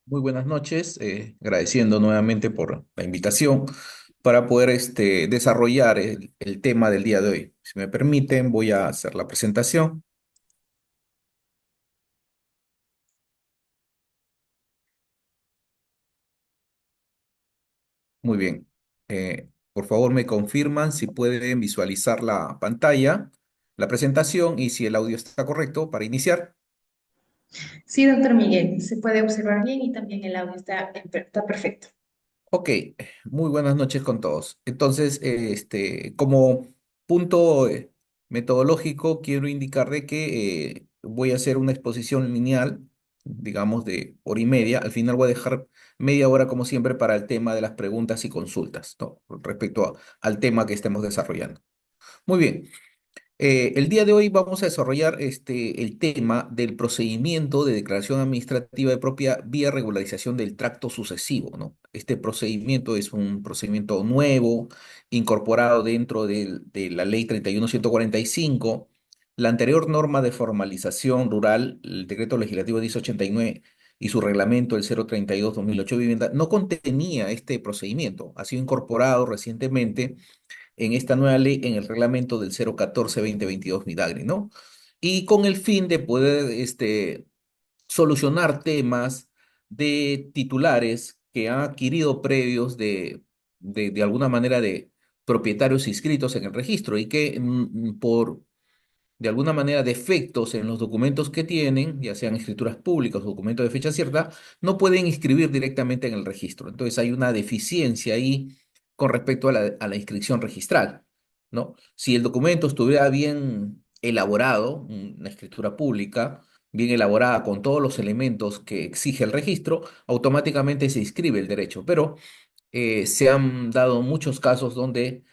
Muy buenas noches, agradeciendo nuevamente por la invitación para poder desarrollar el tema del día de hoy. Si me permiten, voy a hacer la presentación. Muy bien. Por favor, me confirman si pueden visualizar la pantalla, la presentación y si el audio está correcto para iniciar. Sí, doctor Miguel, se puede observar bien y también el audio está perfecto. Ok, muy buenas noches con todos. Entonces, como punto metodológico, quiero indicar de que voy a hacer una exposición lineal, digamos, de hora y media. Al final voy a dejar media hora, como siempre, para el tema de las preguntas y consultas, ¿no? Respecto al tema que estemos desarrollando. Muy bien. El día de hoy vamos a desarrollar el tema del procedimiento de declaración administrativa de propiedad vía regularización del tracto sucesivo, ¿no? Este procedimiento es un procedimiento nuevo, incorporado dentro de la ley 31145. La anterior norma de formalización rural, el decreto legislativo 1089 y su reglamento, el 032-2008 vivienda, no contenía este procedimiento. Ha sido incorporado recientemente en esta nueva ley en el reglamento del 014-2022 Midagri, ¿no? Y con el fin de poder solucionar temas de titulares que han adquirido previos de alguna manera de propietarios inscritos en el registro y que por de alguna manera defectos en los documentos que tienen, ya sean escrituras públicas o documentos de fecha cierta, no pueden inscribir directamente en el registro. Entonces hay una deficiencia ahí con respecto a la inscripción registral, ¿no? Si el documento estuviera bien elaborado, una escritura pública, bien elaborada con todos los elementos que exige el registro, automáticamente se inscribe el derecho. Pero se han dado muchos casos donde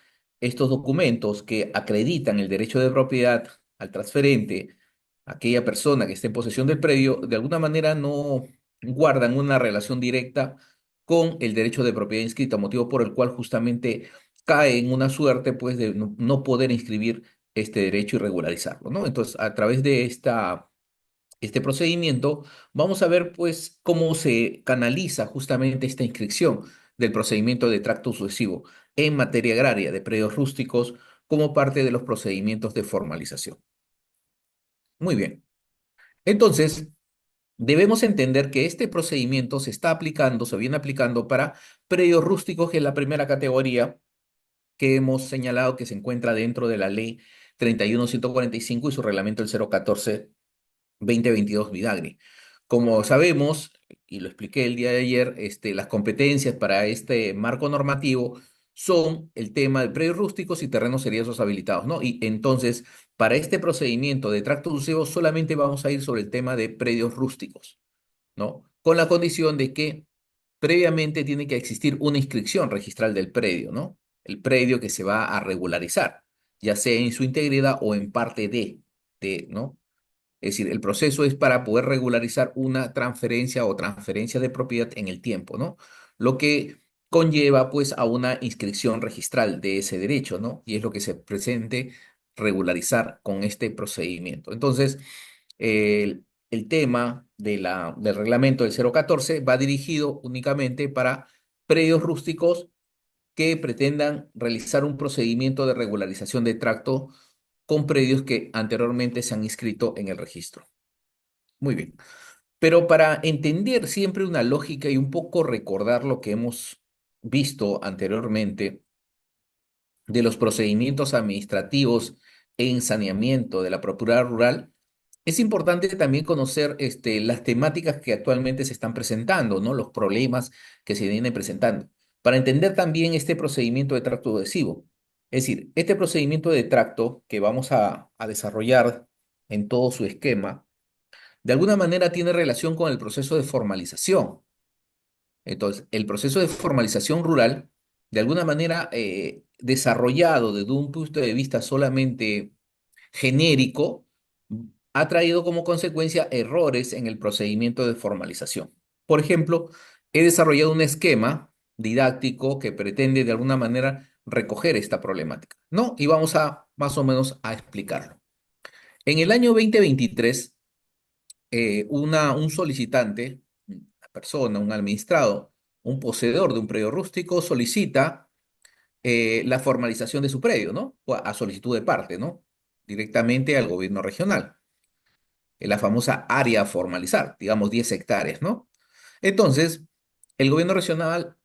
estos documentos que acreditan el derecho de propiedad al transferente, aquella persona que esté en posesión del predio, de alguna manera no guardan una relación directa con el derecho de propiedad inscrita, motivo por el cual justamente cae en una suerte pues de no poder inscribir este derecho y regularizarlo, ¿no? Entonces, a través de este procedimiento, vamos a ver pues cómo se canaliza justamente esta inscripción del procedimiento de tracto sucesivo en materia agraria de predios rústicos como parte de los procedimientos de formalización. Muy bien. Entonces, debemos entender que este procedimiento se está aplicando, se viene aplicando para predios rústicos, que es la primera categoría que hemos señalado que se encuentra dentro de la ley 31145 y su reglamento el 014-2022 Vidagri. Como sabemos, y lo expliqué el día de ayer, las competencias para este marco normativo son el tema de predios rústicos y terrenos seriosos habilitados, ¿no? Y entonces, para este procedimiento de tracto sucesivo solamente vamos a ir sobre el tema de predios rústicos, ¿no? Con la condición de que previamente tiene que existir una inscripción registral del predio, ¿no? El predio que se va a regularizar, ya sea en su integridad o en parte ¿no? Es decir, el proceso es para poder regularizar una transferencia o transferencia de propiedad en el tiempo, ¿no? Lo que conlleva pues a una inscripción registral de ese derecho, ¿no? Y es lo que se pretende regularizar con este procedimiento. Entonces, el tema del reglamento del 014 va dirigido únicamente para predios rústicos que pretendan realizar un procedimiento de regularización de tracto con predios que anteriormente se han inscrito en el registro. Muy bien. Pero para entender siempre una lógica y un poco recordar lo que hemos visto anteriormente de los procedimientos administrativos en saneamiento de la propiedad rural, es importante también conocer las temáticas que actualmente se están presentando, ¿no? Los problemas que se vienen presentando, para entender también este procedimiento de tracto adhesivo. Es decir, este procedimiento de tracto que vamos a desarrollar en todo su esquema, de alguna manera tiene relación con el proceso de formalización. Entonces, el proceso de formalización rural, de alguna manera desarrollado desde un punto de vista solamente genérico, ha traído como consecuencia errores en el procedimiento de formalización. Por ejemplo, he desarrollado un esquema didáctico que pretende de alguna manera recoger esta problemática, ¿no? Y vamos a más o menos a explicarlo. En el año 2023, un solicitante persona, un administrado, un poseedor de un predio rústico solicita la formalización de su predio, ¿no? O a solicitud de parte, ¿no? Directamente al gobierno regional, en la famosa área a formalizar, digamos 10 hectáreas, ¿no? Entonces, el gobierno regional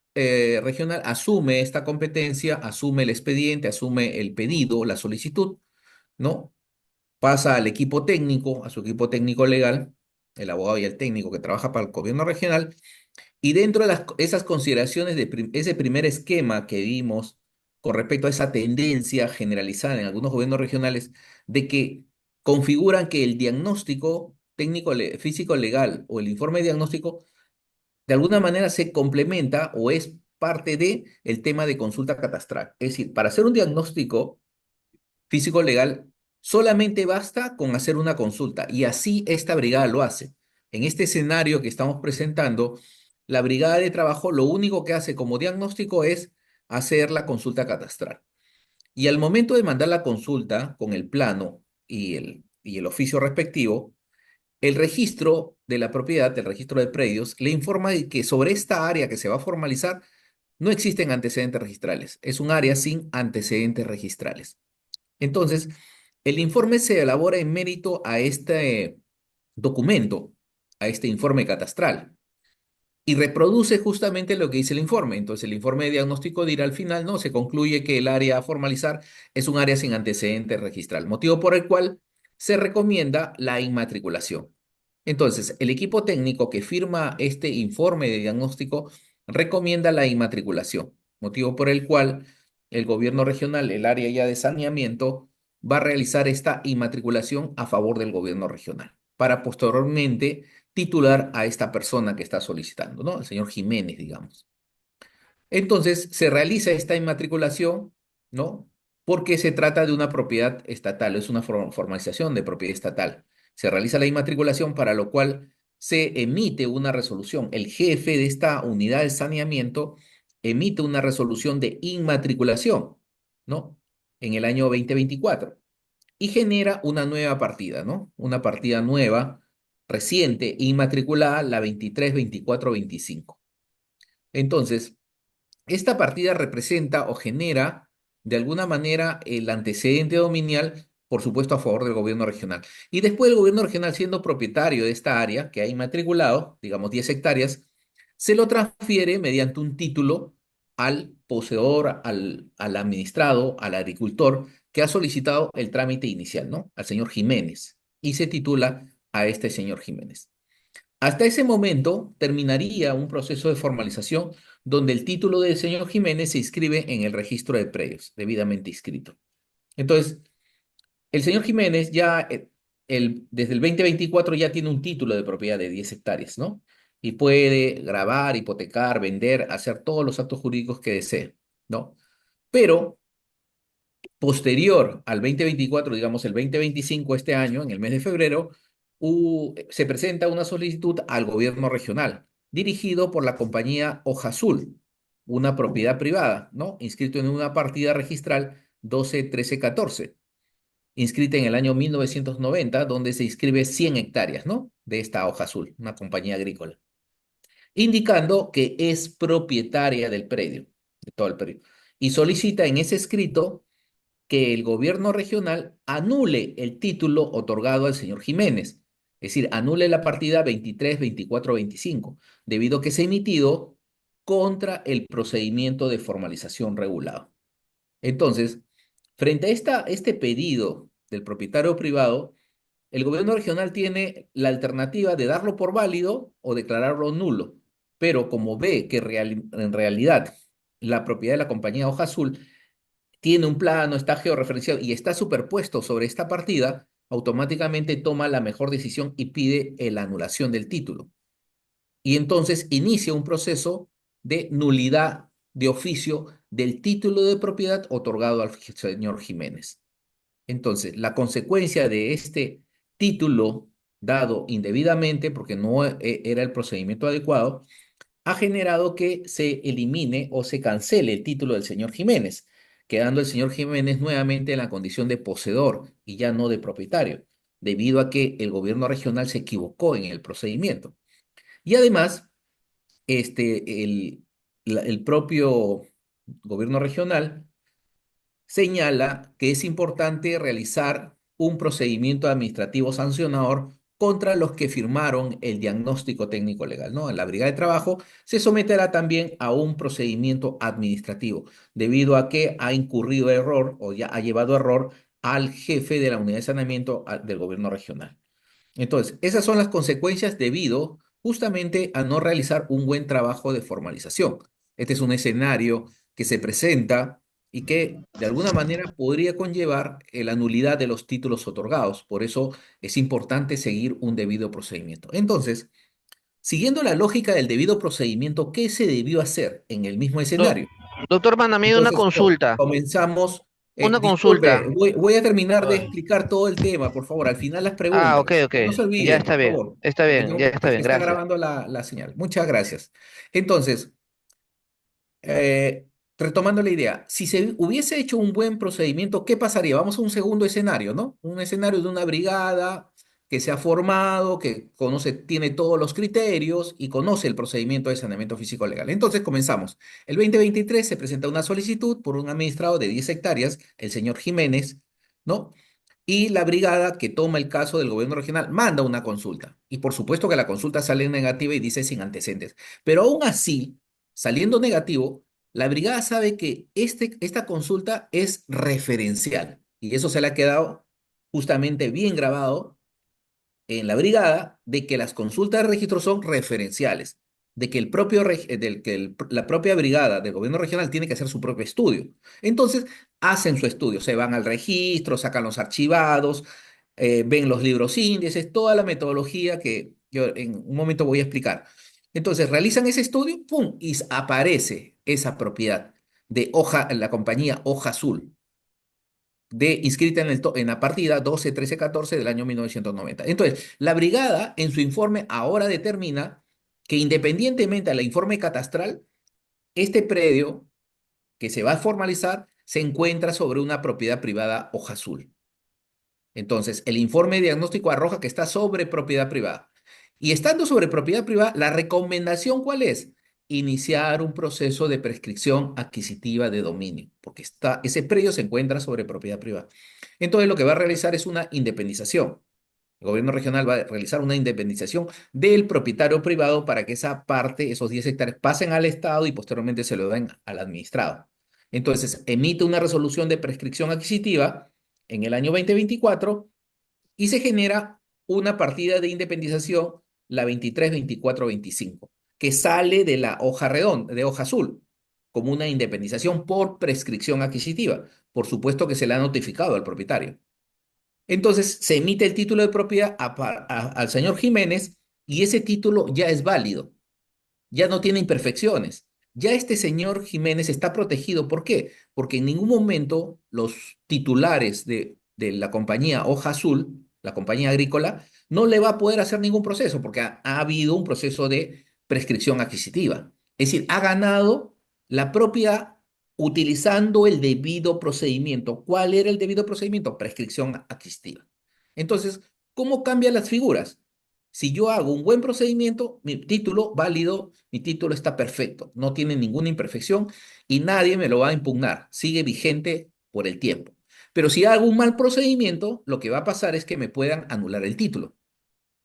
asume esta competencia, asume el expediente, asume el pedido, la solicitud, ¿no? Pasa al equipo técnico, a su equipo técnico legal, el abogado y el técnico que trabaja para el gobierno regional, y dentro de esas consideraciones de ese primer esquema que vimos con respecto a esa tendencia generalizada en algunos gobiernos regionales, de que configuran que el diagnóstico técnico físico legal o el informe diagnóstico de alguna manera se complementa o es parte de el tema de consulta catastral. Es decir, para hacer un diagnóstico físico legal, solamente basta con hacer una consulta y así esta brigada lo hace. En este escenario que estamos presentando, la brigada de trabajo lo único que hace como diagnóstico es hacer la consulta catastral. Y al momento de mandar la consulta con el plano y el oficio respectivo, el registro de la propiedad, el registro de predios, le informa de que sobre esta área que se va a formalizar no existen antecedentes registrales. Es un área sin antecedentes registrales. Entonces, el informe se elabora en mérito a este documento, a este informe catastral, y reproduce justamente lo que dice el informe. Entonces, el informe de diagnóstico dirá al final, no, se concluye que el área a formalizar es un área sin antecedente registral, motivo por el cual se recomienda la inmatriculación. Entonces, el equipo técnico que firma este informe de diagnóstico recomienda la inmatriculación, motivo por el cual el gobierno regional, el área ya de saneamiento, va a realizar esta inmatriculación a favor del gobierno regional, para posteriormente titular a esta persona que está solicitando, ¿no? El señor Jiménez, digamos. Entonces, se realiza esta inmatriculación, ¿no? Porque se trata de una propiedad estatal, es una formalización de propiedad estatal. Se realiza la inmatriculación para lo cual se emite una resolución. El jefe de esta unidad de saneamiento emite una resolución de inmatriculación, ¿no? En el año 2024 y genera una nueva partida, ¿no? Una partida nueva, reciente, inmatriculada, la 23, 24, 25. Entonces, esta partida representa o genera de alguna manera el antecedente dominial, por supuesto, a favor del gobierno regional. Y después el gobierno regional, siendo propietario de esta área que ha inmatriculado, digamos 10 hectáreas, se lo transfiere mediante un título al poseedor, al administrado, al agricultor que ha solicitado el trámite inicial, ¿no? Al señor Jiménez. Y se titula a este señor Jiménez. Hasta ese momento terminaría un proceso de formalización donde el título del señor Jiménez se inscribe en el registro de predios, debidamente inscrito. Entonces, el señor Jiménez ya desde el 2024 ya tiene un título de propiedad de 10 hectáreas, ¿no? Y puede grabar, hipotecar, vender, hacer todos los actos jurídicos que desee, ¿no? Pero posterior al 2024, digamos el 2025, este año, en el mes de febrero, se presenta una solicitud al gobierno regional, dirigido por la compañía Hoja Azul, una propiedad privada, ¿no? Inscrito en una partida registral 121314, inscrita en el año 1990, donde se inscribe 100 hectáreas, ¿no? De esta Hoja Azul, una compañía agrícola, indicando que es propietaria del predio, de todo el predio, y solicita en ese escrito que el gobierno regional anule el título otorgado al señor Jiménez, es decir, anule la partida 23, 24, 25, debido a que se ha emitido contra el procedimiento de formalización regulado. Entonces, frente a este pedido del propietario privado, el gobierno regional tiene la alternativa de darlo por válido o declararlo nulo, pero como ve que en realidad la propiedad de la compañía Hoja Azul tiene un plano, está georreferenciado y está superpuesto sobre esta partida, automáticamente toma la mejor decisión y pide la anulación del título. Y entonces inicia un proceso de nulidad de oficio del título de propiedad otorgado al señor Jiménez. Entonces, la consecuencia de este título dado indebidamente, porque no era el procedimiento adecuado, ha generado que se elimine o se cancele el título del señor Jiménez, quedando el señor Jiménez nuevamente en la condición de poseedor y ya no de propietario, debido a que el gobierno regional se equivocó en el procedimiento. Y además, el propio gobierno regional señala que es importante realizar un procedimiento administrativo sancionador contra los que firmaron el diagnóstico técnico legal, ¿no? La Brigada de Trabajo se someterá también a un procedimiento administrativo, debido a que ha incurrido error o ya ha llevado error al jefe de la unidad de saneamiento del gobierno regional. Entonces, esas son las consecuencias debido justamente a no realizar un buen trabajo de formalización. Este es un escenario que se presenta y que de alguna manera podría conllevar la nulidad de los títulos otorgados. Por eso es importante seguir un debido procedimiento. Entonces, siguiendo la lógica del debido procedimiento, ¿qué se debió hacer en el mismo Do- escenario? Doctor Manamí, una Entonces, consulta, comenzamos. una consulta. Disculpe, voy a terminar de Ay. explicar todo el tema, por favor. Al final las Ah, ok, preguntas. ok. No se Ya olvide, por favor, está porque bien, ya está se bien, está gracias. grabando la señal. Muchas gracias. Entonces, eh, retomando la idea, si se hubiese hecho un buen procedimiento, ¿qué pasaría? Vamos a un segundo escenario, ¿no? Un escenario de una brigada que se ha formado, que conoce, tiene todos los criterios y conoce el procedimiento de saneamiento físico legal. Entonces comenzamos. El 2023 se presenta una solicitud por un administrado de 10 hectáreas, el señor Jiménez, ¿no? Y la brigada que toma el caso del gobierno regional manda una consulta. Y por supuesto que la consulta sale negativa y dice sin antecedentes. Pero aún así, saliendo negativo, la brigada sabe que esta consulta es referencial. Y eso se le ha quedado justamente bien grabado en la brigada de que las consultas de registro son referenciales, de que la propia brigada del gobierno regional tiene que hacer su propio estudio. Entonces, hacen su estudio, se van al registro, sacan los archivados, ven los libros índices, toda la metodología que yo en un momento voy a explicar. Entonces, realizan ese estudio, ¡pum! Y aparece esa propiedad de la compañía Hoja Azul inscrita en la partida 12, 13, 14 del año 1990. Entonces, la brigada en su informe ahora determina que independientemente del informe catastral, este predio que se va a formalizar se encuentra sobre una propiedad privada hoja azul. Entonces, el informe de diagnóstico arroja que está sobre propiedad privada. Y estando sobre propiedad privada, la recomendación ¿cuál es? Iniciar un proceso de prescripción adquisitiva de dominio, porque ese predio se encuentra sobre propiedad privada. Entonces, lo que va a realizar es una independización. El gobierno regional va a realizar una independización del propietario privado para que esa parte, esos 10 hectáreas, pasen al Estado y posteriormente se lo den al administrado. Entonces, emite una resolución de prescripción adquisitiva en el año 2024 y se genera una partida de independización, la 23, 24, 25, que sale de la hoja redonda, de hoja azul, como una independización por prescripción adquisitiva. Por supuesto que se le ha notificado al propietario. Entonces se emite el título de propiedad al señor Jiménez y ese título ya es válido, ya no tiene imperfecciones. Ya este señor Jiménez está protegido. ¿Por qué? Porque en ningún momento los titulares de la compañía Hoja Azul, la compañía agrícola, no le va a poder hacer ningún proceso porque ha habido un proceso de prescripción adquisitiva. Es decir, ha ganado la propiedad utilizando el debido procedimiento. ¿Cuál era el debido procedimiento? Prescripción adquisitiva. Entonces, ¿cómo cambian las figuras? Si yo hago un buen procedimiento, mi título válido, mi título está perfecto, no tiene ninguna imperfección y nadie me lo va a impugnar, sigue vigente por el tiempo. Pero si hago un mal procedimiento, lo que va a pasar es que me puedan anular el título.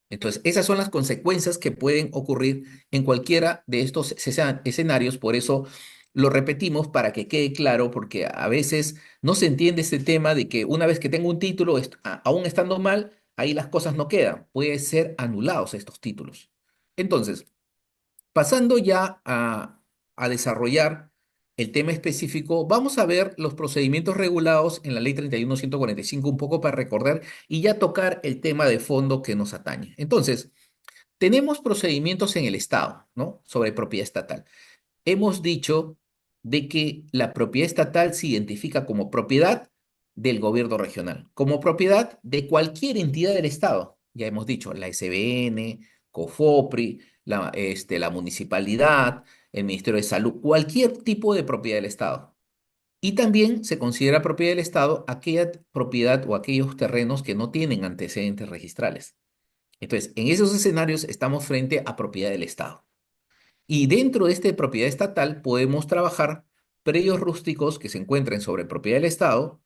Entonces, esas son las consecuencias que pueden ocurrir en cualquiera de estos escenarios, por eso lo repetimos para que quede claro, porque a veces no se entiende este tema de que una vez que tengo un título, aún estando mal, ahí las cosas no quedan, pueden ser anulados estos títulos. Entonces, pasando ya a desarrollar el tema específico, vamos a ver los procedimientos regulados en la Ley 31.145 un poco para recordar y ya tocar el tema de fondo que nos atañe. Entonces, tenemos procedimientos en el Estado, ¿no? Sobre propiedad estatal. Hemos dicho de que la propiedad estatal se identifica como propiedad del gobierno regional, como propiedad de cualquier entidad del Estado. Ya hemos dicho, la SBN, COFOPRI, la municipalidad, el Ministerio de Salud, cualquier tipo de propiedad del Estado. Y también se considera propiedad del Estado aquella propiedad o aquellos terrenos que no tienen antecedentes registrales. Entonces, en esos escenarios estamos frente a propiedad del Estado. Y dentro de esta propiedad estatal podemos trabajar predios rústicos que se encuentren sobre propiedad del Estado,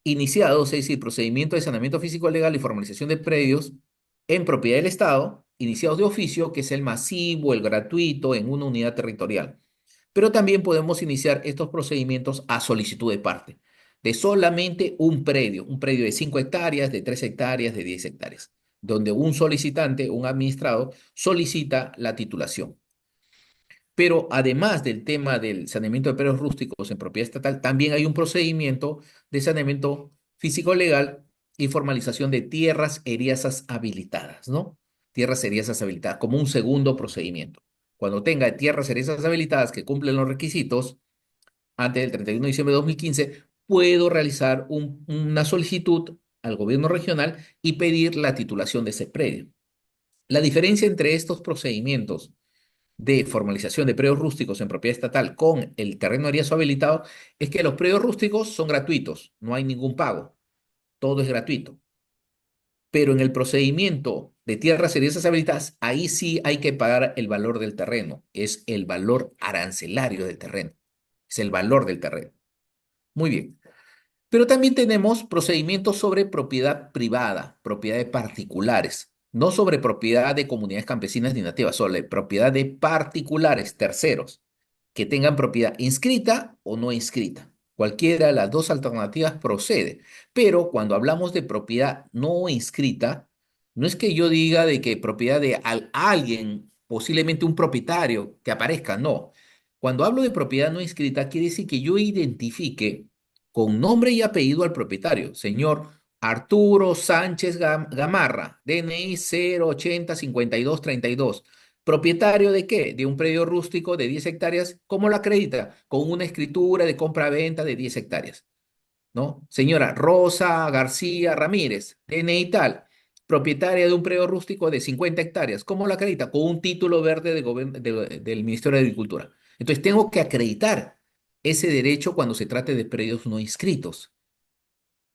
iniciados, es decir, procedimiento de saneamiento físico legal y formalización de predios en propiedad del Estado, iniciados de oficio, que es el masivo, el gratuito, en una unidad territorial. Pero también podemos iniciar estos procedimientos a solicitud de parte, de solamente un predio de 5 hectáreas, de 3 hectáreas, de 10 hectáreas, donde un solicitante, un administrado, solicita la titulación. Pero además del tema del saneamiento de predios rústicos en propiedad estatal, también hay un procedimiento de saneamiento físico legal y formalización de tierras eriazas habilitadas, ¿no? Tierras eriazas habilitadas, como un segundo procedimiento. Cuando tenga tierras eriazas habilitadas que cumplen los requisitos, antes del 31 de diciembre de 2015, puedo realizar una solicitud al gobierno regional y pedir la titulación de ese predio. La diferencia entre estos procedimientos de formalización de predios rústicos en propiedad estatal con el terreno eriazo habilitado es que los predios rústicos son gratuitos, no hay ningún pago, todo es gratuito. Pero en el procedimiento de tierras eriezas habilitadas, ahí sí hay que pagar el valor del terreno, es el valor arancelario del terreno, es el valor del terreno. Muy bien. Pero también tenemos procedimientos sobre propiedad privada, propiedad de particulares, no sobre propiedad de comunidades campesinas ni nativas, sobre propiedad de particulares, terceros, que tengan propiedad inscrita o no inscrita. Cualquiera de las dos alternativas procede. Pero cuando hablamos de propiedad no inscrita, no es que yo diga de que propiedad de alguien, posiblemente un propietario que aparezca, no. Cuando hablo de propiedad no inscrita, quiere decir que yo identifique con nombre y apellido al propietario, señor Arturo Sánchez Gamarra, DNI 0805232. ¿Propietario de qué? De un predio rústico de 10 hectáreas. ¿Cómo lo acredita? Con una escritura de compra-venta de 10 hectáreas, ¿no? Señora Rosa García Ramírez, DNI tal, propietaria de un predio rústico de 50 hectáreas. ¿Cómo lo acredita? Con un título verde del Ministerio de Agricultura. Entonces tengo que acreditar ese derecho cuando se trate de predios no inscritos.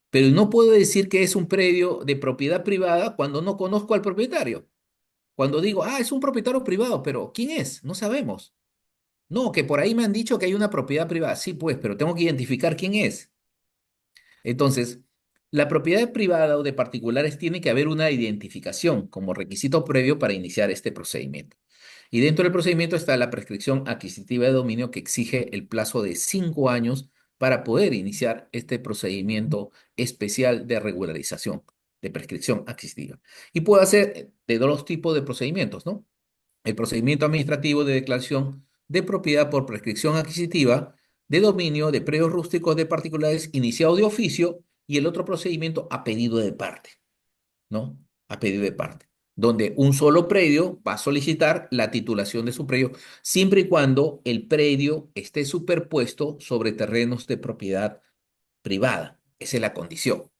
Pero no puedo decir que es un predio de propiedad privada cuando no conozco al propietario. Cuando digo, ah, es un propietario privado, pero ¿quién es? No sabemos. No, que por ahí me han dicho que hay una propiedad privada. Sí, pues, pero tengo que identificar quién es. Entonces, la propiedad privada o de particulares tiene que haber una identificación como requisito previo para iniciar este procedimiento. Y dentro del procedimiento está la prescripción adquisitiva de dominio que exige el plazo de 5 años para poder iniciar este procedimiento especial de regularización, de prescripción adquisitiva. Y puede hacer de dos tipos de procedimientos, ¿no? El procedimiento administrativo de declaración de propiedad por prescripción adquisitiva de dominio de predios rústicos de particulares iniciado de oficio y el otro procedimiento a pedido de parte, ¿no? A pedido de parte, donde un solo predio va a solicitar la titulación de su predio siempre y cuando el predio esté superpuesto sobre terrenos de propiedad privada. Esa es la condición.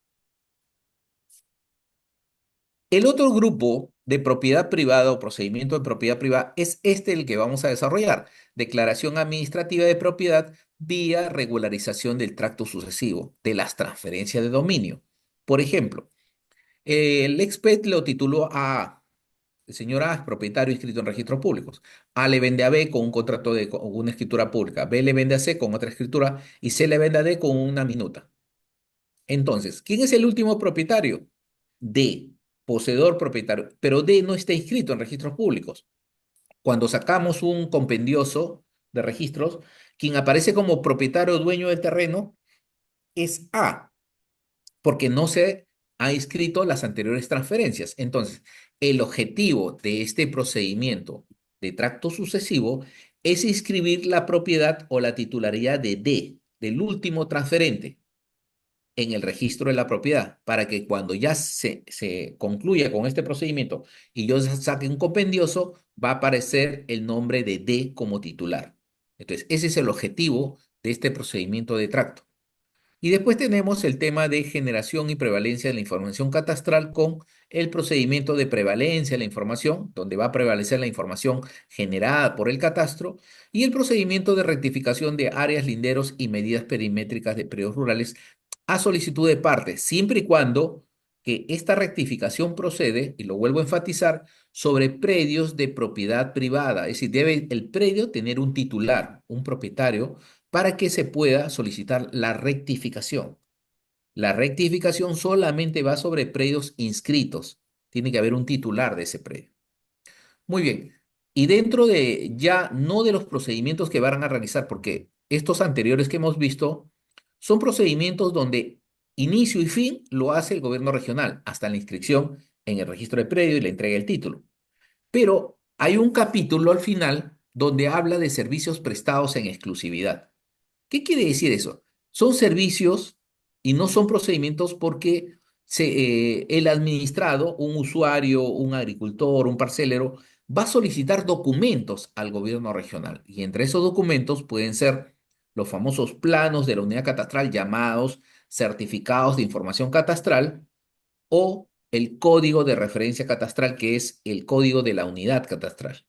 El otro grupo de propiedad privada o procedimiento de propiedad privada es este el que vamos a desarrollar. Declaración administrativa de propiedad vía regularización del tracto sucesivo, de las transferencias de dominio. Por ejemplo, el exped lo tituló a el señor A es propietario inscrito en registros públicos. A le vende a B con un contrato con una escritura pública. B le vende a C con otra escritura y C le vende a D con una minuta. Entonces, ¿quién es el último propietario? D, poseedor propietario, pero D no está inscrito en registros públicos. Cuando sacamos un compendioso de registros, quien aparece como propietario o dueño del terreno es A, porque no se ha inscrito las anteriores transferencias. Entonces, el objetivo de este procedimiento de tracto sucesivo es inscribir la propiedad o la titularidad de D, del último transferente en el registro de la propiedad, para que cuando ya se concluya con este procedimiento y yo saque un compendioso, va a aparecer el nombre de D como titular. Entonces, ese es el objetivo de este procedimiento de tracto. Y después tenemos el tema de generación y prevalencia de la información catastral con el procedimiento de prevalencia de la información, donde va a prevalecer la información generada por el catastro, y el procedimiento de rectificación de áreas, linderos y medidas perimétricas de predios rurales a solicitud de parte, siempre y cuando que esta rectificación procede, y lo vuelvo a enfatizar, sobre predios de propiedad privada. Es decir, debe el predio tener un titular, un propietario, para que se pueda solicitar la rectificación. La rectificación solamente va sobre predios inscritos. Tiene que haber un titular de ese predio. Muy bien. Y dentro de ya no de los procedimientos que van a realizar, porque estos anteriores que hemos visto son procedimientos donde inicio y fin lo hace el gobierno regional, hasta la inscripción en el registro de predio y la entrega del título. Pero hay un capítulo al final donde habla de servicios prestados en exclusividad. ¿Qué quiere decir eso? Son servicios y no son procedimientos porque el administrado, un usuario, un agricultor, un parcelero, va a solicitar documentos al gobierno regional. Y entre esos documentos pueden ser los famosos planos de la unidad catastral llamados certificados de información catastral o el código de referencia catastral, que es el código de la unidad catastral.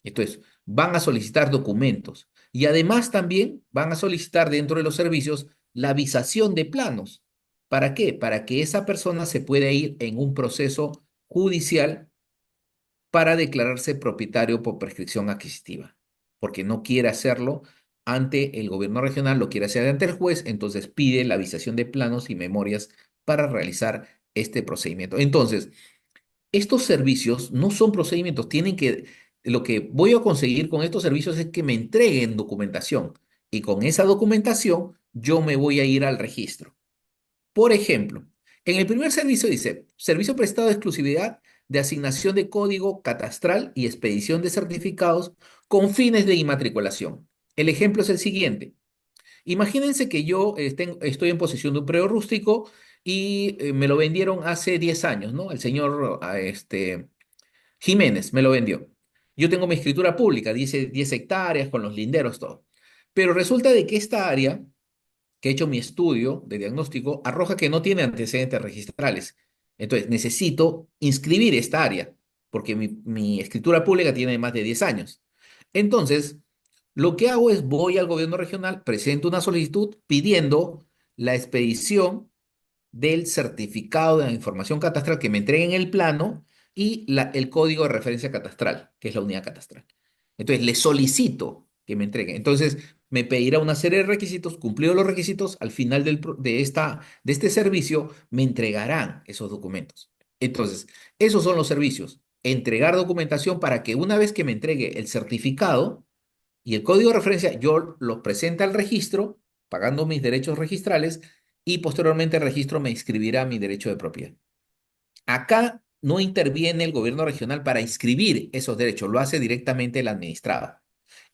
Entonces, van a solicitar documentos y además también van a solicitar dentro de los servicios la visación de planos. ¿Para qué? Para que esa persona se pueda ir en un proceso judicial para declararse propietario por prescripción adquisitiva, porque no quiere hacerlo ante el gobierno regional, lo quiere hacer ante el juez, entonces pide la visación de planos y memorias para realizar este procedimiento. Entonces, estos servicios no son procedimientos, lo que voy a conseguir con estos servicios es que me entreguen documentación y con esa documentación yo me voy a ir al registro. Por ejemplo, en el primer servicio dice, servicio prestado de exclusividad de asignación de código catastral y expedición de certificados con fines de inmatriculación. El ejemplo es el siguiente. Imagínense que yo estoy en posesión de un predio rústico y me lo vendieron hace 10 años, ¿no? El señor Jiménez me lo vendió. Yo tengo mi escritura pública, dice 10 hectáreas con los linderos, todo. Pero resulta de que esta área, que he hecho mi estudio de diagnóstico, arroja que no tiene antecedentes registrales. Entonces, necesito inscribir esta área, porque mi escritura pública tiene más de 10 años. Entonces, lo que hago es voy al gobierno regional, presento una solicitud pidiendo la expedición del certificado de la información catastral que me entreguen el plano y el código de referencia catastral, que es la unidad catastral. Entonces, le solicito que me entreguen. Entonces, me pedirá una serie de requisitos, cumplidos los requisitos, al final de este servicio me entregarán esos documentos. Entonces, esos son los servicios. Entregar documentación para que una vez que me entregue el certificado y el código de referencia, yo los presente al registro, pagando mis derechos registrales, y posteriormente el registro me inscribirá mi derecho de propiedad. Acá no interviene el gobierno regional para inscribir esos derechos, lo hace directamente el administrado.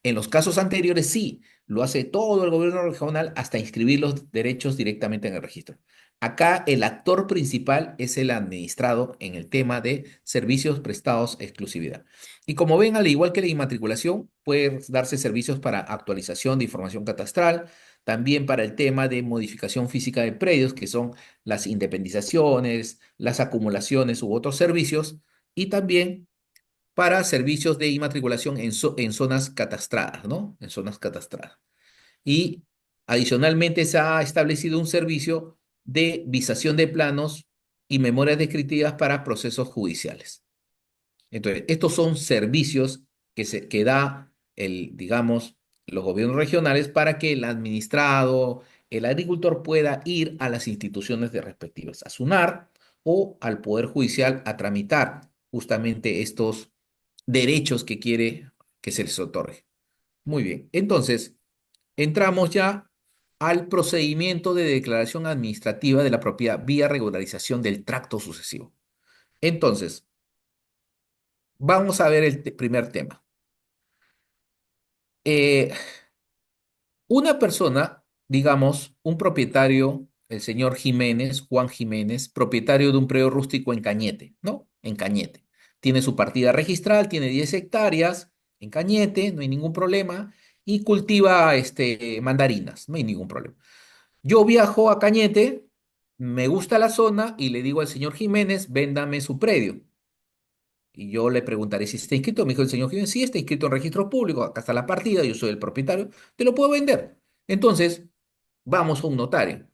En los casos anteriores sí, lo hace todo el gobierno regional hasta inscribir los derechos directamente en el registro. Acá el actor principal es el administrado en el tema de servicios prestados exclusividad. Y como ven, al igual que la inmatriculación, puede darse servicios para actualización de información catastral, también para el tema de modificación física de predios, que son las independizaciones, las acumulaciones u otros servicios, y también para servicios de inmatriculación en zonas catastradas, ¿no? En zonas catastradas. Y adicionalmente se ha establecido un servicio de visación de planos y memorias descriptivas para procesos judiciales. Entonces, estos son servicios que da digamos, los gobiernos regionales para que el administrado, el agricultor pueda ir a las instituciones de respectivas, a SUNAR o al Poder Judicial a tramitar justamente estos derechos que quiere que se les otorgue. Muy bien, entonces entramos ya al procedimiento de declaración administrativa de la propiedad vía regularización del tracto sucesivo. Entonces, vamos a ver el primer tema. Eh, una persona, digamos, un propietario, el señor Jiménez, Juan Jiménez, propietario de un predio rústico en Cañete, ¿no? En Cañete. Tiene su partida registral, tiene 10 hectáreas en Cañete, no hay ningún problema, y cultiva mandarinas, no hay ningún problema. Yo viajo a Cañete, me gusta la zona y le digo al señor Jiménez, véndame su predio. Y yo le preguntaré si está inscrito. Me dijo el señor Jiménez, sí, está inscrito en registro público, acá está la partida, yo soy el propietario, te lo puedo vender. Entonces, vamos a un notario,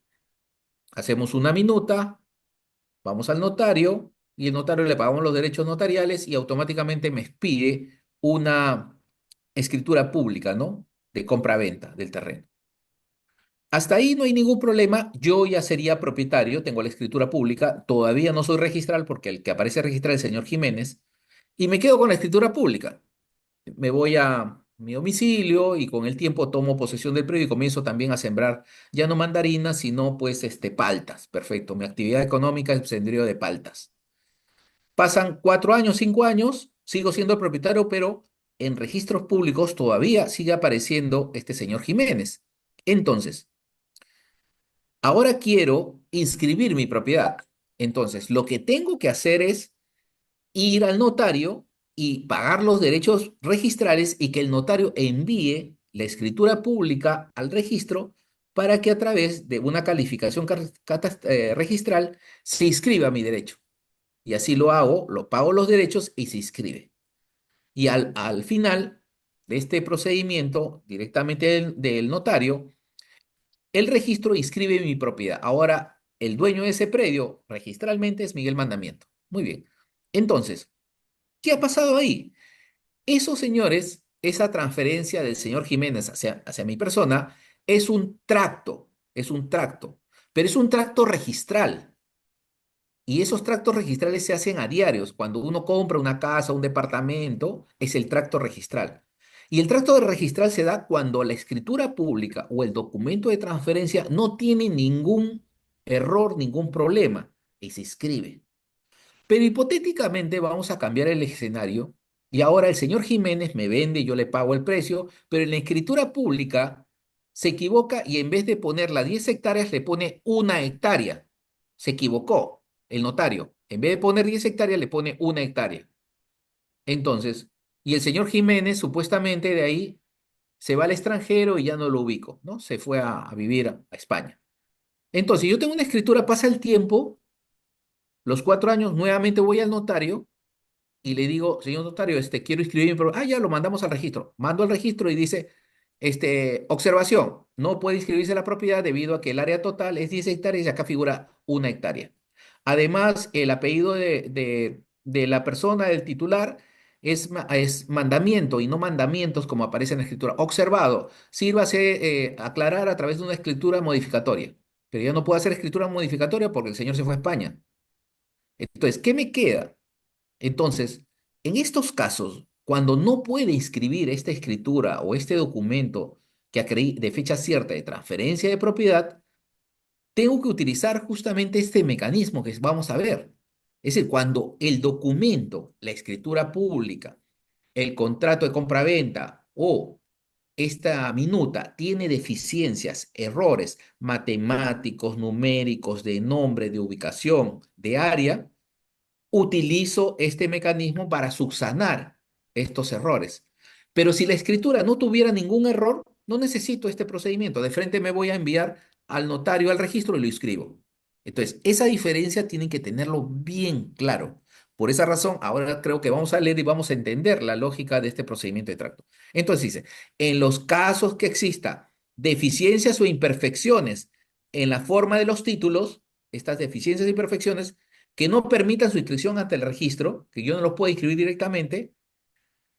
hacemos una minuta, Vamos al notario y el notario le pagamos los derechos notariales y automáticamente me expide una escritura pública, ¿no? De compra-venta del terreno. Hasta ahí no hay ningún problema. Yo ya sería propietario, tengo la escritura pública, todavía no soy registral porque el que aparece registral es el señor Jiménez, y me quedo con la escritura pública. Me voy a mi domicilio y con el tiempo tomo posesión del predio y comienzo también a sembrar ya no mandarinas, sino pues paltas. Perfecto. Mi actividad económica es el sembrío de paltas. Pasan 4 años, 5 años, sigo siendo el propietario, pero en registros públicos todavía sigue apareciendo este señor Jiménez. Entonces, ahora quiero inscribir mi propiedad. Entonces, lo que tengo que hacer es ir al notario y pagar los derechos registrales y que el notario envíe la escritura pública al registro para que a través de una calificación registral se inscriba mi derecho. Y así lo hago, lo pago los derechos y se inscribe. Y al final de este procedimiento, directamente del notario, el registro inscribe mi propiedad. Ahora, el dueño de ese predio registralmente es Miguel Mandamiento. Muy bien. Entonces, ¿qué ha pasado ahí? Esos señores, esa transferencia del señor Jiménez hacia mi persona es un tracto, pero es un tracto registral. Y esos tractos registrales se hacen a diarios. Cuando uno compra una casa, un departamento, es el tracto registral. Y el tracto de registral se da cuando la escritura pública o el documento de transferencia no tiene ningún error, ningún problema y se inscribe. Pero hipotéticamente vamos a cambiar el escenario y ahora el señor Jiménez me vende y yo le pago el precio, pero en la escritura pública se equivoca y en vez de poner las 10 hectáreas le pone 1 hectárea. Se equivocó el notario. En vez de poner 10 hectáreas le pone 1 hectárea. Entonces, y el señor Jiménez supuestamente de ahí se va al extranjero y ya no lo ubico, ¿no? Se fue a vivir a España. Entonces, yo tengo una escritura, pasa el tiempo, los 4 años, nuevamente voy al notario y le digo, señor notario, quiero inscribir mi propiedad. Ah, ya lo mandamos al registro. Mando al registro y dice, observación, no puede inscribirse la propiedad debido a que el área total es 10 hectáreas y acá figura 1 hectárea. Además, el apellido de la persona, del titular, es mandamiento y no mandamientos como aparece en la escritura. Observado, sírvase aclarar a través de una escritura modificatoria. Pero ya no puedo hacer escritura modificatoria porque el señor se fue a España. Entonces, ¿qué me queda? Entonces, en estos casos, cuando no puede inscribir esta escritura o este documento de fecha cierta de transferencia de propiedad, tengo que utilizar justamente este mecanismo que vamos a ver. Es decir, cuando el documento, la escritura pública, el contrato de compraventa o esta minuta tiene deficiencias, errores matemáticos, numéricos, de nombre, de ubicación, de área, utilizo este mecanismo para subsanar estos errores. Pero si la escritura no tuviera ningún error, no necesito este procedimiento. De frente me voy a enviar al notario al registro y lo inscribo. Entonces, esa diferencia tienen que tenerlo bien claro. Por esa razón, ahora creo que vamos a leer y vamos a entender la lógica de este procedimiento de tracto. Entonces dice, en los casos que exista deficiencias o imperfecciones en la forma de los títulos, estas deficiencias e imperfecciones que no permitan su inscripción ante el registro, que yo no los pueda inscribir directamente,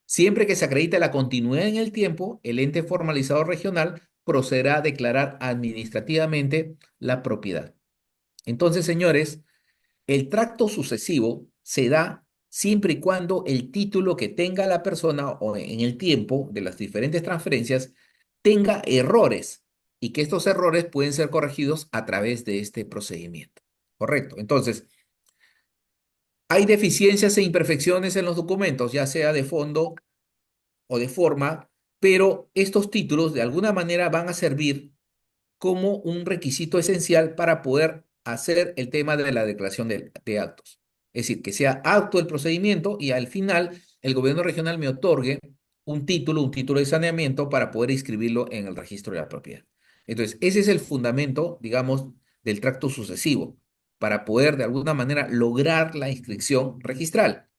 siempre que se acredite la continuidad en el tiempo, el ente formalizador regional procederá a declarar administrativamente la propiedad. Entonces, señores, el tracto sucesivo se da siempre y cuando el título que tenga la persona o en el tiempo de las diferentes transferencias tenga errores y que estos errores pueden ser corregidos a través de este procedimiento. Correcto. Entonces, hay deficiencias e imperfecciones en los documentos, ya sea de fondo o de forma, pero estos títulos de alguna manera van a servir como un requisito esencial para poder hacer el tema de la declaración de actos. Es decir, que sea acto el procedimiento y al final el gobierno regional me otorgue un título de saneamiento para poder inscribirlo en el registro de la propiedad. Entonces, ese es el fundamento, digamos, del tracto sucesivo, para poder de alguna manera lograr la inscripción registral,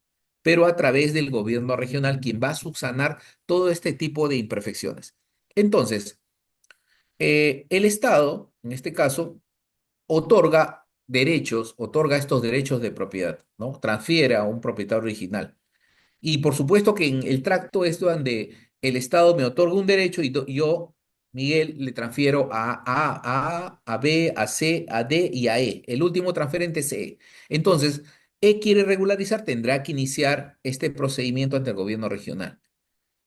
pero a través del gobierno regional, quien va a subsanar todo este tipo de imperfecciones. Entonces, el Estado, en este caso, otorga derechos, otorga estos derechos de propiedad, ¿no? Transfiere a un propietario original. Y por supuesto que en el tracto es donde el Estado me otorga un derecho y yo, Miguel, le transfiero a B, a C, a D y a E. El último transferente es E. Entonces, E quiere regularizar, tendrá que iniciar este procedimiento ante el gobierno regional.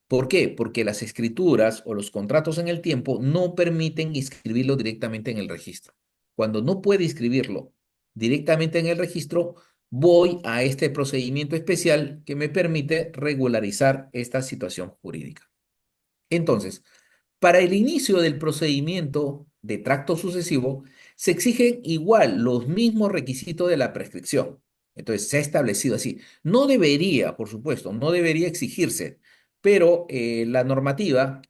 ¿Por qué? Porque las escrituras o los contratos en el tiempo no permiten inscribirlo directamente en el registro. Cuando no puede inscribirlo directamente en el registro, voy a este procedimiento especial que me permite regularizar esta situación jurídica. Entonces, para el inicio del procedimiento de tracto sucesivo, se exigen igual los mismos requisitos de la prescripción. Entonces, se ha establecido así. No debería, por supuesto, no debería exigirse, pero la normativa,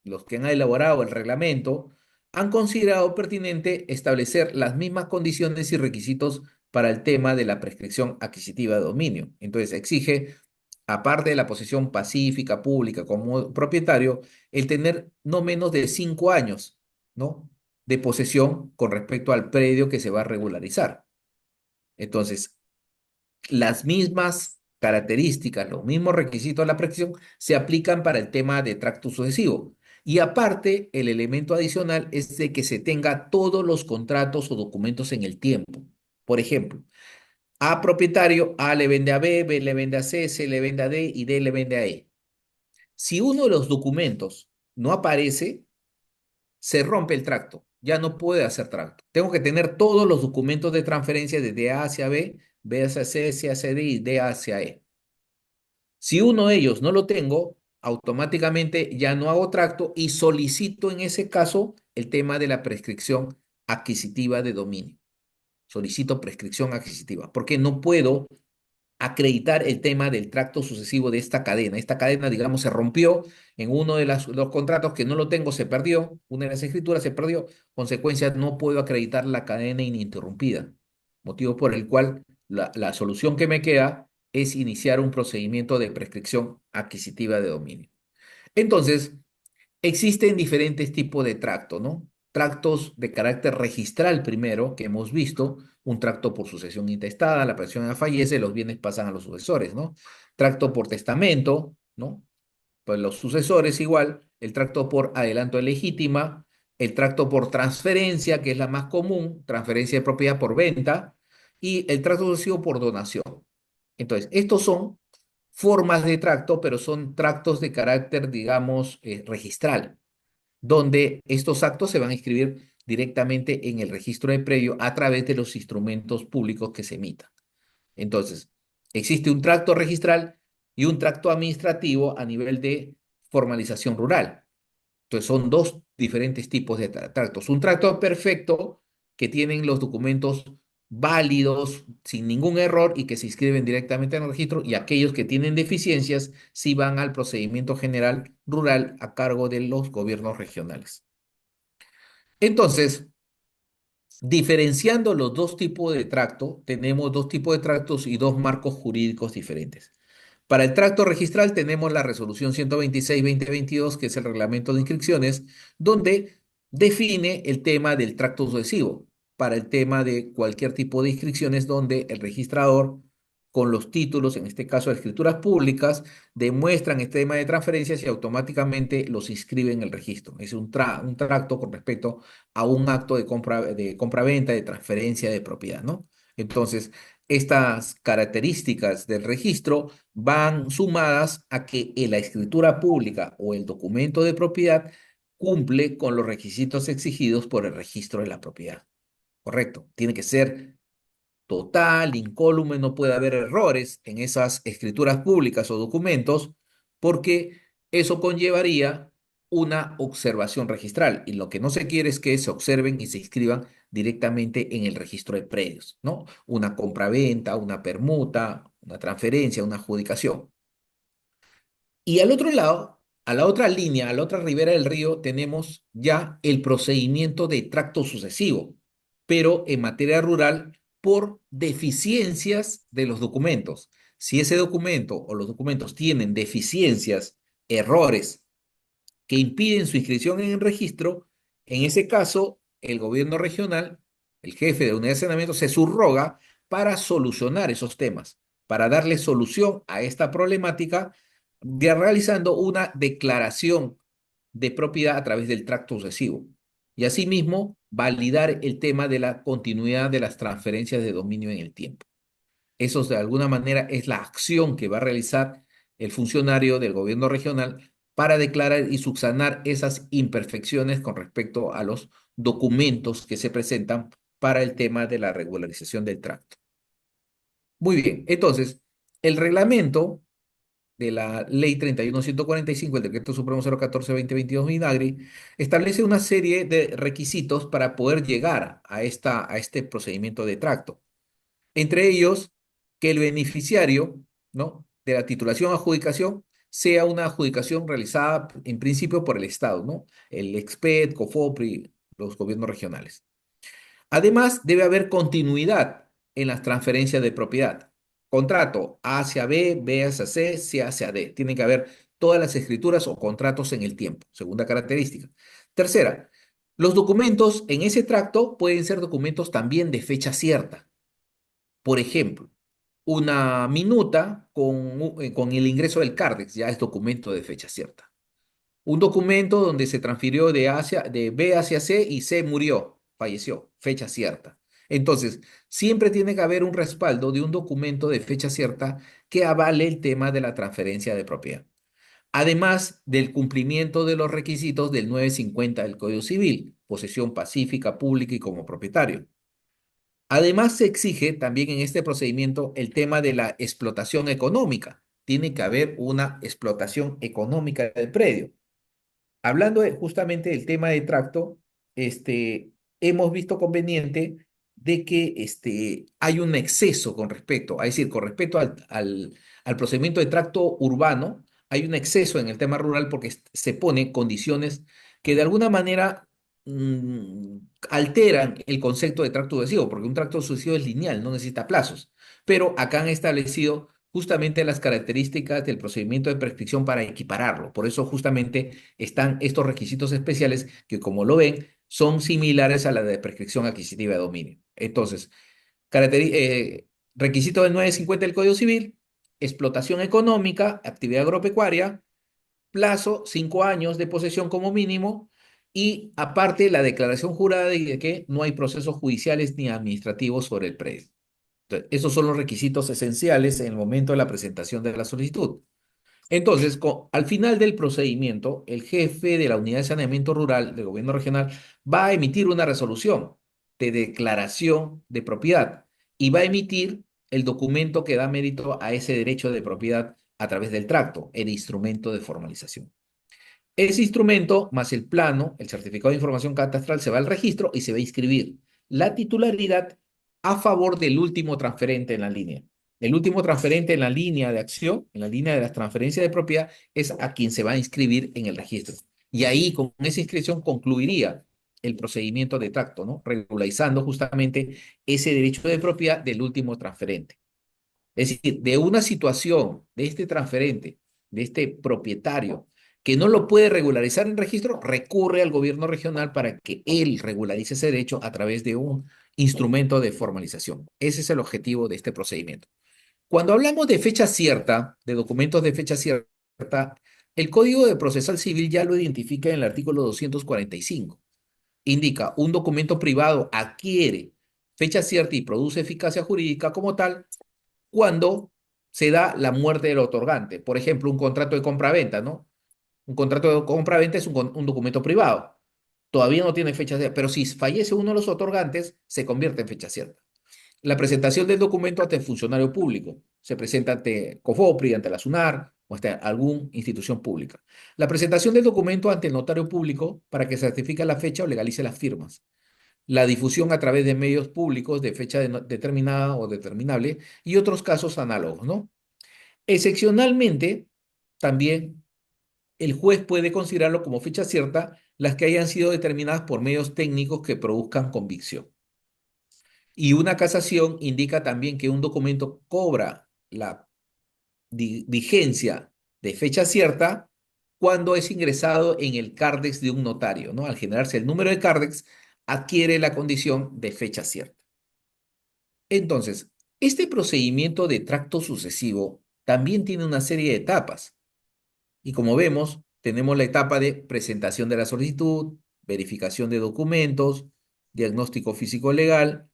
los que han elaborado el reglamento, han considerado pertinente establecer las mismas condiciones y requisitos para el tema de la prescripción adquisitiva de dominio. Entonces, exige aparte de la posesión pacífica, pública, como propietario, el tener no menos de 5 años, ¿no? De posesión con respecto al predio que se va a regularizar. Entonces, las mismas características, los mismos requisitos de la prescripción se aplican para el tema de tracto sucesivo. Y aparte, el elemento adicional es de que se tenga todos los contratos o documentos en el tiempo. Por ejemplo, a propietario, A le vende a B, B le vende a C, C le vende a D y D le vende a E. Si uno de los documentos no aparece, se rompe el tracto. Ya no puede hacer tracto. Tengo que tener todos los documentos de transferencia desde A hacia B, B hacia C, C hacia D y D hacia E. Si uno de ellos no lo tengo, automáticamente ya no hago tracto y solicito en ese caso el tema de la prescripción adquisitiva de dominio. Solicito prescripción adquisitiva, porque no puedo acreditar el tema del tracto sucesivo de esta cadena. Esta cadena, digamos, se rompió en uno de los contratos que no lo tengo, se perdió, una de las escrituras se perdió, consecuencia, no puedo acreditar la cadena ininterrumpida, motivo por el cual la solución que me queda es iniciar un procedimiento de prescripción adquisitiva de dominio. Entonces, existen diferentes tipos de tracto, ¿no? Tractos de carácter registral primero, que hemos visto, un tracto por sucesión intestada, la persona fallece, los bienes pasan a los sucesores, ¿no? Tracto por testamento, ¿no? Pues los sucesores igual, el tracto por adelanto de legítima, el tracto por transferencia, que es la más común, transferencia de propiedad por venta, y el tracto sucesivo por donación. Entonces, estos son formas de tracto, pero son tractos de carácter, digamos, registral, donde estos actos se van a inscribir directamente en el registro de predio a través de los instrumentos públicos que se emitan. Entonces, existe un tracto registral y un tracto administrativo a nivel de formalización rural. Entonces, son dos diferentes tipos de tractos. Un tracto perfecto que tienen los documentos válidos, sin ningún error y que se inscriben directamente en el registro, y aquellos que tienen deficiencias sí van al procedimiento general rural a cargo de los gobiernos regionales. Entonces, diferenciando los dos tipos de tracto, tenemos dos tipos de tractos y dos marcos jurídicos diferentes. Para el tracto registral tenemos la resolución 126-2022, que es el reglamento de inscripciones, donde define el tema del tracto sucesivo para el tema de cualquier tipo de inscripciones donde el registrador, con los títulos, en este caso de escrituras públicas, demuestran este tema de transferencias y automáticamente los inscribe en el registro. Es un tracto con respecto a un acto de compra-venta, de transferencia de propiedad, ¿no? Entonces, estas características del registro van sumadas a que la escritura pública o el documento de propiedad cumple con los requisitos exigidos por el registro de la propiedad. Correcto. Tiene que ser total, incólume, no puede haber errores en esas escrituras públicas o documentos, porque eso conllevaría una observación registral. Y lo que no se quiere es que se observen y se inscriban directamente en el registro de predios, ¿no? Una compraventa, una permuta, una transferencia, una adjudicación. Y al otro lado, a la otra línea, a la otra ribera del río, tenemos ya el procedimiento de tracto sucesivo, pero en materia rural por deficiencias de los documentos. Si ese documento o los documentos tienen deficiencias, errores que impiden su inscripción en el registro, en ese caso, el gobierno regional el jefe de la unidad de saneamiento, se subroga para solucionar esos temas, para darle solución a esta problemática, realizando una declaración de propiedad a través del tracto sucesivo. Y asimismo, validar el tema de la continuidad de las transferencias de dominio en el tiempo. Eso de alguna manera es la acción que va a realizar el funcionario del gobierno regional para declarar y subsanar esas imperfecciones con respecto a los documentos que se presentan para el tema de la regularización del tracto. Muy bien, entonces, el reglamento de la Ley 31145, el Decreto Supremo 014-2022 Vinagre, establece una serie de requisitos para poder llegar a este procedimiento de tracto. Entre ellos, que el beneficiario, ¿no?, de la titulación adjudicación sea una adjudicación realizada en principio por el Estado, ¿no? El EXPED, COFOPRI, los gobiernos regionales. Además, debe haber continuidad en las transferencias de propiedad. Contrato A hacia B, B hacia C, C hacia D. Tiene que haber todas las escrituras o contratos en el tiempo. Segunda característica. Tercera, los documentos en ese tracto pueden ser documentos también de fecha cierta. Por ejemplo, una minuta con el ingreso del CARDEX, ya es documento de fecha cierta. Un documento donde se transfirió de B hacia C y C murió, falleció, fecha cierta. Entonces, siempre tiene que haber un respaldo de un documento de fecha cierta que avale el tema de la transferencia de propiedad. Además del cumplimiento de los requisitos del 950 del Código Civil, posesión pacífica, pública y como propietario. Además, se exige también en este procedimiento el tema de la explotación económica. Tiene que haber una explotación económica del predio. Hablando justamente del tema de tracto, hemos visto conveniente de que hay un exceso con respecto, es decir, con respecto al procedimiento de tracto urbano, hay un exceso en el tema rural porque se ponen condiciones que de alguna manera mm, alteran el concepto de tracto sucesivo, porque un tracto sucesivo es lineal, no necesita plazos. Pero acá han establecido justamente las características del procedimiento de prescripción para equipararlo. Por eso justamente están estos requisitos especiales que, como lo ven, son similares a la de prescripción adquisitiva de dominio. Entonces, requisito del 950 del Código Civil, explotación económica, actividad agropecuaria, plazo 5 años de posesión como mínimo y aparte la declaración jurada de que no hay procesos judiciales ni administrativos sobre el predio. Entonces, esos son los requisitos esenciales en el momento de la presentación de la solicitud. Entonces, al final del procedimiento, el jefe de la unidad de saneamiento rural del gobierno regional va a emitir una resolución de declaración de propiedad y va a emitir el documento que da mérito a ese derecho de propiedad a través del tracto, el instrumento de formalización. Ese instrumento, más el plano, el certificado de información catastral, se va al registro y se va a inscribir la titularidad a favor del último transferente en la línea. El último transferente en la línea de acción, en la línea de las transferencias de propiedad, es a quien se va a inscribir en el registro. Y ahí, con esa inscripción, concluiría el procedimiento de tracto, ¿no? Regularizando justamente ese derecho de propiedad del último transferente. Es decir, de una situación de este transferente, de este propietario, que no lo puede regularizar en registro, recurre al gobierno regional para que él regularice ese derecho a través de un instrumento de formalización. Ese es el objetivo de este procedimiento. Cuando hablamos de fecha cierta, de documentos de fecha cierta, el Código de Procesal Civil ya lo identifica en el artículo 245. Indica, un documento privado adquiere fecha cierta y produce eficacia jurídica como tal cuando se da la muerte del otorgante. Por ejemplo, un contrato de compra-venta, ¿no? Un contrato de compra-venta es un documento privado. Todavía no tiene fecha cierta, pero si fallece uno de los otorgantes, se convierte en fecha cierta. La presentación del documento ante el funcionario público. Se presenta ante COFOPRI, ante la SUNAR o ante alguna institución pública. La presentación del documento ante el notario público para que certifique la fecha o legalice las firmas. La difusión a través de medios públicos de fecha determinada o determinable y otros casos análogos, ¿no? Excepcionalmente, también el juez puede considerarlo como fecha cierta las que hayan sido determinadas por medios técnicos que produzcan convicción. Y una casación indica también que un documento cobra la vigencia de fecha cierta cuando es ingresado en el CARDEX de un notario, ¿no? Al generarse el número de CARDEX, adquiere la condición de fecha cierta. Entonces, este procedimiento de tracto sucesivo también tiene una serie de etapas. Y como vemos, tenemos la etapa de presentación de la solicitud, verificación de documentos, diagnóstico físico-legal,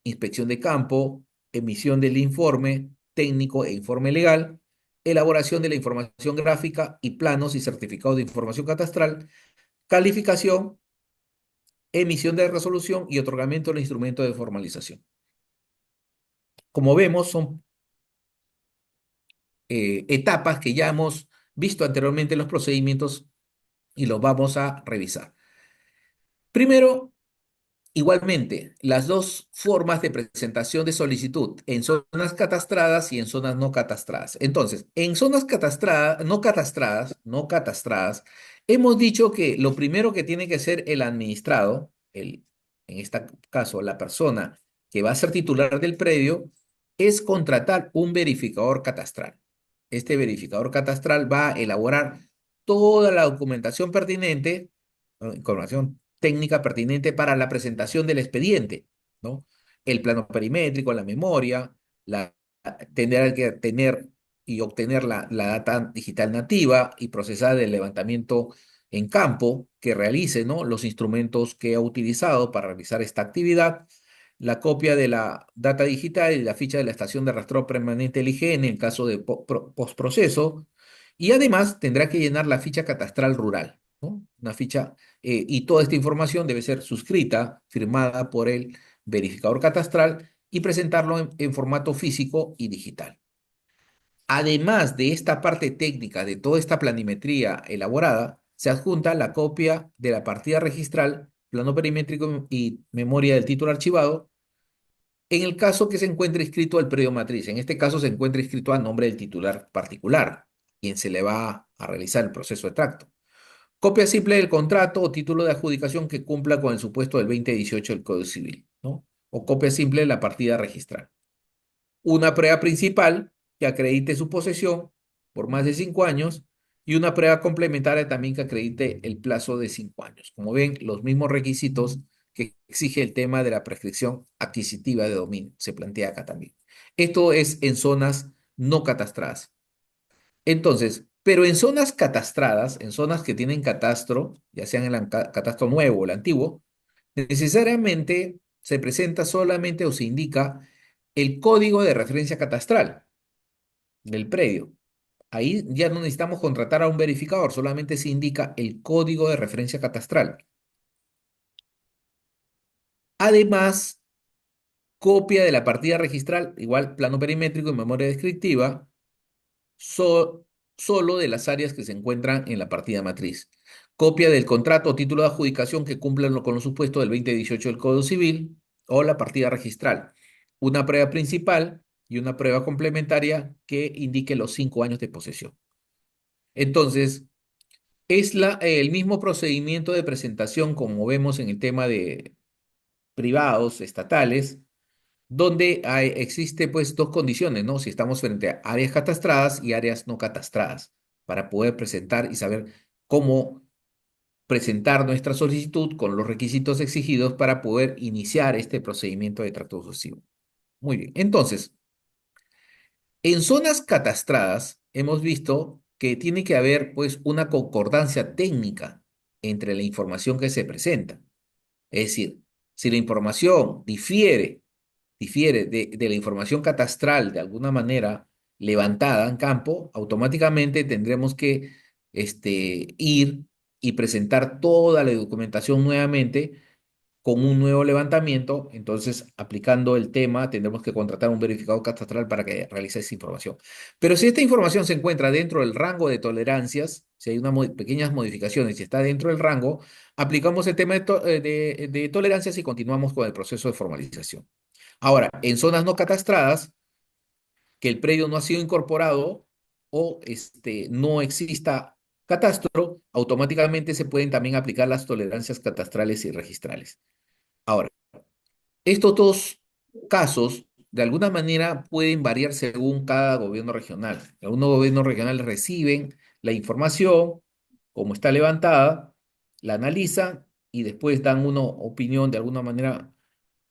inspección de campo, emisión del informe técnico e informe legal, elaboración de la información gráfica y planos y certificados de información catastral, calificación, emisión de resolución y otorgamiento del instrumento de formalización. Como vemos, son etapas que ya hemos visto anteriormente en los procedimientos y los vamos a revisar. Primero, igualmente, las dos formas de presentación de solicitud, en zonas catastradas y en zonas no catastradas. Entonces, en zonas catastradas, no catastradas, hemos dicho que lo primero que tiene que hacer el administrado, en este caso la persona que va a ser titular del predio, es contratar un verificador catastral. Este verificador catastral va a elaborar toda la documentación pertinente, ¿no? Información técnica pertinente para la presentación del expediente, ¿no? El plano perimétrico, la memoria, tendrá que tener y obtener la data digital nativa y procesar el levantamiento en campo que realice, ¿no? Los instrumentos que ha utilizado para realizar esta actividad, la copia de la data digital y la ficha de la estación de rastreo permanente del IGN en caso de postproceso, y además tendrá que llenar la ficha catastral rural, ¿no? Una ficha, y toda esta información debe ser suscrita, firmada por el verificador catastral y presentarlo en formato físico y digital. Además de esta parte técnica, de toda esta planimetría elaborada, se adjunta la copia de la partida registral, plano perimétrico y memoria del título archivado, en el caso que se encuentre inscrito al predio matriz. En este caso se encuentra inscrito a nombre del titular particular, quien se le va a realizar el proceso de tracto. Copia simple del contrato o título de adjudicación que cumpla con el supuesto del 2018 del Código Civil, ¿no? O copia simple de la partida registral. Una prueba principal que acredite su posesión por más de 5 años y una prueba complementaria también que acredite el plazo de 5 años. Como ven, los mismos requisitos que exige el tema de la prescripción adquisitiva de dominio se plantea acá también. Esto es en zonas no catastradas. Entonces, pero en zonas catastradas, en zonas que tienen catastro, ya sean en el catastro nuevo o el antiguo, necesariamente se presenta solamente o se indica el código de referencia catastral del predio. Ahí ya no necesitamos contratar a un verificador, solamente se indica el código de referencia catastral. Además, copia de la partida registral, igual plano perimétrico y memoria descriptiva, so- solo de las áreas que se encuentran en la partida matriz. Copia del contrato o título de adjudicación que cumplan con los supuestos del 2018 del Código Civil o la partida registral. Una prueba principal y una prueba complementaria que indique los 5 años de posesión. Entonces, es el mismo procedimiento de presentación como vemos en el tema de privados, estatales, donde existe pues dos condiciones, ¿no? Si estamos frente a áreas catastradas y áreas no catastradas, para poder presentar y saber cómo presentar nuestra solicitud con los requisitos exigidos para poder iniciar este procedimiento de tracto sucesivo. Muy bien, entonces, en zonas catastradas hemos visto que tiene que haber pues una concordancia técnica entre la información que se presenta. Es decir, si la información difiere de la información catastral de alguna manera levantada en campo, automáticamente tendremos que ir y presentar toda la documentación nuevamente con un nuevo levantamiento. Entonces, aplicando el tema, tendremos que contratar un verificador catastral para que realice esa información. Pero si esta información se encuentra dentro del rango de tolerancias, si hay unas pequeñas modificaciones y está dentro del rango, aplicamos el tema de tolerancias y continuamos con el proceso de formalización. Ahora, en zonas no catastradas, que el predio no ha sido incorporado o no exista catastro, automáticamente se pueden también aplicar las tolerancias catastrales y registrales. Ahora, estos dos casos, de alguna manera, pueden variar según cada gobierno regional. Algunos gobiernos regionales reciben la información, como está levantada, la analizan y después dan una opinión de alguna manera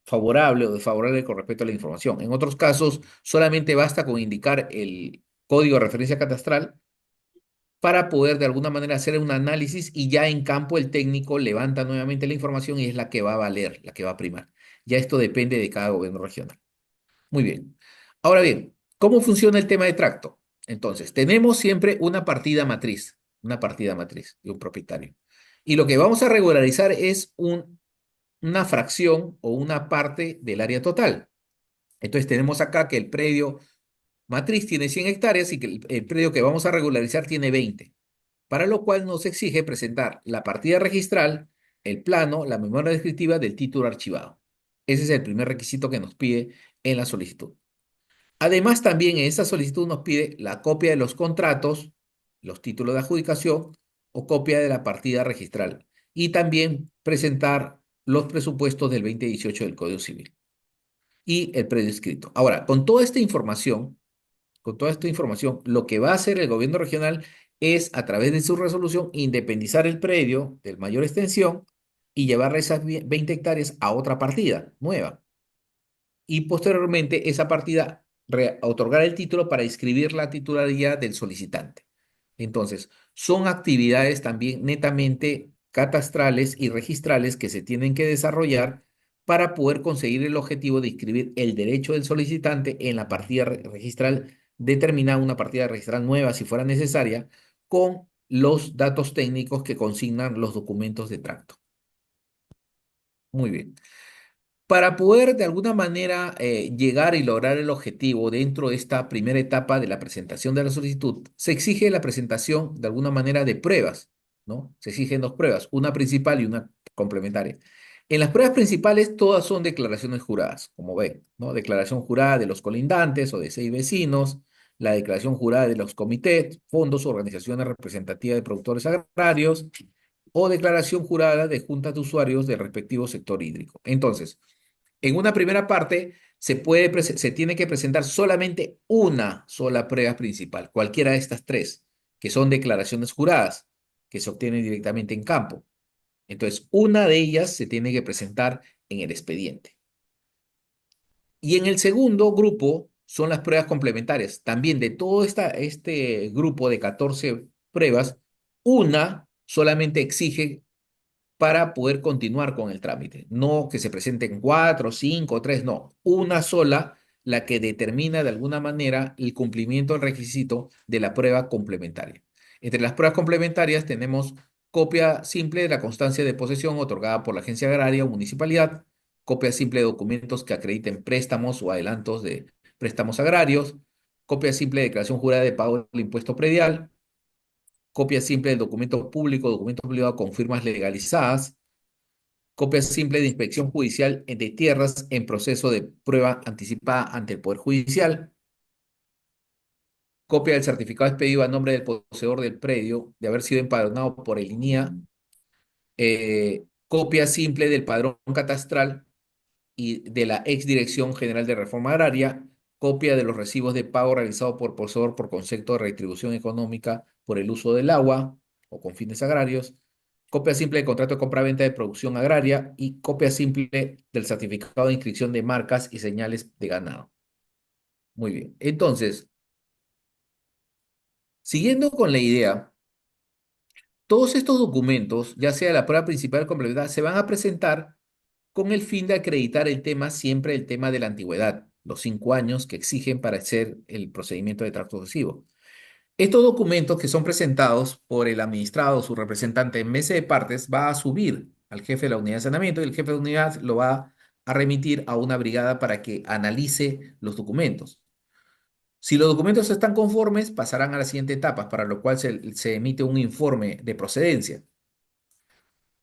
favorable o desfavorable con respecto a la información. En otros casos, solamente basta con indicar el código de referencia catastral para poder de alguna manera hacer un análisis y ya en campo el técnico levanta nuevamente la información y es la que va a valer, la que va a primar. Ya esto depende de cada gobierno regional. Muy bien. Ahora bien, ¿cómo funciona el tema de tracto? Entonces, tenemos siempre una partida matriz de un propietario. Y lo que vamos a regularizar es una fracción o una parte del área total. Entonces, tenemos acá que el predio matriz tiene 100 hectáreas y que el predio que vamos a regularizar tiene 20, para lo cual nos exige presentar la partida registral, el plano, la memoria descriptiva del título archivado. Ese es el primer requisito que nos pide en la solicitud. Además, también en esta solicitud nos pide la copia de los contratos, los títulos de adjudicación o copia de la partida registral y también presentar los presupuestos del 2018 del Código Civil y el predio escrito. Ahora, con toda esta información, lo que va a hacer el gobierno regional es, a través de su resolución, independizar el predio de mayor extensión y llevar esas 20 hectáreas a otra partida nueva. Y posteriormente, esa partida otorgar el título para inscribir la titularidad del solicitante. Entonces, son actividades también netamente catastrales y registrales que se tienen que desarrollar para poder conseguir el objetivo de inscribir el derecho del solicitante en la partida registral, determinar una partida registral nueva si fuera necesaria, con los datos técnicos que consignan los documentos de tracto. Muy bien. Para poder de alguna manera llegar y lograr el objetivo dentro de esta primera etapa de la presentación de la solicitud, se exige la presentación de alguna manera de pruebas, ¿no? Se exigen dos pruebas, una principal y una complementaria. En las pruebas principales todas son declaraciones juradas, como ven, ¿no? Declaración jurada de los colindantes o de 6 vecinos, la declaración jurada de los comités, fondos, organizaciones representativas de productores agrarios o declaración jurada de juntas de usuarios del respectivo sector hídrico. Entonces, en una primera parte se tiene que presentar solamente una sola prueba principal, cualquiera de estas tres, que son declaraciones juradas, que se obtienen directamente en campo. Entonces, una de ellas se tiene que presentar en el expediente. Y en el segundo grupo son las pruebas complementarias. También de todo este grupo de 14 pruebas, una solamente exige para poder continuar con el trámite. No que se presenten cuatro, cinco, tres, no. Una sola, la que determina de alguna manera el cumplimiento del requisito de la prueba complementaria. Entre las pruebas complementarias tenemos copia simple de la constancia de posesión otorgada por la agencia agraria o municipalidad, copia simple de documentos que acrediten préstamos o adelantos de préstamos agrarios, copia simple de declaración jurada de pago del impuesto predial, copia simple del documento público, documento privado con firmas legalizadas, copia simple de inspección judicial de tierras en proceso de prueba anticipada ante el Poder Judicial, copia del certificado expedido a nombre del poseedor del predio de haber sido empadronado por el INIA, copia simple del padrón catastral y de la Exdirección General de Reforma Agraria, copia de los recibos de pago realizados por poseedor por concepto de retribución económica por el uso del agua o con fines agrarios, copia simple del contrato de compra-venta de producción agraria y copia simple del certificado de inscripción de marcas y señales de ganado. Muy bien. Entonces, siguiendo con la idea, todos estos documentos, ya sea la prueba principal o complementaria, se van a presentar con el fin de acreditar el tema, siempre el tema de la antigüedad, los 5 años que exigen para hacer el procedimiento de tracto sucesivo. Estos documentos que son presentados por el administrado o su representante en mesa de partes va a subir al jefe de la unidad de saneamiento y el jefe de unidad lo va a remitir a una brigada para que analice los documentos. Si los documentos están conformes, pasarán a la siguiente etapa, para lo cual se emite un informe de procedencia.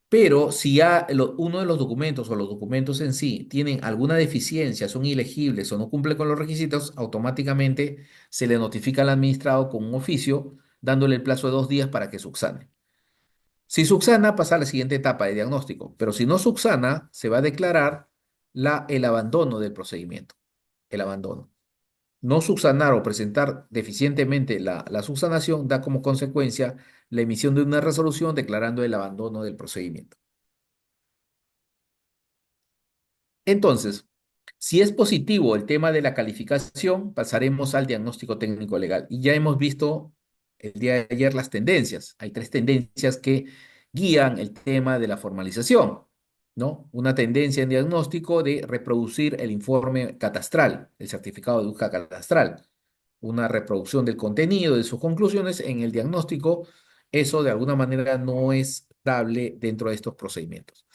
Pero si ya uno de los documentos o los documentos en sí tienen alguna deficiencia, son ilegibles o no cumplen con los requisitos, automáticamente se le notifica al administrado con un oficio dándole el plazo de 2 días para que subsane. Si subsana, pasa a la siguiente etapa de diagnóstico, pero si no subsana, se va a declarar el abandono del procedimiento, el abandono. No subsanar o presentar deficientemente la subsanación da como consecuencia la emisión de una resolución declarando el abandono del procedimiento. Entonces, si es positivo el tema de la calificación, pasaremos al diagnóstico técnico legal. Y ya hemos visto el día de ayer las tendencias. Hay tres tendencias que guían el tema de la formalización, ¿no? Una tendencia en diagnóstico de reproducir el informe catastral, el certificado de búsqueda catastral, una reproducción del contenido de sus conclusiones en el diagnóstico. Eso de alguna manera no es dable dentro de estos procedimientos.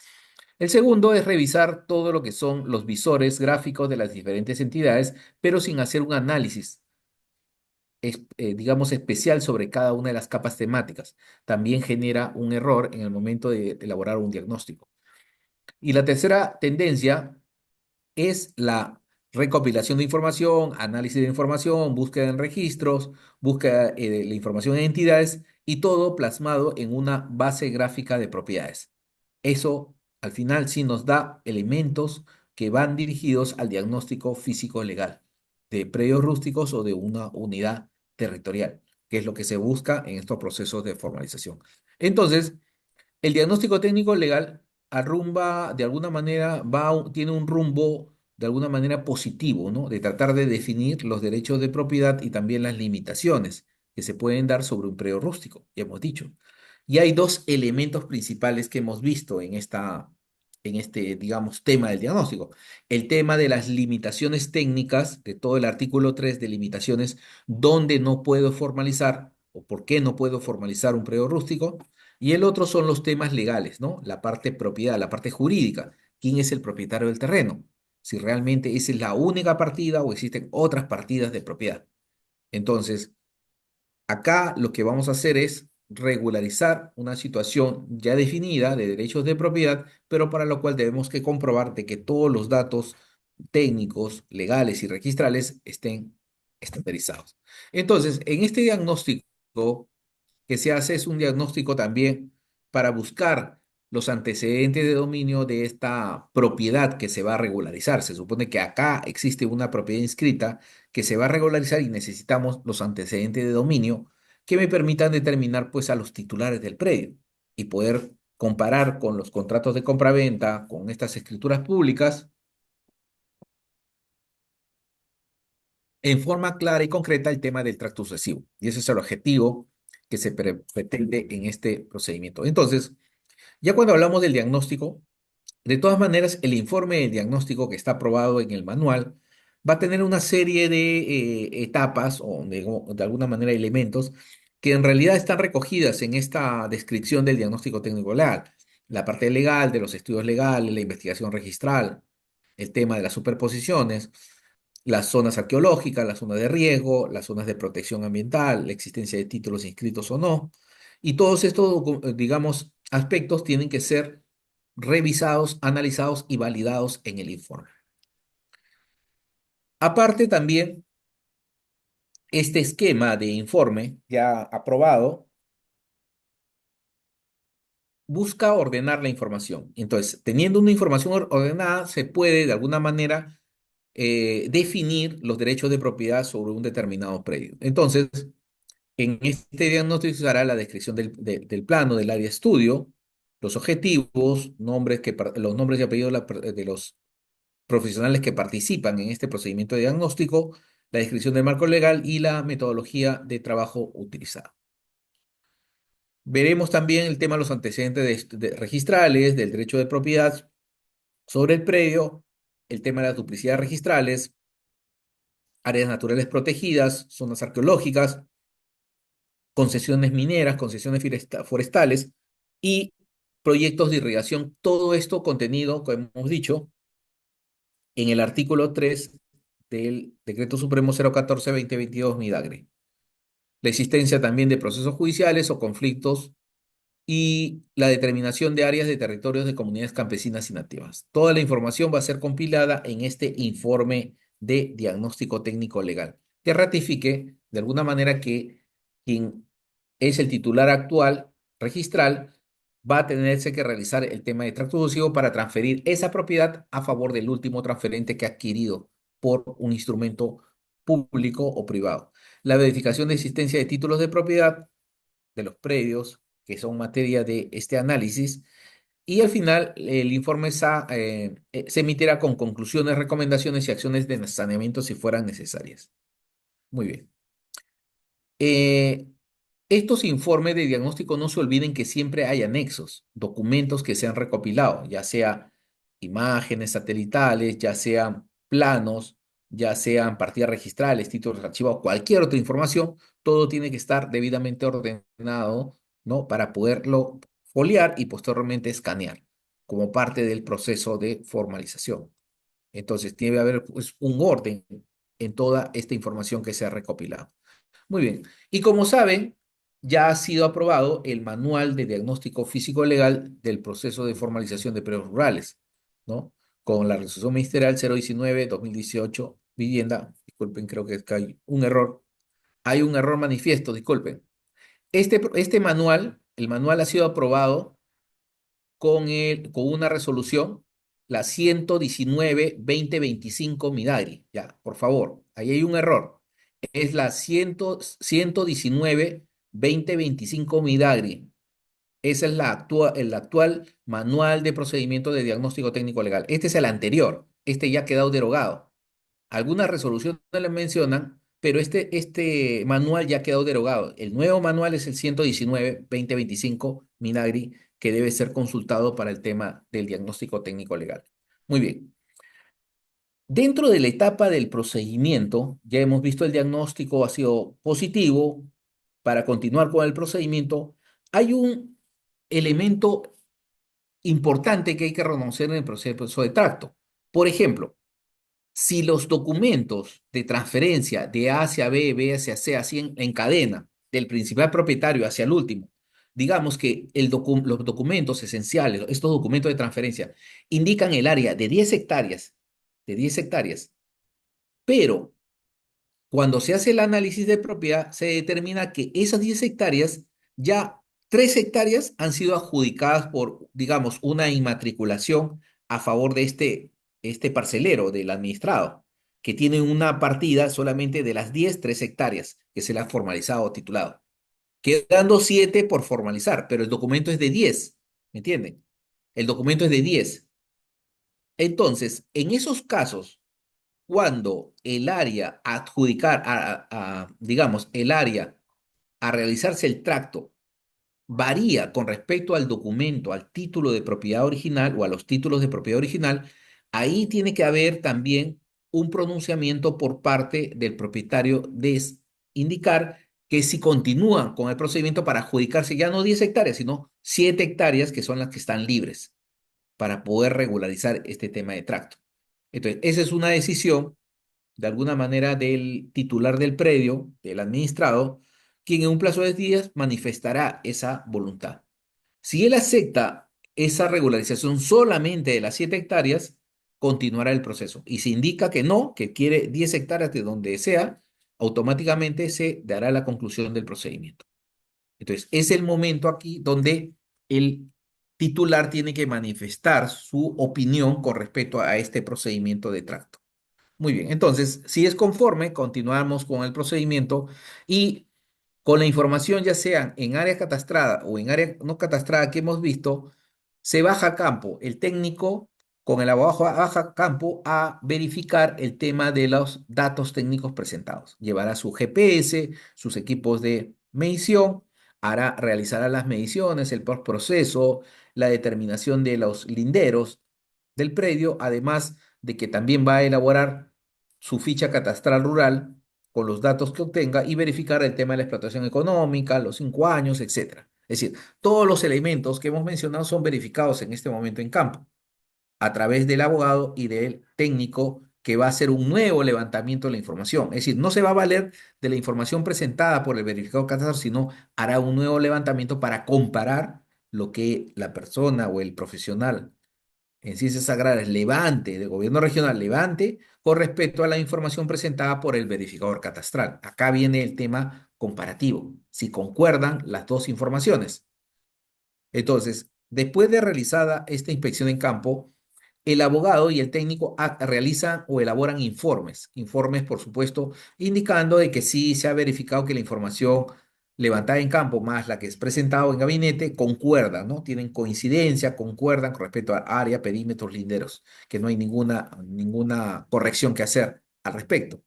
El segundo es revisar todo lo que son los visores gráficos de las diferentes entidades, pero sin hacer un análisis, digamos, especial sobre cada una de las capas temáticas. También genera un error en el momento de elaborar un diagnóstico. Y la tercera tendencia es la recopilación de información, análisis de información, búsqueda en registros, búsqueda de la información en entidades y todo plasmado en una base gráfica de propiedades. Eso al final sí nos da elementos que van dirigidos al diagnóstico físico legal de predios rústicos o de una unidad territorial, que es lo que se busca en estos procesos de formalización. Entonces, el diagnóstico técnico legal arrumba, de alguna manera, tiene un rumbo de alguna manera positivo, ¿no? De tratar de definir los derechos de propiedad y también las limitaciones que se pueden dar sobre un predio rústico, ya hemos dicho. Y hay dos elementos principales que hemos visto en este, digamos, tema del diagnóstico. El tema de las limitaciones técnicas, de todo el artículo 3 de limitaciones, donde no puedo formalizar o por qué no puedo formalizar un predio rústico. Y el otro son los temas legales, ¿no? La parte propiedad, la parte jurídica. ¿Quién es el propietario del terreno? Si realmente esa es la única partida o existen otras partidas de propiedad. Entonces, acá lo que vamos a hacer es regularizar una situación ya definida de derechos de propiedad, pero para lo cual debemos que comprobar de que todos los datos técnicos, legales y registrales estén estandarizados. Entonces, en este diagnóstico que se hace es un diagnóstico también para buscar los antecedentes de dominio de esta propiedad que se va a regularizar. Se supone que acá existe una propiedad inscrita que se va a regularizar y necesitamos los antecedentes de dominio que me permitan determinar pues a los titulares del predio y poder comparar con los contratos de compraventa, con estas escrituras públicas, en forma clara y concreta el tema del tracto sucesivo. Y ese es el objetivo que se pretende en este procedimiento. Entonces, ya cuando hablamos del diagnóstico, de todas maneras, el informe de diagnóstico que está aprobado en el manual va a tener una serie de etapas o de alguna manera elementos que en realidad están recogidas en esta descripción del diagnóstico técnico legal. La parte legal de los estudios legales, la investigación registral, el tema de las superposiciones, las zonas arqueológicas, las zonas de riesgo, las zonas de protección ambiental, la existencia de títulos inscritos o no. Y todos estos, digamos, aspectos tienen que ser revisados, analizados y validados en el informe. Aparte también, este esquema de informe ya aprobado busca ordenar la información. Entonces, teniendo una información ordenada, se puede de alguna manera definir los derechos de propiedad sobre un determinado predio. Entonces, en este diagnóstico se hará la descripción del plano del área de estudio, los objetivos, los nombres y apellidos de los profesionales que participan en este procedimiento de diagnóstico, la descripción del marco legal y la metodología de trabajo utilizada. Veremos también el tema de los antecedentes registrales, del derecho de propiedad sobre el predio, el tema de las duplicidades registrales, áreas naturales protegidas, zonas arqueológicas, concesiones mineras, concesiones forestales y proyectos de irrigación. Todo esto contenido, como hemos dicho, en el artículo 3 del Decreto Supremo 014-2022 Midagre. La existencia también de procesos judiciales o conflictos y la determinación de áreas de territorios de comunidades campesinas y nativas. Toda la información va a ser compilada en este informe de diagnóstico técnico legal, que ratifique de alguna manera que quien es el titular actual registral va a tenerse que realizar el tema de tracto sucesivo para transferir esa propiedad a favor del último transferente que ha adquirido por un instrumento público o privado. La verificación de existencia de títulos de propiedad de los predios, que son materia de este análisis, y al final el informe se emitirá con conclusiones, recomendaciones y acciones de saneamiento si fueran necesarias. Muy bien. Eh, Estos informes de diagnóstico no se olviden que siempre hay anexos, documentos que se han recopilado, ya sea imágenes satelitales, ya sean planos, ya sean partidas registrales, títulos archivados, cualquier otra información, todo tiene que estar debidamente ordenado, ¿no? Para poderlo foliar y posteriormente escanear como parte del proceso de formalización. Entonces, tiene que haber pues, un orden en toda esta información que se ha recopilado. Muy bien. Y como saben, ya ha sido aprobado el Manual de Diagnóstico Físico Legal del proceso de formalización de predios rurales, ¿no? Con la resolución ministerial 019-2018, vivienda. Disculpen, creo que hay un error. Hay un error manifiesto, disculpen. Este manual, el manual ha sido aprobado con una resolución, la 119-2025 Midagri. Ya, por favor, ahí hay un error. Es la 119-2025 Midagri. Esa es el actual manual de procedimiento de diagnóstico técnico legal. Este es el anterior. Este ya ha quedado derogado. Algunas resoluciones le mencionan, pero este manual ya quedó derogado. El nuevo manual es el 119-2025 Minagri, que debe ser consultado para el tema del diagnóstico técnico legal. Muy bien. Dentro de la etapa del procedimiento, ya hemos visto el diagnóstico ha sido positivo. Para continuar con el procedimiento, hay un elemento importante que hay que reconocer en el proceso de tracto. Por ejemplo, si los documentos de transferencia de A hacia B, B hacia C, así en cadena, del principal propietario hacia el último, digamos que los documentos esenciales, estos documentos de transferencia, indican el área de 10 hectáreas, pero cuando se hace el análisis de propiedad, se determina que esas 10 hectáreas, ya 3 hectáreas han sido adjudicadas por, digamos, una inmatriculación a favor de este parcelero del administrado, que tiene una partida solamente de las 10 3 hectáreas, que se le ha formalizado o titulado. Quedando 7 por formalizar, pero el documento es de 10, ¿me entienden? El documento es de 10. Entonces, en esos casos, cuando el área a adjudicar, digamos, el área a realizarse el tracto varía con respecto al documento, al título de propiedad original o a los títulos de propiedad original, ahí tiene que haber también un pronunciamiento por parte del propietario de indicar que si continúan con el procedimiento para adjudicarse ya no 10 hectáreas, sino 7 hectáreas que son las que están libres para poder regularizar este tema de tracto. Entonces, esa es una decisión de alguna manera del titular del predio, del administrado, quien en un plazo de días manifestará esa voluntad. Si él acepta esa regularización solamente de las 7 hectáreas, continuará el proceso. Y si indica que no, que quiere 10 hectáreas de donde sea, automáticamente se dará la conclusión del procedimiento. Entonces, es el momento aquí donde el titular tiene que manifestar su opinión con respecto a este procedimiento de tracto. Muy bien, entonces, si es conforme, continuamos con el procedimiento y con la información, ya sea en área catastrada o en área no catastrada que hemos visto, se baja a campo. El técnico con el abogado baja a campo a verificar el tema de los datos técnicos presentados. Llevará su GPS, sus equipos de medición, realizará las mediciones, el postproceso, la determinación de los linderos del predio, además de que también va a elaborar su ficha catastral rural con los datos que obtenga y verificar el tema de la explotación económica, los 5 años, etcétera. Es decir, todos los elementos que hemos mencionado son verificados en este momento en campo a través del abogado y del técnico que va a hacer un nuevo levantamiento de la información. Es decir, no se va a valer de la información presentada por el verificador catastral, sino hará un nuevo levantamiento para comparar lo que la persona o el profesional en ciencias agrarias levante, del gobierno regional levante, con respecto a la información presentada por el verificador catastral. Acá viene el tema comparativo, si concuerdan las dos informaciones. Entonces, después de realizada esta inspección en campo, el abogado y el técnico realizan o elaboran informes, por supuesto, indicando de que sí se ha verificado que la información levantada en campo más la que es presentado en gabinete concuerdan, ¿no? Tienen coincidencia, concuerdan con respecto a área, perímetros, linderos, que no hay ninguna corrección que hacer al respecto.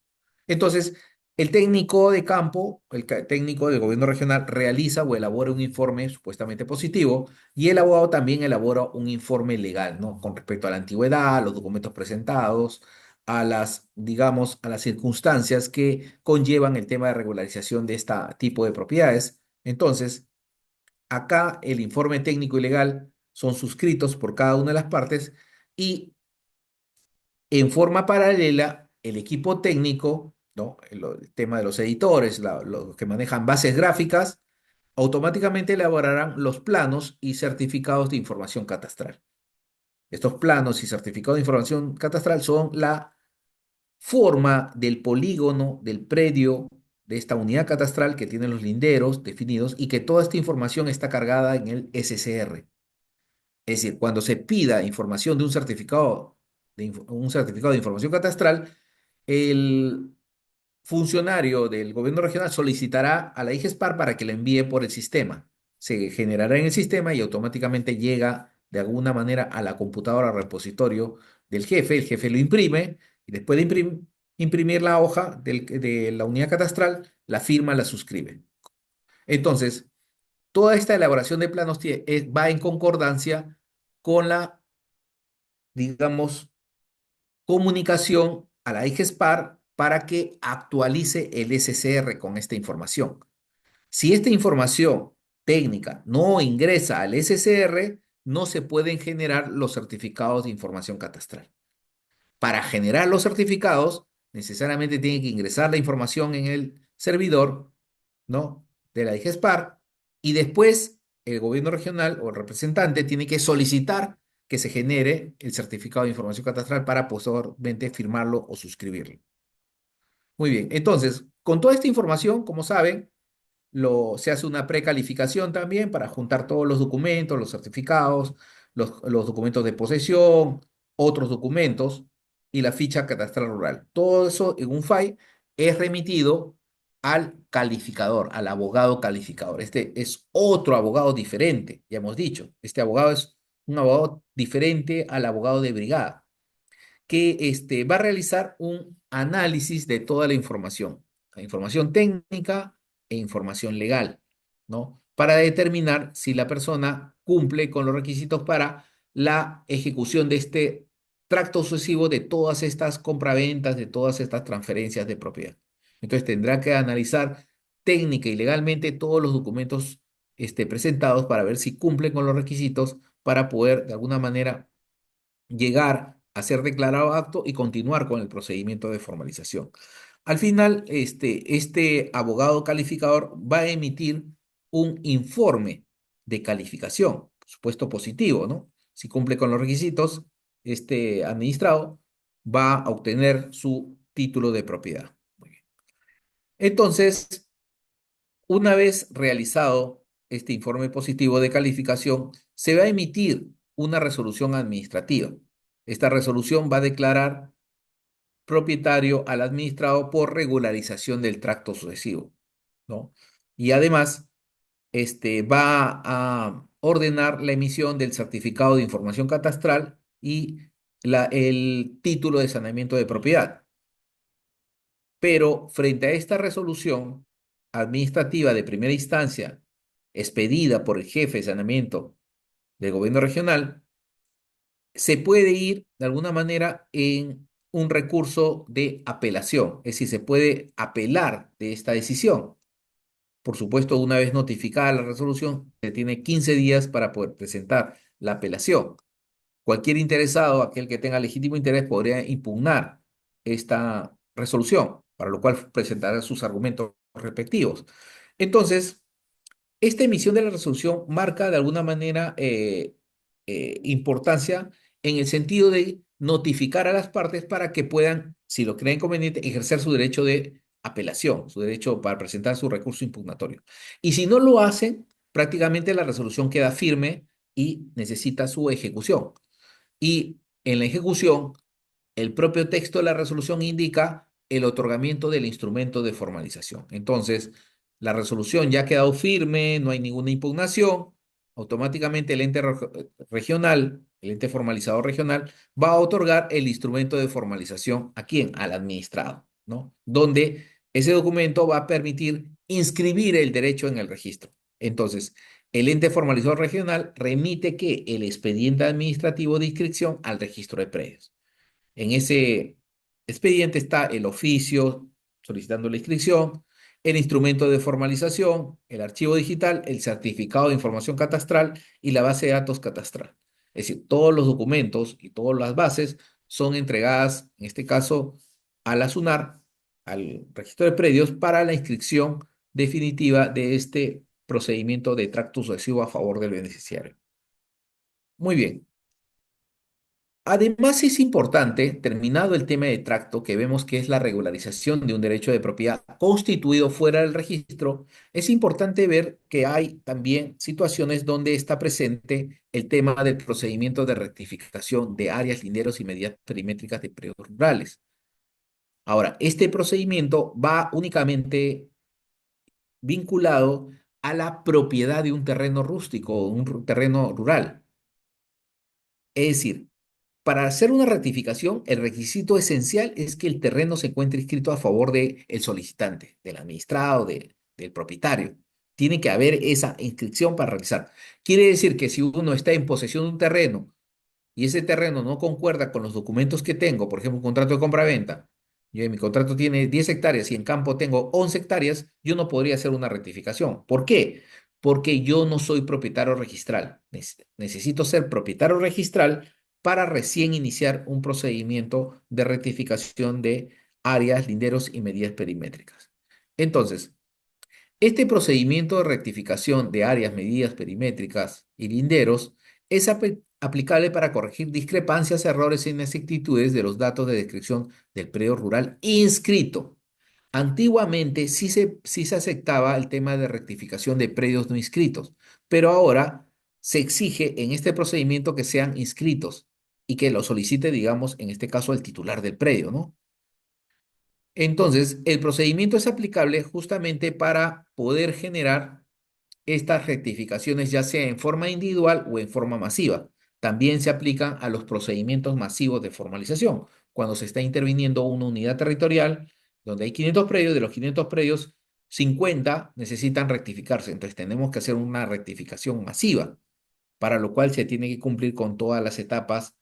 Entonces, el técnico de campo, técnico del gobierno regional realiza o elabora un informe supuestamente positivo y el abogado también elabora un informe legal, ¿no? Con respecto a la antigüedad, los documentos presentados, a las, digamos, a las circunstancias que conllevan el tema de regularización de este tipo de propiedades. Entonces, acá el informe técnico y legal son suscritos por cada una de las partes y en forma paralela el equipo técnico, ¿no? El tema de los editores, los que manejan bases gráficas, automáticamente elaborarán los planos y certificados de información catastral. Estos planos y certificados de información catastral son la forma del polígono, del predio, de esta unidad catastral que tiene los linderos definidos y que toda esta información está cargada en el SCR. Es decir, cuando se pida información de un certificado de información catastral, el funcionario del gobierno regional solicitará a la IGESPAR para que la envíe por el sistema. Se generará en el sistema y automáticamente llega de alguna manera a la computadora repositorio del jefe. El jefe lo imprime y después de imprimir la hoja de la unidad catastral, la firma, la suscribe. Entonces, toda esta elaboración de planos va en concordancia con la, digamos, comunicación a la IGESPAR para que actualice el SCR con esta información. Si esta información técnica no ingresa al SCR, no se pueden generar los certificados de información catastral. Para generar los certificados, necesariamente tiene que ingresar la información en el servidor, ¿no? De la IGESPAR y después el gobierno regional o el representante tiene que solicitar que se genere el certificado de información catastral para posteriormente firmarlo o suscribirlo. Muy bien, entonces, con toda esta información, como saben, se hace una precalificación también para juntar todos los documentos, los certificados, los documentos de posesión, otros documentos y la ficha catastral rural. Todo eso en un file es remitido al calificador, al abogado calificador. Este es otro abogado diferente, ya hemos dicho. Este abogado es un abogado diferente al abogado de brigada que va a realizar un análisis de toda la información técnica e información legal, ¿no? Para determinar si la persona cumple con los requisitos para la ejecución de este tracto sucesivo de todas estas compraventas, de todas estas transferencias de propiedad. Entonces tendrá que analizar técnica y legalmente todos los documentos presentados para ver si cumplen con los requisitos para poder de alguna manera llegar a ser declarado apto y continuar con el procedimiento de formalización. Al final, este abogado calificador va a emitir un informe de calificación, por supuesto positivo, ¿no? Si cumple con los requisitos, este administrado va a obtener su título de propiedad. Muy bien. Entonces, una vez realizado este informe positivo de calificación, se va a emitir una resolución administrativa. Esta resolución va a declarar propietario al administrado por regularización del tracto sucesivo, ¿no? Y además, va a ordenar la emisión del certificado de información catastral y el título de saneamiento de propiedad. Pero frente a esta resolución administrativa de primera instancia, expedida por el jefe de saneamiento del gobierno regional, se puede ir de alguna manera en un recurso de apelación, es decir, se puede apelar de esta decisión. Por supuesto, una vez notificada la resolución, se tiene 15 días para poder presentar la apelación. Cualquier interesado, aquel que tenga legítimo interés, podría impugnar esta resolución, para lo cual presentará sus argumentos respectivos. Entonces, esta emisión de la resolución marca de alguna manera importancia en el sentido de notificar a las partes para que puedan, si lo creen conveniente, ejercer su derecho de apelación, su derecho para presentar su recurso impugnatorio. Y si no lo hacen, prácticamente la resolución queda firme y necesita su ejecución. Y en la ejecución, el propio texto de la resolución indica el otorgamiento del instrumento de formalización. Entonces, la resolución ya ha quedado firme, no hay ninguna impugnación, automáticamente el ente regional, el ente formalizador regional, va a otorgar el instrumento de formalización ¿a quién? Al administrado, ¿no? Donde ese documento va a permitir inscribir el derecho en el registro. Entonces, el ente formalizador regional remite que el expediente administrativo de inscripción al registro de predios. En ese expediente está el oficio solicitando la inscripción, el instrumento de formalización, el archivo digital, el certificado de información catastral y la base de datos catastral. Es decir, todos los documentos y todas las bases son entregadas, en este caso, a la SUNAR, al registro de predios, para la inscripción definitiva de este procedimiento de tracto sucesivo a favor del beneficiario. Muy bien. Además, es importante, terminado el tema de tracto, que vemos que es la regularización de un derecho de propiedad constituido fuera del registro, es importante ver que hay también situaciones donde está presente el tema del procedimiento de rectificación de áreas, linderos y medidas perimétricas de predios rurales. Ahora, este procedimiento va únicamente vinculado a la propiedad de un terreno rústico o un terreno rural. Es decir, para hacer una rectificación, el requisito esencial es que el terreno se encuentre inscrito a favor del solicitante, del administrado, del propietario. Tiene que haber esa inscripción para realizar. Quiere decir que si uno está en posesión de un terreno y ese terreno no concuerda con los documentos que tengo, por ejemplo, un contrato de compra-venta, yo en mi contrato tiene 10 hectáreas y en campo tengo 11 hectáreas, yo no podría hacer una rectificación. ¿Por qué? Porque yo no soy propietario registral. Necesito ser propietario registral para recién iniciar un procedimiento de rectificación de áreas, linderos y medidas perimétricas. Entonces, este procedimiento de rectificación de áreas, medidas perimétricas y linderos es aplicable para corregir discrepancias, errores e inexactitudes de los datos de descripción del predio rural inscrito. Antiguamente sí se aceptaba el tema de rectificación de predios no inscritos, pero ahora se exige en este procedimiento que sean inscritos y que lo solicite, digamos, en este caso el titular del predio, ¿no? Entonces, el procedimiento es aplicable justamente para poder generar estas rectificaciones, ya sea en forma individual o en forma masiva. También se aplican a los procedimientos masivos de formalización, cuando se está interviniendo una unidad territorial donde hay 500 predios, de los 500 predios, 50 necesitan rectificarse. Entonces, tenemos que hacer una rectificación masiva, para lo cual se tiene que cumplir con todas las etapas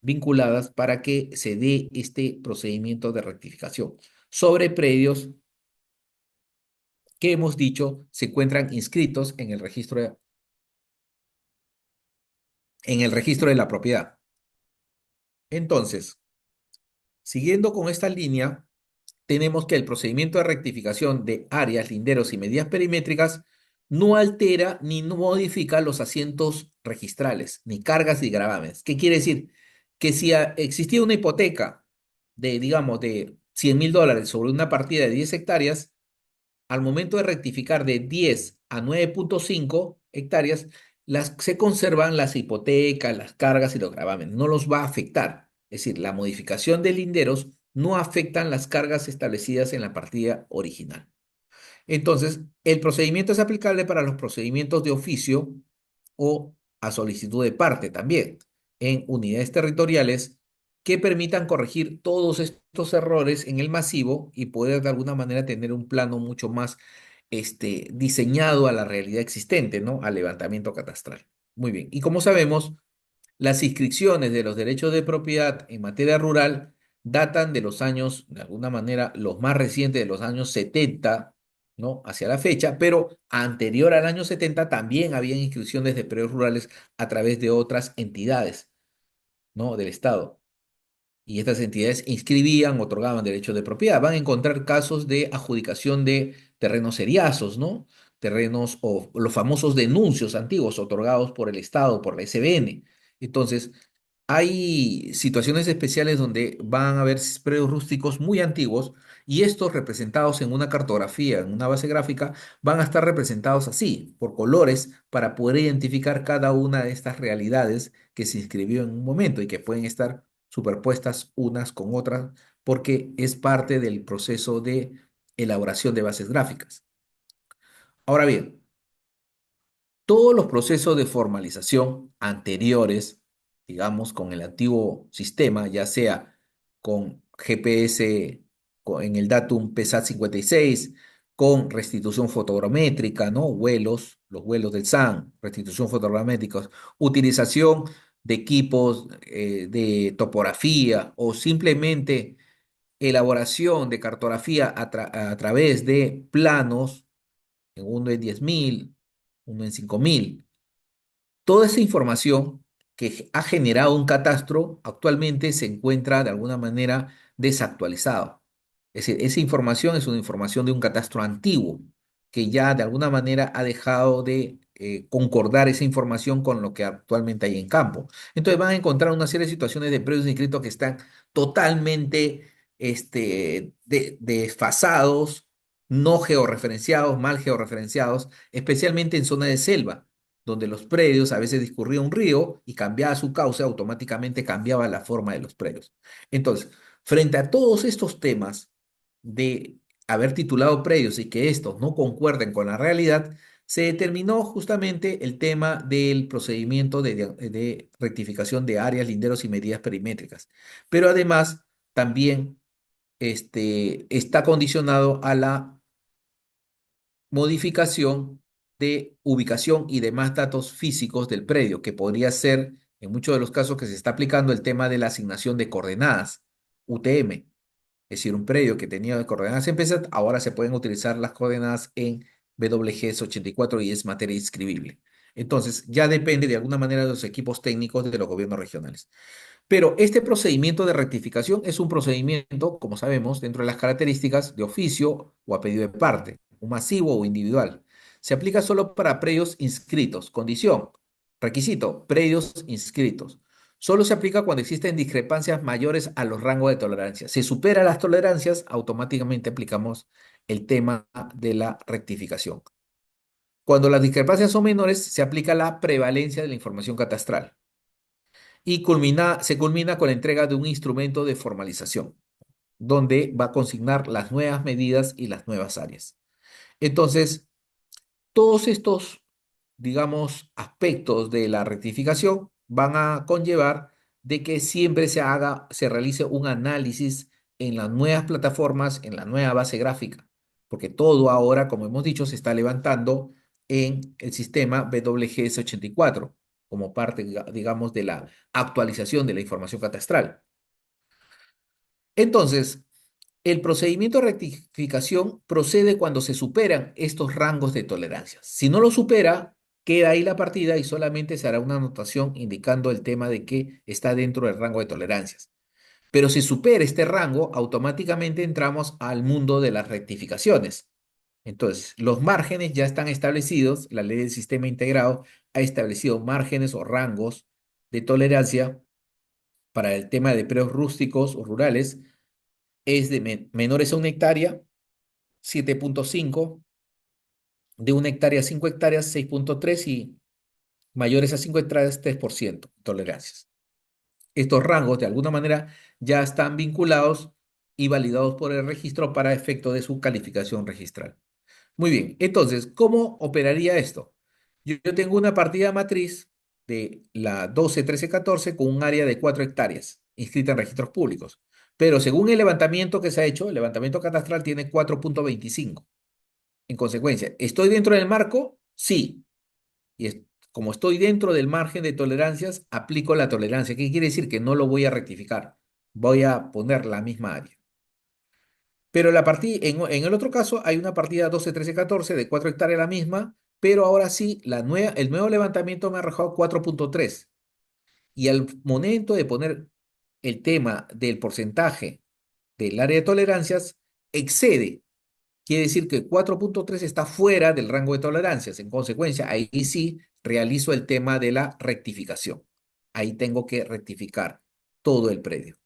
vinculadas para que se dé este procedimiento de rectificación sobre predios que hemos dicho se encuentran inscritos en el registro de la propiedad. Entonces, siguiendo con esta línea, tenemos que el procedimiento de rectificación de áreas, linderos y medidas perimétricas no altera ni no modifica los asientos registrales, ni cargas ni gravámenes. ¿Qué quiere decir? Que si existía una hipoteca de, digamos, de $100,000 sobre una partida de 10 hectáreas, al momento de rectificar de 10 a 9,5 hectáreas, se conservan las hipotecas, las cargas y los gravámenes. No los va a afectar. Es decir, la modificación de linderos no afectan las cargas establecidas en la partida original. Entonces, el procedimiento es aplicable para los procedimientos de oficio o a solicitud de parte también en unidades territoriales que permitan corregir todos estos errores en el masivo y poder de alguna manera tener un plano mucho más diseñado a la realidad existente, ¿no? Al levantamiento catastral. Muy bien. Y como sabemos, las inscripciones de los derechos de propiedad en materia rural datan de los años, de alguna manera, los más recientes de los años 70, ¿no? Hacia la fecha, pero anterior al año 70 también había inscripciones de predios rurales a través de otras entidades, ¿no? Del Estado. Y estas entidades inscribían, otorgaban derechos de propiedad. Van a encontrar casos de adjudicación de terrenos seriazos, ¿no? Terrenos o los famosos denuncios antiguos otorgados por el Estado, por la SBN. Entonces, hay situaciones especiales donde van a haber predios rústicos muy antiguos y estos representados en una cartografía, en una base gráfica, van a estar representados así, por colores, para poder identificar cada una de estas realidades que se inscribió en un momento y que pueden estar superpuestas unas con otras, porque es parte del proceso de elaboración de bases gráficas. Ahora bien, todos los procesos de formalización anteriores, digamos, con el antiguo sistema, ya sea con GPS en el datum PSAT 56, con restitución fotogramétrica, ¿no? Vuelos, los vuelos del SAN, restitución fotogramétrica, utilización de equipos de topografía o simplemente elaboración de cartografía a través de planos, en uno en 10.000, uno en 5.000. Toda esa información que ha generado un catastro actualmente se encuentra de alguna manera desactualizado. Es decir, esa información es una información de un catastro antiguo que ya de alguna manera ha dejado de concordar esa información con lo que actualmente hay en campo. Entonces van a encontrar una serie de situaciones de predios inscritos que están totalmente desfasados, no georreferenciados, mal georreferenciados, especialmente en zona de selva donde los predios a veces discurría un río y cambiaba su cauce, automáticamente cambiaba la forma de los predios. Entonces, frente a todos estos temas de haber titulado predios y que estos no concuerden con la realidad, se determinó justamente el tema del procedimiento de rectificación de áreas, linderos y medidas perimétricas. Pero además, también está condicionado a la modificación de ubicación y demás datos físicos del predio, que podría ser, en muchos de los casos que se está aplicando, el tema de la asignación de coordenadas, UTM. Es decir, un predio que tenía coordenadas en PSAT, ahora se pueden utilizar las coordenadas en WGS 84 y es materia inscribible. Entonces, ya depende de alguna manera de los equipos técnicos de los gobiernos regionales. Pero este procedimiento de rectificación es un procedimiento, como sabemos, dentro de las características de oficio o a pedido de parte, un masivo o individual. Se aplica solo para predios inscritos. Condición, requisito, predios inscritos. Solo se aplica cuando existen discrepancias mayores a los rangos de tolerancia. Se supera las tolerancias, automáticamente aplicamos el tema de la rectificación. Cuando las discrepancias son menores, se aplica la prevalencia de la información catastral y se culmina con la entrega de un instrumento de formalización, donde va a consignar las nuevas medidas y las nuevas áreas. Entonces, todos estos, digamos, aspectos de la rectificación van a conllevar de que siempre se realice un análisis en las nuevas plataformas, en la nueva base gráfica, porque todo ahora, como hemos dicho, se está levantando en el sistema WGS 84 como parte, digamos, de la actualización de la información catastral. Entonces, el procedimiento de rectificación procede cuando se superan estos rangos de tolerancia. Si no lo supera, queda ahí la partida y solamente se hará una anotación indicando el tema de que está dentro del rango de tolerancias. Pero si supera este rango, automáticamente entramos al mundo de las rectificaciones. Entonces, los márgenes ya están establecidos, la ley del sistema integrado ha establecido márgenes o rangos de tolerancia para el tema de predios rústicos o rurales, es de menores a 1 hectárea, 7,5, de 1 hectárea a 5 hectáreas, 6,3 y mayores a 5 hectáreas, 3% tolerancias. Estos rangos, de alguna manera, ya están vinculados y validados por el registro para efecto de su calificación registral. Muy bien, entonces, ¿cómo operaría esto? Yo tengo una partida matriz de la 12, 13, 14 con un área de 4 hectáreas inscrita en registros públicos. Pero según el levantamiento que se ha hecho, el levantamiento catastral tiene 4,25. En consecuencia, ¿estoy dentro del marco? Sí. Y como estoy dentro del margen de tolerancias, aplico la tolerancia. ¿Qué quiere decir? Que no lo voy a rectificar. Voy a poner la misma área. Pero en el otro caso hay una partida 12, 13, 14 de 4 hectáreas la misma, pero ahora sí, el nuevo levantamiento me ha arrojado 4,3. Y al momento de poner el tema del porcentaje del área de tolerancias, excede. Quiere decir que 4,3 está fuera del rango de tolerancias. En consecuencia, ahí sí realizo el tema de la rectificación. Ahí tengo que rectificar todo el predio.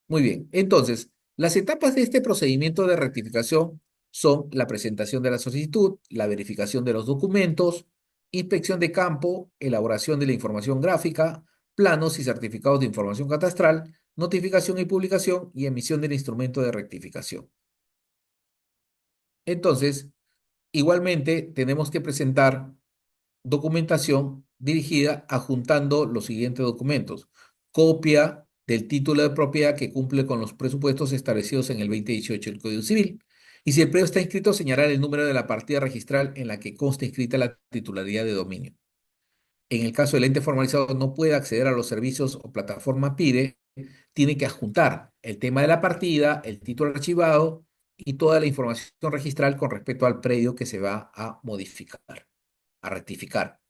Muy bien, entonces, las etapas de este procedimiento de rectificación son la presentación de la solicitud, la verificación de los documentos, inspección de campo, elaboración de la información gráfica, planos y certificados de información catastral, notificación y publicación y emisión del instrumento de rectificación. Entonces, Igualmente, tenemos que presentar documentación dirigida adjuntando los siguientes documentos. Copia del título de propiedad que cumple con los presupuestos establecidos en el 2018 del Código Civil. Y si el predio está inscrito, señalar el número de la partida registral en la que consta inscrita la titularidad de dominio. En el caso del ente formalizado no puede acceder a los servicios o plataforma PIDE, tiene que adjuntar el tema de la partida, el título archivado y toda la información registral con respecto al predio que se va a modificar, a rectificar.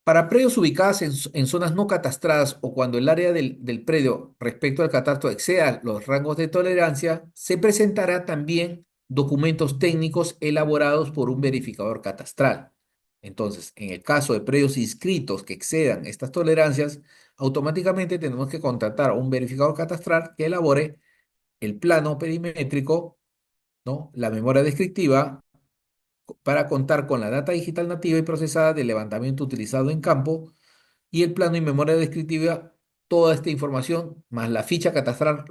Para predios ubicados en zonas no catastradas o cuando el área del predio respecto al catastro exceda los rangos de tolerancia, se presentará también documentos técnicos elaborados por un verificador catastral. Entonces, en el caso de predios inscritos que excedan estas tolerancias, automáticamente tenemos que contratar a un verificador catastral que elabore el plano perimétrico, ¿no? La memoria descriptiva para contar con la data digital nativa y procesada del levantamiento utilizado en campo y el plano y memoria descriptiva, toda esta información, más la ficha catastral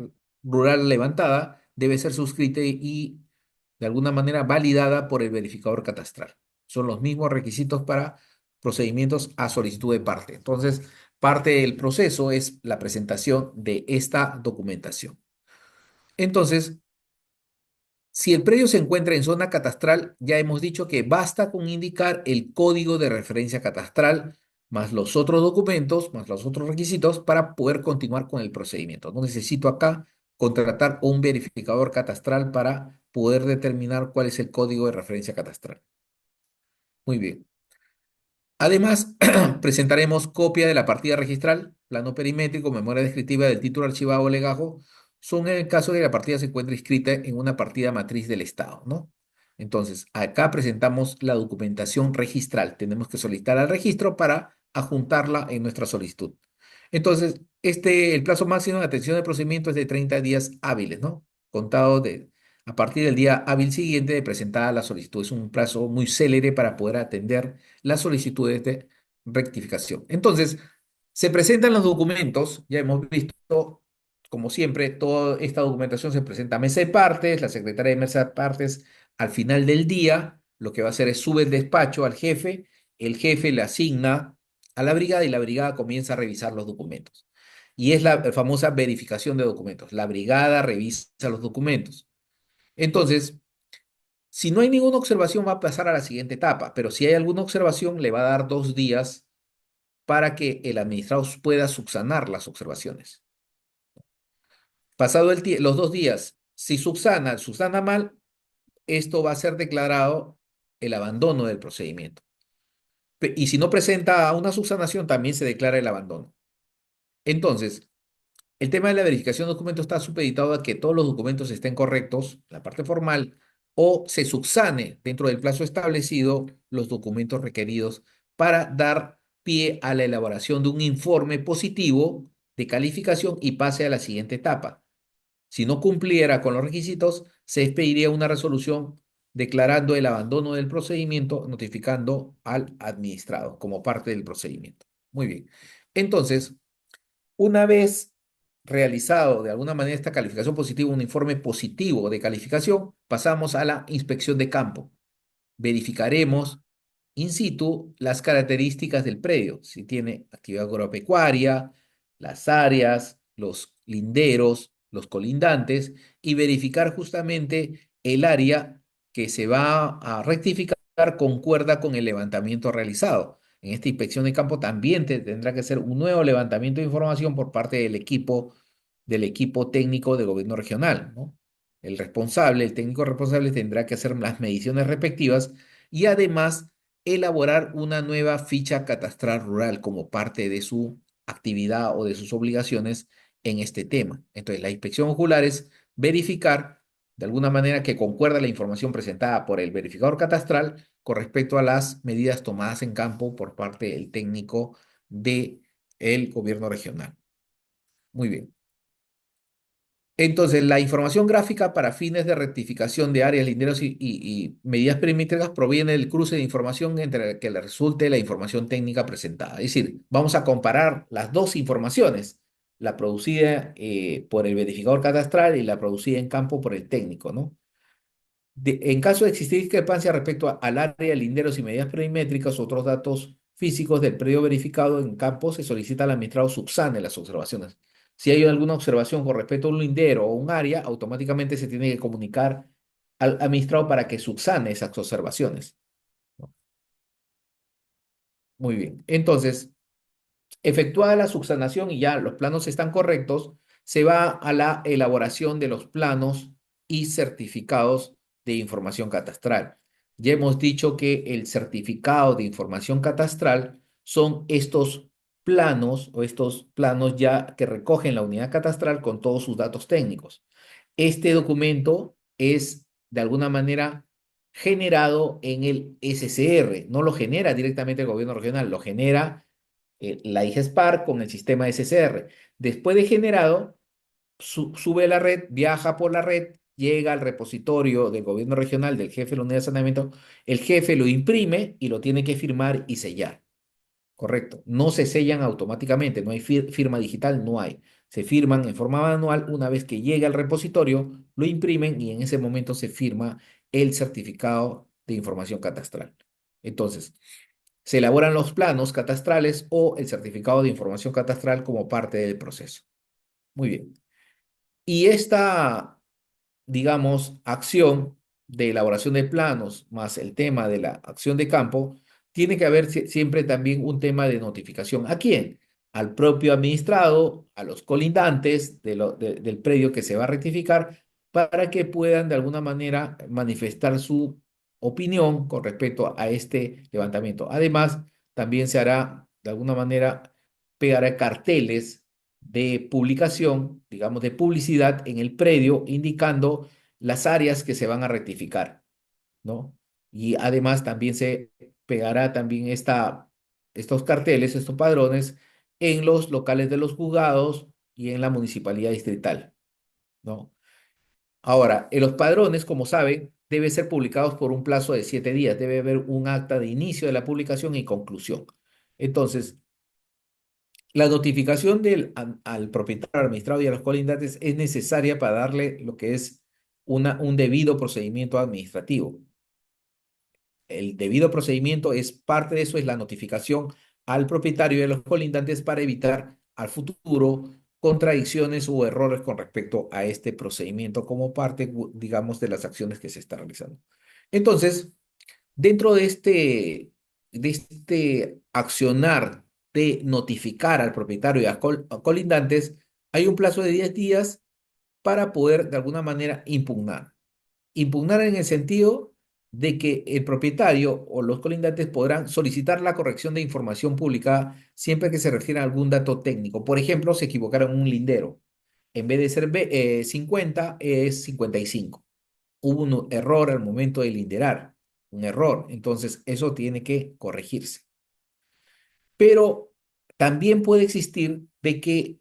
rural levantada, debe ser suscrita y de alguna manera validada por el verificador catastral. Son los mismos requisitos para procedimientos a solicitud de parte. Entonces, parte del proceso es la presentación de esta documentación. Entonces, si el predio se encuentra en zona catastral, ya hemos dicho que basta con indicar el código de referencia catastral, más los otros documentos, más los otros requisitos para poder continuar con el procedimiento. No necesito acá contratar un verificador catastral para poder determinar cuál es el código de referencia catastral. Muy bien. Además, presentaremos copia de la partida registral, plano perimétrico, memoria descriptiva del título archivado o legajo, son en el caso de que la partida se encuentre inscrita en una partida matriz del Estado, ¿no? Entonces, acá presentamos la documentación registral. Tenemos que solicitar al registro para adjuntarla en nuestra solicitud. Entonces, el plazo máximo de atención del procedimiento es de 30 días hábiles, ¿no? Contado a partir del día hábil siguiente de presentada la solicitud. Es un plazo muy célere para poder atender las solicitudes de rectificación. Entonces, se presentan los documentos, ya hemos visto, como siempre, toda esta documentación se presenta a mesa de partes, la secretaria de mesa de partes al final del día, lo que va a hacer es sube el despacho al jefe, el jefe le asigna a la brigada y la brigada comienza a revisar los documentos. Y es la famosa verificación de documentos. La brigada revisa los documentos. Entonces, si no hay ninguna observación, va a pasar a la siguiente etapa, pero si hay alguna observación, le va a dar 2 días para que el administrado pueda subsanar las observaciones. Pasado los 2 días, si subsana mal, esto va a ser declarado el abandono del procedimiento. Y si no presenta una subsanación, también se declara el abandono. Entonces, el tema de la verificación de documentos está supeditado a que todos los documentos estén correctos, la parte formal, o se subsane dentro del plazo establecido los documentos requeridos para dar pie a la elaboración de un informe positivo de calificación y pase a la siguiente etapa. Si no cumpliera con los requisitos, se expediría una resolución declarando el abandono del procedimiento, notificando al administrado como parte del procedimiento. Muy bien. Entonces, una vez realizado de alguna manera esta calificación positiva, un informe positivo de calificación, pasamos a la inspección de campo. Verificaremos in situ las características del predio, si tiene actividad agropecuaria, las áreas, los linderos, los colindantes, y verificar justamente el área que se va a rectificar concuerda con el levantamiento realizado. En esta inspección de campo también tendrá que ser un nuevo levantamiento de información por parte del equipo técnico de gobierno regional, ¿no? El técnico responsable tendrá que hacer las mediciones respectivas y además elaborar una nueva ficha catastral rural como parte de su actividad o de sus obligaciones en este tema. Entonces, la inspección ocular es verificar de alguna manera que concuerda la información presentada por el verificador catastral con respecto a las medidas tomadas en campo por parte del técnico del gobierno regional. Muy bien. Entonces, la información gráfica para fines de rectificación de áreas, linderos y medidas perimétricas proviene del cruce de información entre el que le resulte la información técnica presentada. Es decir, vamos a comparar las dos informaciones. la producida por el verificador catastral y la producida en campo por el técnico, ¿no? En caso de existir discrepancia respecto al área, linderos y medidas perimétricas o otros datos físicos del predio verificado en campo, se solicita al administrado subsane las observaciones. Si hay alguna observación con respecto a un lindero o un área, automáticamente se tiene que comunicar al administrado para que subsane esas observaciones, ¿no? Muy bien. Entonces, efectuada la subsanación y ya los planos están correctos, se va a la elaboración de los planos y certificados de información catastral. Ya hemos dicho que el certificado de información catastral son estos planos o estos planos ya que recogen la unidad catastral con todos sus datos técnicos. Este documento es de alguna manera generado en el SCR, no lo genera directamente el gobierno regional, lo genera la IGESPAR con el sistema SCR. Después de generado, sube a la red, viaja por la red, llega al repositorio del gobierno regional, del jefe de la unidad de saneamiento, el jefe lo imprime y lo tiene que firmar y sellar. Correcto. No se sellan automáticamente, no hay firma digital, no hay. Se firman en forma manual una vez que llega al repositorio, lo imprimen y en ese momento se firma el certificado de información catastral. Entonces, se elaboran los planos catastrales o el certificado de información catastral como parte del proceso. Muy bien. Y esta, digamos, acción de elaboración de planos más el tema de la acción de campo, tiene que haber siempre también un tema de notificación. ¿A quién? Al propio administrado, a los colindantes del predio que se va a rectificar, para que puedan de alguna manera manifestar su opinión con respecto a este levantamiento. Además, también se hará de alguna manera, pegará carteles de publicación, digamos, de publicidad en el predio, indicando las áreas que se van a rectificar, ¿no? Y además también se pegará también estos carteles, estos padrones, en los locales de los juzgados y en la municipalidad distrital, ¿no? Ahora, en los padrones, como saben, deben ser publicados por un plazo de 7 días. Debe haber un acta de inicio de la publicación y conclusión. Entonces, la notificación al propietario, al administrado y a los colindantes es necesaria para darle lo que es un debido procedimiento administrativo. El debido procedimiento es parte de eso, es la notificación al propietario y a los colindantes para evitar al futuro contradicciones o errores con respecto a este procedimiento como parte, digamos, de las acciones que se están realizando. Entonces, dentro de este accionar de notificar al propietario y a colindantes, hay un plazo de 10 días para poder de alguna manera impugnar. Impugnar en el sentido de que el propietario o los colindantes podrán solicitar la corrección de información publicada siempre que se refiera a algún dato técnico. Por ejemplo, se equivocaron en un lindero. En vez de ser 50, es 55. Hubo un error al momento de linderar, un error. Entonces, eso tiene que corregirse. Pero también puede existir de que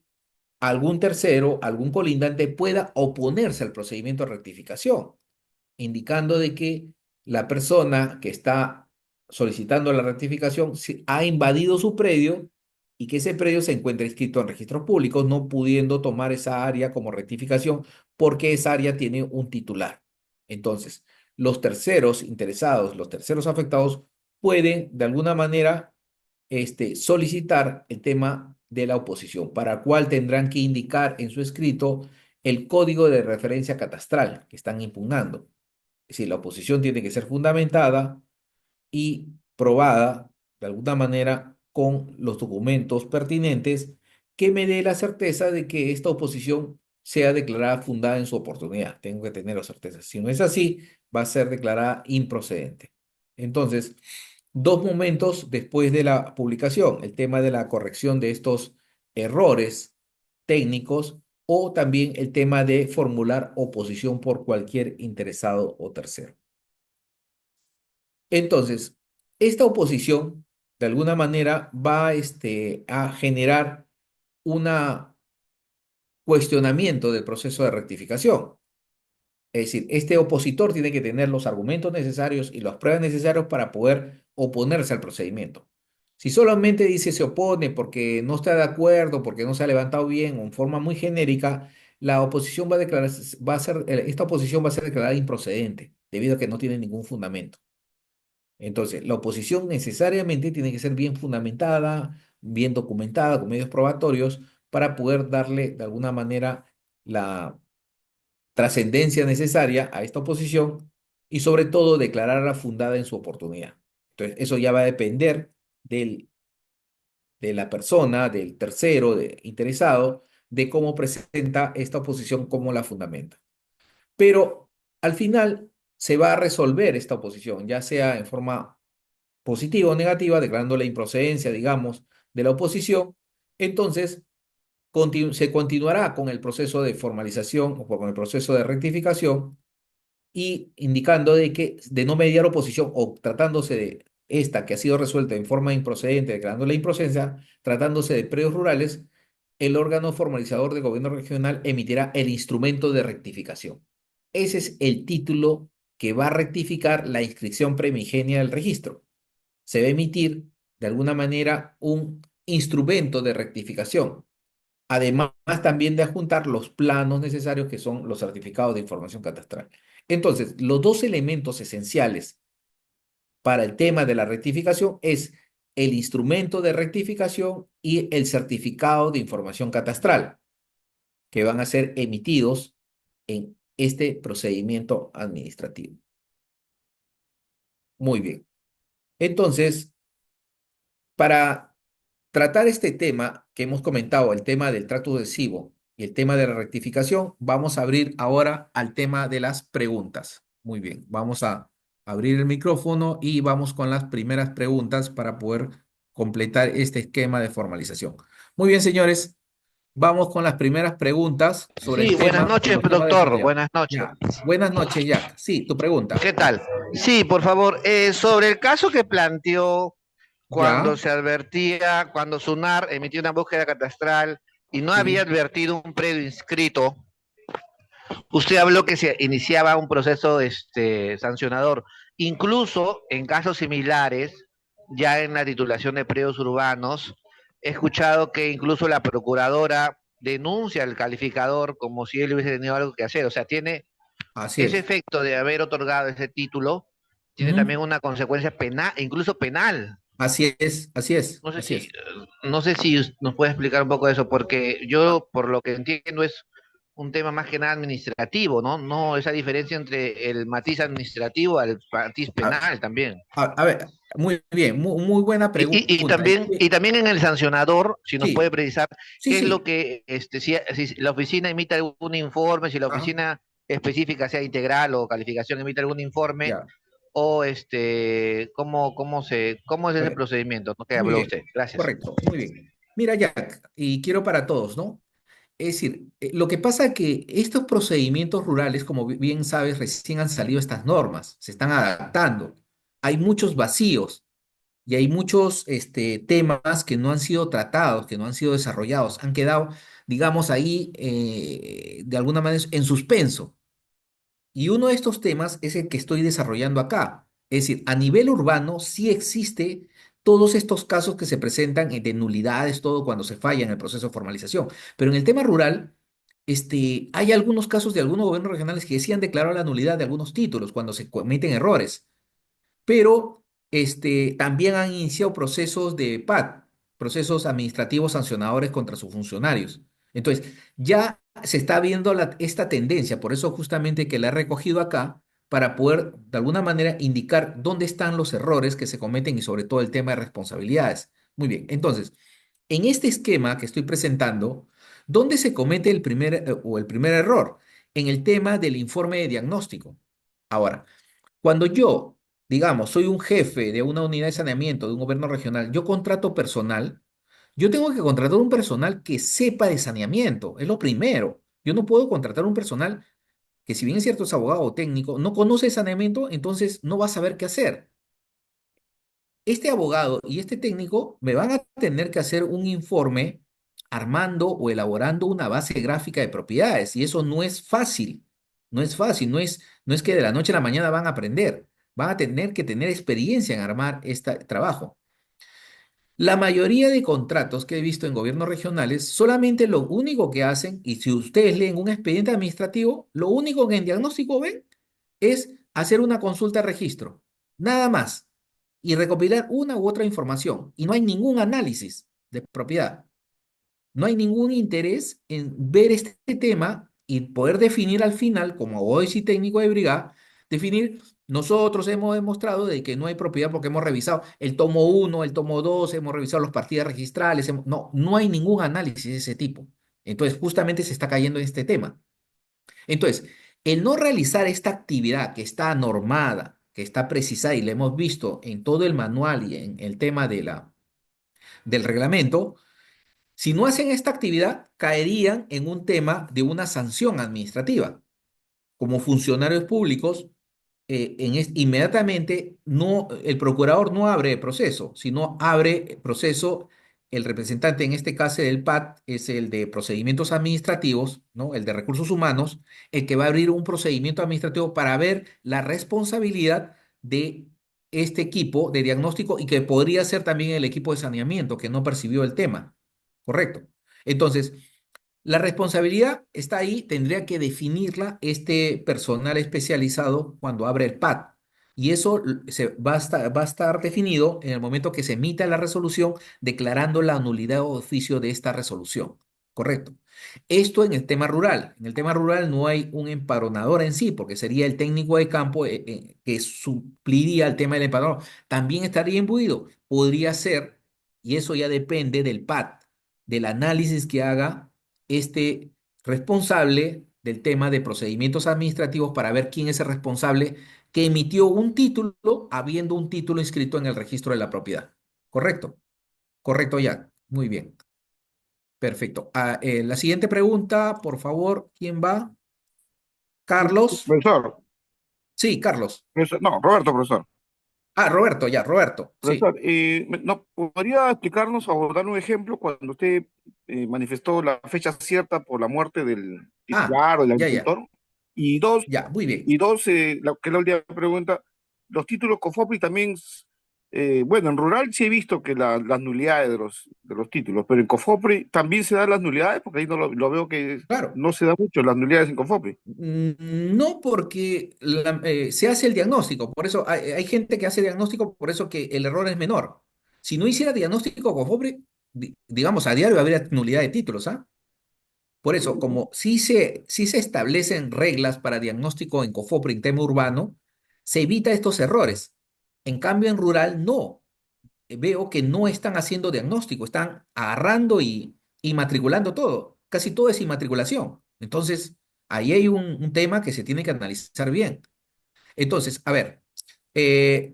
algún tercero, algún colindante pueda oponerse al procedimiento de rectificación, indicando de que la persona que está solicitando la rectificación ha invadido su predio y que ese predio se encuentra inscrito en registros públicos, no pudiendo tomar esa área como rectificación porque esa área tiene un titular. Entonces, los terceros interesados, los terceros afectados, pueden de alguna manera solicitar el tema de la oposición, para cual tendrán que indicar en su escrito el código de referencia catastral que están impugnando. Es decir, la oposición tiene que ser fundamentada y probada de alguna manera con los documentos pertinentes que me dé la certeza de que esta oposición sea declarada fundada en su oportunidad. Tengo que tener la certeza. Si no es así, va a ser declarada improcedente. Entonces, dos momentos después de la publicación, el tema de la corrección de estos errores técnicos o también el tema de formular oposición por cualquier interesado o tercero. Entonces, esta oposición, de alguna manera, va a generar un cuestionamiento del proceso de rectificación. Es decir, este opositor tiene que tener los argumentos necesarios y las pruebas necesarias para poder oponerse al procedimiento. Si solamente dice se opone porque no está de acuerdo, porque no se ha levantado bien o en forma muy genérica, la oposición va a declarar, esta oposición va a ser declarada improcedente, debido a que no tiene ningún fundamento. Entonces, la oposición necesariamente tiene que ser bien fundamentada, bien documentada, con medios probatorios, para poder darle de alguna manera la trascendencia necesaria a esta oposición y sobre todo declararla fundada en su oportunidad. Entonces, eso ya va a depender del de la persona, del tercero, interesado, de cómo presenta esta oposición, cómo la fundamenta. Pero al final se va a resolver esta oposición, ya sea en forma positiva o negativa, declarando la improcedencia, digamos, de la oposición. Entonces, se continuará con el proceso de formalización o con el proceso de rectificación y indicando de que de no mediar oposición o tratándose de esta que ha sido resuelta en forma improcedente, declarando la improcedencia, tratándose de predios rurales, el órgano formalizador del gobierno regional emitirá el instrumento de rectificación. Ese es el título que va a rectificar la inscripción primigenia del registro. Se va a emitir de alguna manera un instrumento de rectificación. Además, también de adjuntar los planos necesarios que son los certificados de información catastral. Entonces, los dos elementos esenciales para el tema de la rectificación es el instrumento de rectificación y el certificado de información catastral, que van a ser emitidos en este procedimiento administrativo. Muy bien. Entonces, para tratar este tema que hemos comentado, el tema del trato adhesivo y el tema de la rectificación, vamos a abrir ahora al tema de las preguntas. Muy bien, vamos a abrir el micrófono y vamos con las primeras preguntas para poder completar este esquema de formalización. Muy bien, señores, vamos con las primeras preguntas sobre Sí, el buenas tema, noches, los temas doctor. desarrollados. Buenas noches. Ya, buenas noches, Jack. Sí, tu pregunta. ¿Qué tal? Sí, por favor, sobre el caso que planteó cuando Ya, se advertía, cuando SUNAR emitió una búsqueda catastral y no había sí, advertido un predio inscrito, usted habló que se iniciaba un proceso sancionador. Incluso en casos similares, ya en la titulación de predios urbanos, he escuchado que incluso la procuradora denuncia al calificador como si él hubiese tenido algo que hacer. O sea, tiene así ese es. efecto de haber otorgado ese título, tiene Ujú. también una consecuencia penal, incluso penal. Así es, así es, No sé así si, es. no sé si nos puede explicar un poco de eso, porque yo, por lo que entiendo, es un tema más que nada administrativo, ¿no? No esa diferencia entre el matiz administrativo al matiz A, penal también. a ver, muy bien, muy buena Y pregunta. también, y también en el sancionador, si nos puede Sí, precisar sí, qué es lo sí. que, si la oficina emite algún informe, si la Ajá, oficina específica, sea integral o calificación, emite algún informe, ya. o cómo es A ese ver, procedimiento, ¿no? Que muy habló bien, usted. Gracias. correcto, muy bien. Mira, Jack, y quiero para todos, ¿no? Es decir, lo que pasa es que estos procedimientos rurales, como bien sabes, recién han salido estas normas, se están adaptando. Hay muchos vacíos y hay muchos temas que no han sido tratados, que no han sido desarrollados, han quedado, digamos, ahí de alguna manera en suspenso. Y uno de estos temas es el que estoy desarrollando acá. Es decir, a nivel urbano sí existe todos estos casos que se presentan de nulidades, todo cuando se falla en el proceso de formalización. Pero en el tema rural, hay algunos casos de algunos gobiernos regionales que sí han declarado la nulidad de algunos títulos cuando se cometen errores, pero también han iniciado procesos de PAD, procesos administrativos sancionadores contra sus funcionarios. Entonces, ya se está viendo esta tendencia, por eso justamente que la he recogido acá, para poder de alguna manera indicar dónde están los errores que se cometen y sobre todo el tema de responsabilidades. Muy bien, entonces, en este esquema que estoy presentando, ¿dónde se comete el primer error? En el tema del informe de diagnóstico. Ahora, cuando yo, digamos, soy un jefe de una unidad de saneamiento de un gobierno regional, yo contrato personal, yo tengo que contratar un personal que sepa de saneamiento, es lo primero. Yo no puedo contratar un personal que si bien es cierto es abogado o técnico, no conoce saneamiento, entonces no va a saber qué hacer. Este abogado y este técnico me van a tener que hacer un informe armando o elaborando una base gráfica de propiedades y eso no es fácil, no es fácil, no es que de la noche a la mañana van a aprender, van a tener que tener experiencia en armar este trabajo. La mayoría de contratos que he visto en gobiernos regionales, solamente lo único que hacen, y si ustedes leen un expediente administrativo, lo único que en diagnóstico ven es hacer una consulta de registro, nada más, y recopilar una u otra información. Y no hay ningún análisis de propiedad. No hay ningún interés en ver este tema y poder definir al final, como abogado y técnico de brigada, definir, nosotros hemos demostrado de que no hay propiedad porque hemos revisado el tomo uno, el tomo 2, hemos revisado las partidas registrales, no, no hay ningún análisis de ese tipo. Entonces, justamente se está cayendo en este tema. Entonces, el no realizar esta actividad que está normada, que está precisada y la hemos visto en todo el manual y en el tema del reglamento, si no hacen esta actividad, caerían en un tema de una sanción administrativa. Como funcionarios públicos, inmediatamente el procurador no abre el proceso, sino abre el proceso el representante, en este caso del PAT, es el de procedimientos administrativos, ¿no? El de recursos humanos, el que va a abrir un procedimiento administrativo para ver la responsabilidad de este equipo de diagnóstico y que podría ser también el equipo de saneamiento que no percibió el tema. Correcto. Entonces, la responsabilidad está ahí, tendría que definirla este personal especializado cuando abre el PAT. Y eso va a estar definido en el momento que se emita la resolución declarando la nulidad o oficio de esta resolución. Correcto. Esto en el tema rural. En el tema rural no hay un empadronador en sí, porque sería el técnico de campo que supliría el tema del empadronador. También estaría imbuido. Podría ser, y eso ya depende del PAT, del análisis que haga este responsable del tema de procedimientos administrativos para ver quién es el responsable que emitió un título habiendo un título inscrito en el registro de la propiedad. ¿Correcto? Correcto, ya. Muy bien. Perfecto. La siguiente pregunta, por favor, ¿quién va? Carlos. Profesor, Sí, Carlos. no, Roberto, profesor. Roberto, ya, Roberto. Sí. Profesor, ¿no podría explicarnos o dar un ejemplo cuando usted manifestó la fecha cierta por la muerte del titular o del Ya, ya, agricultor? Y dos, ya, muy bien. que es la última pregunta, los títulos COFOPRI también, bueno, en rural sí he visto que las nulidades de los títulos, pero en COFOPRI también se dan las nulidades, porque ahí no lo veo que Claro. no se da mucho las nulidades en COFOPRI. No porque se hace el diagnóstico, por eso hay gente que hace diagnóstico, por eso que el error es menor. Si no hiciera diagnóstico con FOBRE, digamos, a diario habría nulidad de títulos, ¿ah? Por eso, como sí se establecen reglas para diagnóstico en COFOPRE en tema urbano, se evita estos errores. En cambio, en rural no. Veo que no están haciendo diagnóstico, están agarrando y matriculando todo. Casi todo es inmatriculación. Entonces, ahí hay un tema que se tiene que analizar bien. Entonces, a ver,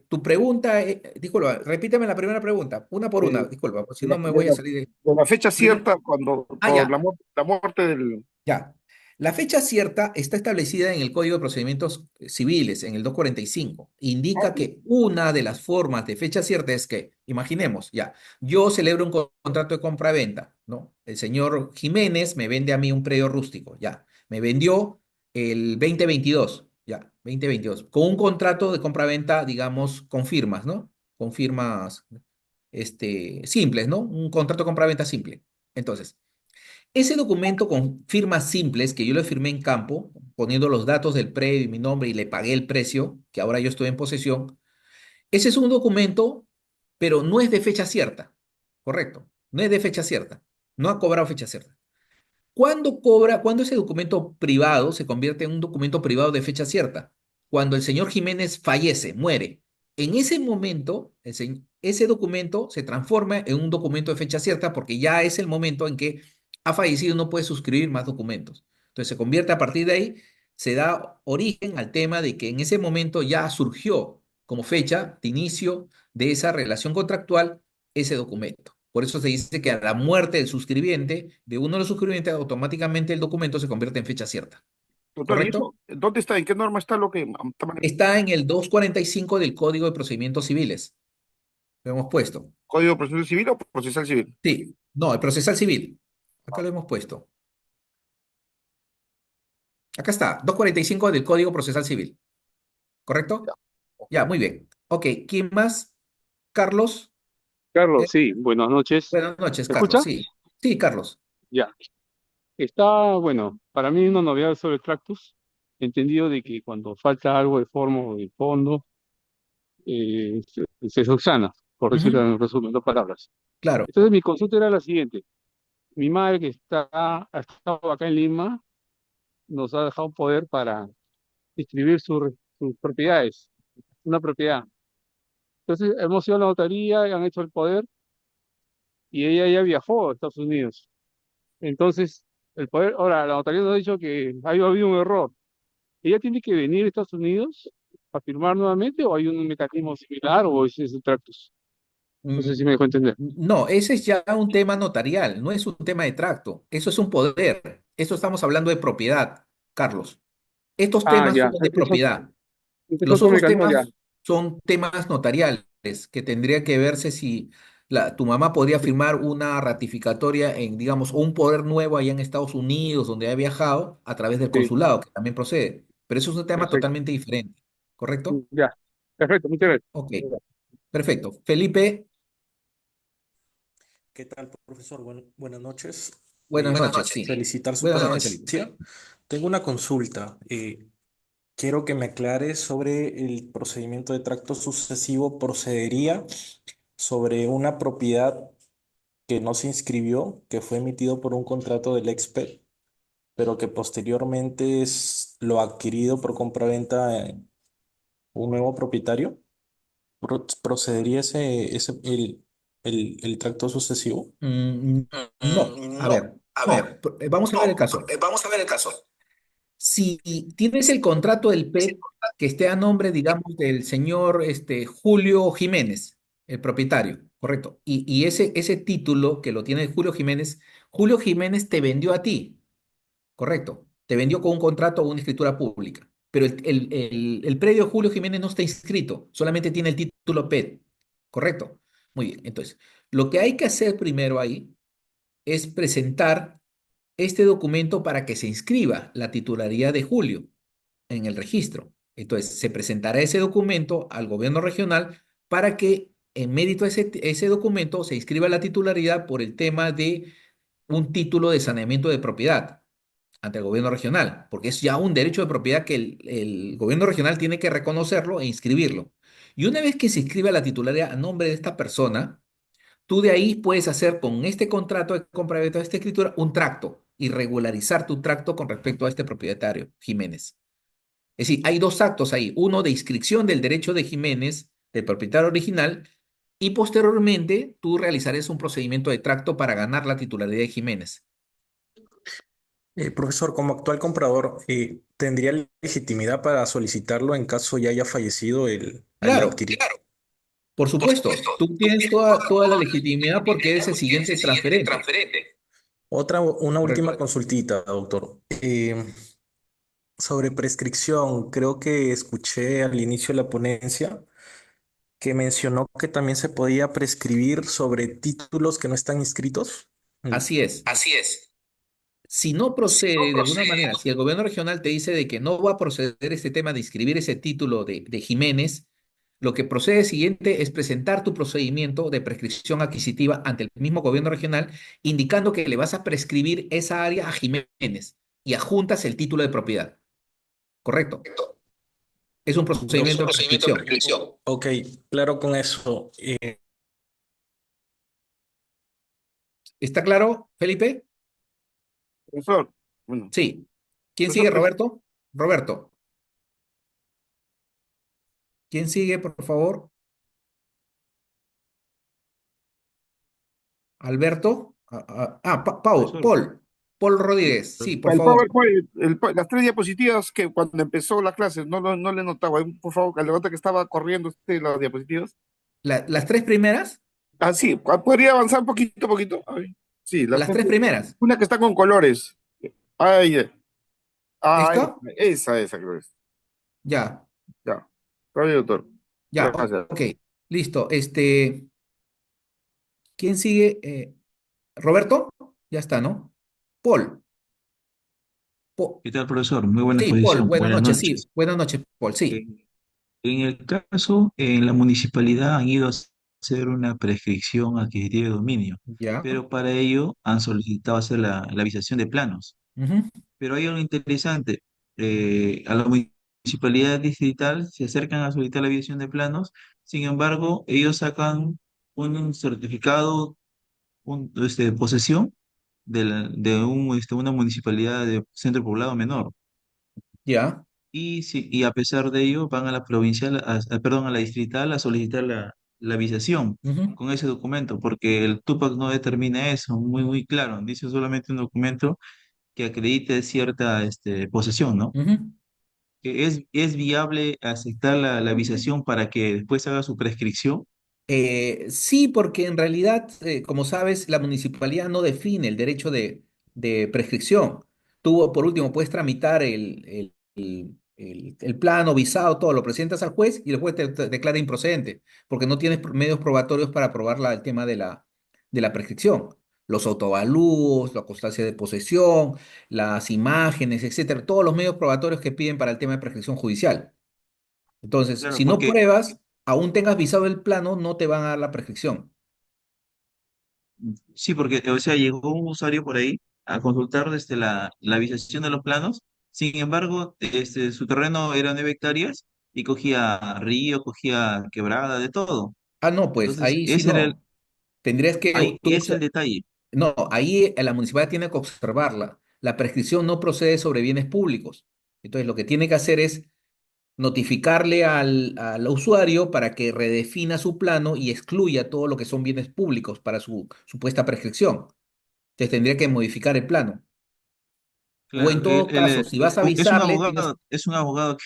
tu pregunta, disculpa, repíteme la primera pregunta, una por una, Eh, disculpa, si de no la, me de voy a la- salir de... de la fecha Primer- cierta cuando por Ya. la muerte del... Ya. La fecha cierta está establecida en el Código de Procedimientos Civiles, en el 245. Indica que una de las formas de fecha cierta es que, imaginemos, ya, yo celebro un contrato de compra-venta, ¿no? El señor Jiménez me vende a mí un predio rústico, ya. Me vendió el 2022, ya, 2022, con un contrato de compra-venta, digamos, con firmas, ¿no? Con firmas, simples, ¿no? Un contrato de compra-venta simple. Entonces, ese documento con firmas simples que yo le firmé en campo, poniendo los datos del predio y mi nombre y le pagué el precio, que ahora yo estoy en posesión, ese es un documento, pero no es de fecha cierta, correcto, no es de fecha cierta, no ha cobrado fecha cierta. ¿Cuándo ese documento privado se convierte en un documento privado de fecha cierta? Cuando el señor Jiménez fallece, muere. En ese momento, ese documento se transforma en un documento de fecha cierta porque ya es el momento en que ha fallecido y no puede suscribir más documentos. Entonces se convierte a partir de ahí, se da origen al tema de que en ese momento ya surgió como fecha de inicio de esa relación contractual ese documento. Por eso se dice que a la muerte del suscribiente, de uno de los suscribientes, automáticamente el documento se convierte en fecha cierta. Doctor, ¿y ¿Correcto? eso dónde está? ¿En qué norma está lo que está manejando? Está en el 245 del Código de Procedimientos Civiles. Lo hemos puesto. ¿Código procesal civil o procesal civil? Sí, no, el procesal civil. Acá lo hemos puesto. Acá está, 245 del Código Procesal Civil. Ya, ¿Correcto? ok. Ya, muy bien. Ok, ¿quién más? Carlos. Carlos, Eh, sí, buenas noches. Buenas noches, ¿Me Carlos. escucha? Sí, sí, Carlos. Ya. Está, bueno, para mí una novedad sobre el Tractus. He entendido de que cuando falta algo de forma o de fondo, se subsana, por decirlo Ujú, en resumen, dos palabras. claro. Entonces mi consulta era la siguiente. Mi madre que ha estado acá en Lima, nos ha dejado un poder para inscribir sus propiedades, una propiedad. Entonces hemos ido a la notaría, han hecho el poder y ella ya viajó a Estados Unidos. Entonces, el poder, ahora, la notaría nos ha dicho que ha habido un error. ¿Ella tiene que venir a Estados Unidos a firmar nuevamente o hay un mecanismo similar o es un tractus? No sé Mm, si me dejó entender. No, ese es ya un tema notarial, no es un tema de tracto. Eso es un poder. Eso estamos hablando de propiedad, Carlos. Estos Ah, temas son ya. de propiedad. Este es Los otro otros mecanismo ya. temas son temas notariales que tendría que verse si tu mamá podría firmar una ratificatoria en, digamos, un poder nuevo allá en Estados Unidos, donde ha viajado, a través del Sí, consulado, que también procede. Pero eso es un tema perfecto. totalmente diferente, ¿correcto? Ya. Perfecto, muchas Ok, gracias. perfecto. Felipe, ¿Qué tal, profesor? Buenas noches. buenas noches, Buenas sí. felicitar su Buenas noches, Felipe. ponencia. Tengo una consulta. Quiero que me aclare sobre el procedimiento de tracto sucesivo. ¿Procedería sobre una propiedad que no se inscribió, que fue emitido por un contrato del expert, pero que posteriormente es lo adquirido por compraventa en un nuevo propietario? ¿Procedería el tracto sucesivo? Mm, no, a No, ver, a ver, no. Vamos a ver el caso. vamos a ver el caso. Si tienes el contrato del PET que esté a nombre, digamos, del señor Julio Jiménez, el propietario, correcto, y ese título que lo tiene Julio Jiménez te vendió a ti, correcto, te vendió con un contrato o una escritura pública, pero el predio Julio Jiménez no está inscrito, solamente tiene el título PET, correcto. Muy bien, entonces, lo que hay que hacer primero ahí es presentar este documento para que se inscriba la titularidad de Julio en el registro. Entonces, se presentará ese documento al gobierno regional para que en mérito a ese documento se inscriba la titularidad por el tema de un título de saneamiento de propiedad ante el gobierno regional, porque es ya un derecho de propiedad que el gobierno regional tiene que reconocerlo e inscribirlo. Y una vez que se inscriba la titularidad a nombre de esta persona, tú de ahí puedes hacer con este contrato de compraventa de esta escritura un tracto y regularizar tu tracto con respecto a este propietario, Jiménez. Es decir, hay dos actos ahí, uno de inscripción del derecho de Jiménez, del propietario original, y posteriormente tú realizarás un procedimiento de tracto para ganar la titularidad de Jiménez. Profesor, como actual comprador, ¿tendría legitimidad para solicitarlo en caso ya haya fallecido el Claro, adquirido? Claro, por por supuesto, supuesto, tú tú tienes tienes toda, toda la toda la legitimidad legitimidad porque eres el porque eres siguiente el siguiente transferente. transferente. Una última Correcto. consultita, doctor. Sobre prescripción, creo que escuché al inicio de la ponencia que mencionó que también se podía prescribir sobre títulos que no están inscritos. Mm. Así es. Así es. Si no Si no procede de alguna procede, manera, si el gobierno regional te dice de que no va a proceder este tema de inscribir ese título de Jiménez, lo que procede siguiente es presentar tu procedimiento de prescripción adquisitiva ante el mismo gobierno regional, indicando que le vas a prescribir esa área a Jiménez y adjuntas el título de propiedad. ¿Correcto? Es un es un procedimiento de procedimiento de prescripción. prescripción. Ok, claro con eso. ¿Está claro, Felipe? Profesor, bueno, Sí. ¿Quién profesor, sigue, Roberto? Roberto. ¿Quién sigue, por favor? Alberto. Profesor, Paul Rodríguez. Sí, por el favor. PowerPoint, las tres diapositivas que cuando empezó la clase no le notaba. Por favor, que levanta que estaba corriendo las diapositivas. Las tres primeras, Ah, sí, podría avanzar poquito a poquito. A ver. Sí, las tres primeras. una que está con colores. Ahí, ¿Esto? esa creo que es. Ya, Ya. Está bien, doctor. ya, Gracias. ok. Listo. ¿Quién sigue? Roberto, ya está, ¿no? Paul. Po- ¿Qué tal, profesor? Muy buena sí, Paul, exposición. buenas Buenas noches, sí. noches. Buenas noches, Paul, sí. En el caso, en la municipalidad han ido a hacer una prescripción adquisitiva de dominio, Ya. pero para ello han solicitado hacer la visación de planos. Ujú. Pero hay algo interesante, a la municipalidad distrital se acercan a solicitar la visación de planos, sin embargo, ellos sacan un certificado de posesión una municipalidad de centro poblado menor. Ya. Y a pesar de ello van a la provincial, perdón, a la distrital a solicitar la visación Ujú. con ese documento, porque el Tupac no determina eso, muy claro, dice solamente un documento que acredite cierta posesión, ¿no? Ujú. ¿Es viable aceptar la visación para que después haga su prescripción? Sí, porque en realidad, como sabes, la municipalidad no define el derecho de prescripción. Tú, por último, puedes tramitar el plano, visado, todo, lo presentas al juez y el juez te declara improcedente, porque no tienes medios probatorios para probar el tema de la prescripción. Los autoavalúos, la constancia de posesión, las imágenes, etcétera, todos los medios probatorios que piden para el tema de prescripción judicial. Entonces, Claro, si no porque pruebas, aún tengas visado el plano, no te van a dar la prescripción. sí, porque, o sea, llegó un usuario por ahí a consultar la visación de los planos. Sin embargo, su terreno era 9 hectáreas y cogía río, cogía quebrada, de todo. Ah, no, pues Entonces, ahí sí no. Tendrías que ahí tú es el detalle. no, ahí la municipalidad tiene que observarla. La prescripción no procede sobre bienes públicos. Entonces, lo que tiene que hacer es notificarle al usuario para que redefina su plano y excluya todo lo que son bienes públicos para su supuesta prescripción. Entonces, tendría que modificar el plano. O en Claro, todo caso, si vas a avisarle, tienes. es un abogado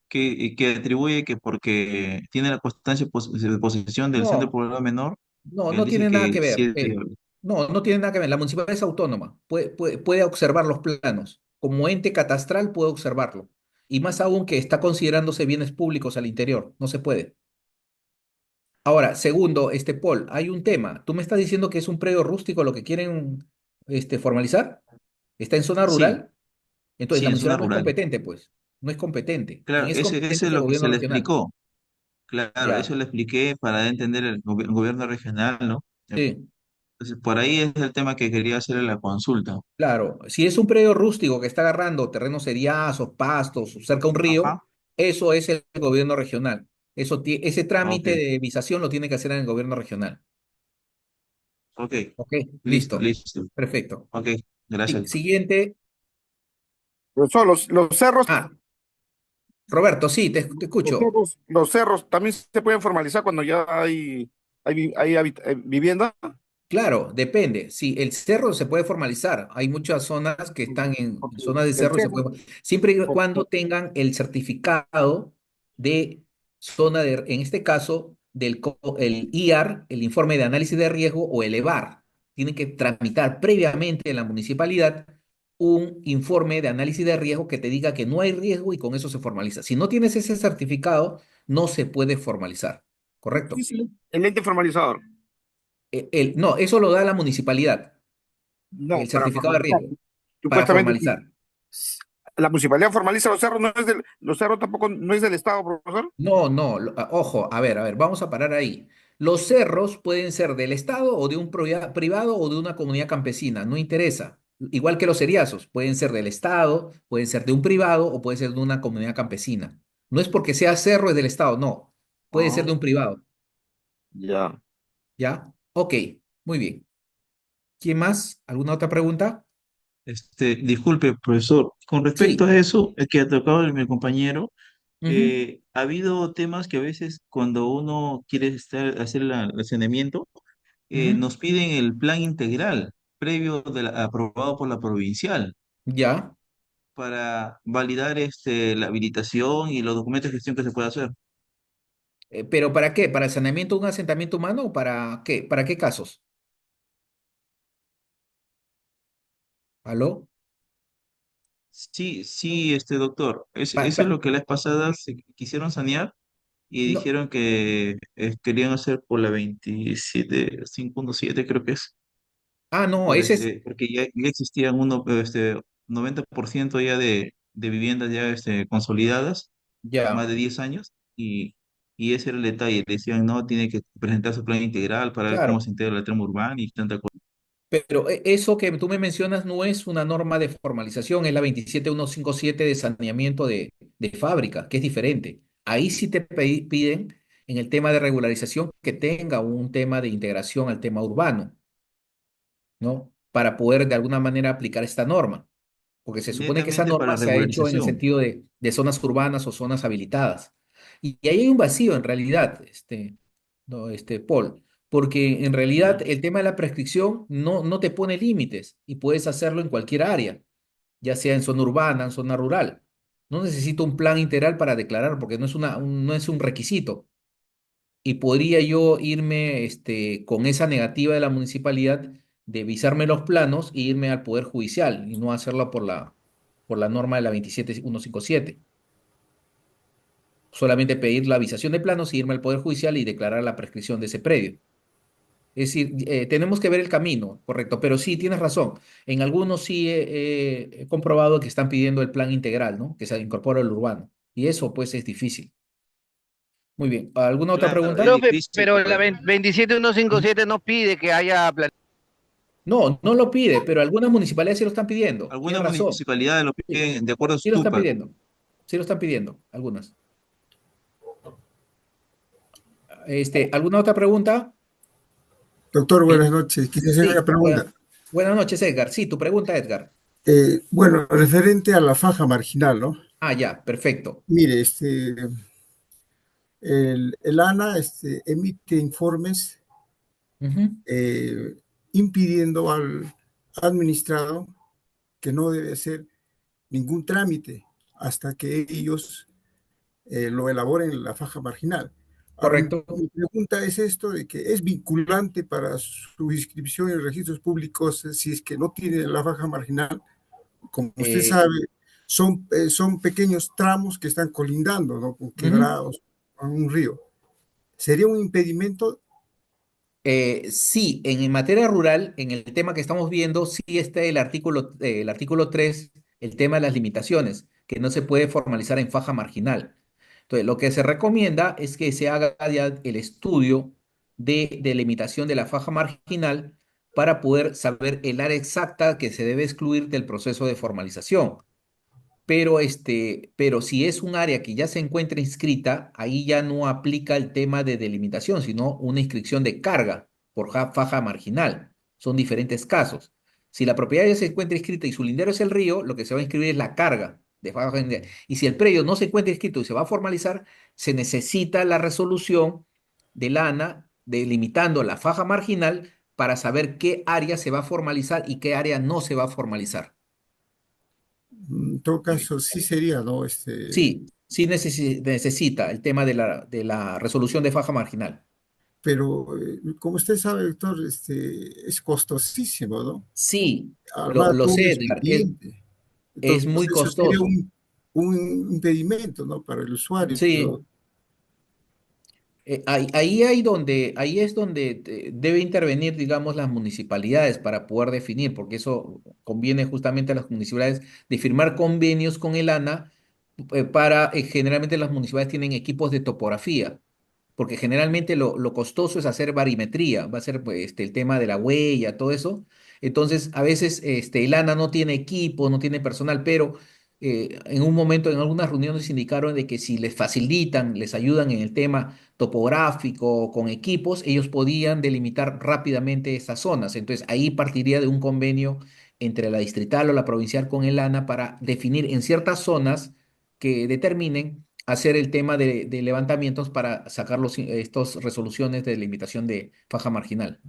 que atribuye que porque tiene la constancia de posesión del centro No. poblado menor, No, él no dice tiene nada que que sí ver. es viable. No, no tiene nada que ver. La municipalidad es autónoma. Puede observar los planos. Como ente catastral puede observarlo. Y más aún que está considerándose bienes públicos al interior. No se puede. Ahora, segundo, Paul, hay un tema. Tú me estás diciendo que es un predio rústico lo que quieren formalizar. ¿Está en zona Sí, rural? Entonces sí, la en zona municipalidad no es rural. competente, pues. No es competente. Quien Claro, es ese competente es es el lo que se gobierno le regional. explicó. Claro, eso Ya, le expliqué para dar a entender el gobierno regional, ¿no? sí. Entonces, por ahí es el tema que quería hacerle la consulta. Claro, si es un predio rústico que está agarrando terrenos seriazos, pastos, cerca de un río, Ajá. eso es el gobierno regional. Ese Ok, trámite de visación lo tiene que hacer en el gobierno regional. ok, ¿Ok? listo, Listo. listo. Perfecto. Ok, Sí, gracias. siguiente. Profesor, los cerros, Ah, Roberto, sí, te escucho. los cerros también se pueden formalizar cuando ya hay vivienda. Claro, depende. Sí, el cerro se puede formalizar. Hay muchas zonas que están en Porque zonas de el cerro y se cerro, puede, siempre y por- cuando por- tengan el certificado de zona de, en este caso, el IAR, el informe de análisis de riesgo o el EVAR. Tienen que tramitar previamente en la municipalidad un informe de análisis de riesgo que te diga que no hay riesgo y con eso se formaliza. Si no tienes ese certificado, no se puede formalizar. ¿qué ¿Correcto? es el ente formalizador? No, eso lo da la municipalidad, No, el para certificado de formalizar. riesgo, para Supuestamente, formalizar. la municipalidad formaliza los cerros, los cerros tampoco no es del Estado, profesor. No, no, ojo, a ver, vamos a parar ahí. Los cerros pueden ser del Estado o de un privado o de una comunidad campesina, no interesa. Igual que los seriazos, pueden ser del Estado, pueden ser de un privado o puede ser de una comunidad campesina. No es porque sea cerro es del Estado, no. Puede ser Ah, de un privado, ya. ¿ya? Ok, muy bien. ¿Quién más? ¿Alguna otra pregunta? Disculpe, profesor, con respecto Sí. a eso, el que ha tocado mi compañero, Ujú, ha habido temas que a veces cuando uno quiere hacer el saneamiento, ujú. nos piden el plan integral previo aprobado por la provincial Ya. para validar la habilitación y los documentos de gestión que se puede hacer. ¿Pero para qué? ¿Para el saneamiento de un asentamiento humano o para qué? ¿Para qué casos? ¿Aló? Sí, sí, doctor, Pa- eso es pa- lo que la vez pasada se quisieron sanear y no. dijeron que querían hacer por la 27.517 creo que es, No, ese es. porque ya existían 90% ya de viviendas ya consolidadas, más Ya. de 10 años, y y ese era el detalle. Le decían, no, tiene que presentar su plan integral para ver cómo Claro. se integra la trama urbana y tanta cosa. Pero eso que tú me mencionas no es una norma de formalización, es la 27157 de saneamiento de fábrica, que es diferente. Ahí sí te piden en el tema de regularización que tenga un tema de integración al tema urbano, ¿no? Para poder de alguna manera aplicar esta norma, porque se supone que esa Netamente para norma la se ha hecho en el regularización. sentido de zonas urbanas o zonas habilitadas. Y ahí hay un vacío en realidad, no, Paul, porque en realidad ¿Ya? el tema de la prescripción no te pone límites y puedes hacerlo en cualquier área, ya sea en zona urbana, en zona rural. No necesito un plan integral para declarar porque no es un requisito. Y podría yo irme con esa negativa de la municipalidad de visarme los planos e irme al Poder Judicial y no hacerlo por la norma de la 27157. Solamente pedir la visación de planos y irme al Poder Judicial y declarar la prescripción de ese predio. Es decir, tenemos que ver el camino, correcto, pero sí, tienes razón. En algunos sí he comprobado que están pidiendo el plan integral, ¿no? Que se incorpora el urbano. Y eso pues es difícil. Muy bien. ¿Alguna otra Claro, es pregunta? Profe, difícil, pero la pues. 27157 no pide que haya No, no lo pide, pero algunas municipalidades sí lo están pidiendo. Tienes Algunas razón. municipalidades lo Sí, piden de acuerdo a su sí lo están Tupac. pidiendo. Sí lo están pidiendo, algunas. ¿Alguna otra pregunta? Doctor, Eh, buenas noches. Quisiera hacer una sí, pregunta. buenas noches, Edgar. Sí, tu pregunta, Edgar. Bueno, referente a la faja marginal, ¿no? Ah, ya, perfecto. Mire, el ANA emite informes Ujú, eh, impidiendo al administrado que no debe hacer ningún trámite hasta que ellos lo elaboren en la faja marginal. Ahora, correcto. mi pregunta es esto de que es vinculante para su inscripción en registros públicos si es que no tiene la faja marginal. Como usted Eh, sabe, son pequeños tramos que están colindando, ¿no? Con ujú. quebrados, con un río. ¿Sería un impedimento? Sí, en materia rural, en el tema que estamos viendo, sí está el artículo 3, el tema de las limitaciones, que no se puede formalizar en faja marginal. Entonces, lo que se recomienda es que se haga ya el estudio de delimitación de la faja marginal para poder saber el área exacta que se debe excluir del proceso de formalización. Pero si es un área que ya se encuentra inscrita, ahí ya no aplica el tema de delimitación, sino una inscripción de carga por faja marginal. Son diferentes casos. Si la propiedad ya se encuentra inscrita y su lindero es el río, lo que se va a inscribir es la carga de faja marginal. Y si el predio no se encuentra inscrito y se va a formalizar, se necesita la resolución del ANA delimitando la faja marginal para saber qué área se va a formalizar y qué área no se va a formalizar. En todo caso, sí sería, ¿no? Sí, sí necesita el tema de de la resolución de faja marginal. Pero como usted sabe, doctor, es costosísimo, ¿no? Sí, Armar lo todo un sé, Edgar, expediente. es Entonces, muy eso sería costoso. un impedimento, ¿no? Para el usuario, Sí, ahí es donde debe intervenir, digamos, las municipalidades para poder definir, porque eso conviene justamente a las municipalidades de firmar convenios con el ANA generalmente las municipalidades tienen equipos de topografía, porque generalmente lo costoso es hacer barimetría, va a ser pues, el tema de la huella, todo eso. Entonces, a veces el ANA no tiene equipo, no tiene personal, pero en un momento, en algunas reuniones indicaron de que si les facilitan, les ayudan en el tema topográfico con equipos, ellos podían delimitar rápidamente estas zonas. Entonces, ahí partiría de un convenio entre la distrital o la provincial con el ANA para definir en ciertas zonas que determinen hacer el tema de levantamientos para sacar estos resoluciones de limitación de faja marginal.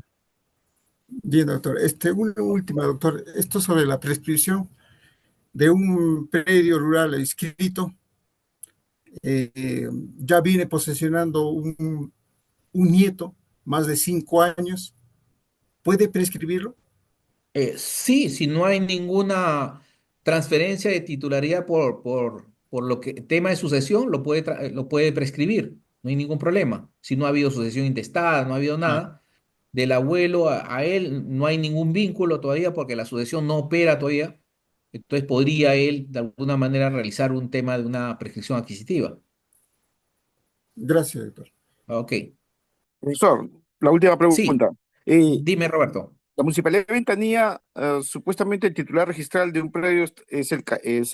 bien, doctor. Una última, doctor. Esto sobre la prescripción de un predio rural inscrito, ya viene posesionando un nieto, más de 5 años. ¿Puede prescribirlo? Sí, si no hay ninguna transferencia de titularidad por lo que tema de sucesión, lo puede prescribir, no hay ningún problema. Si no ha habido sucesión intestada, no ha habido Ah, nada, del abuelo a él no hay ningún vínculo todavía porque la sucesión no opera todavía, entonces podría él de alguna manera realizar un tema de una prescripción adquisitiva. Gracias, doctor. Ok. Profesor, la última Sí, pregunta. Eh, dime, Roberto. la Municipalidad de Ventanilla, supuestamente el titular registral de un predio es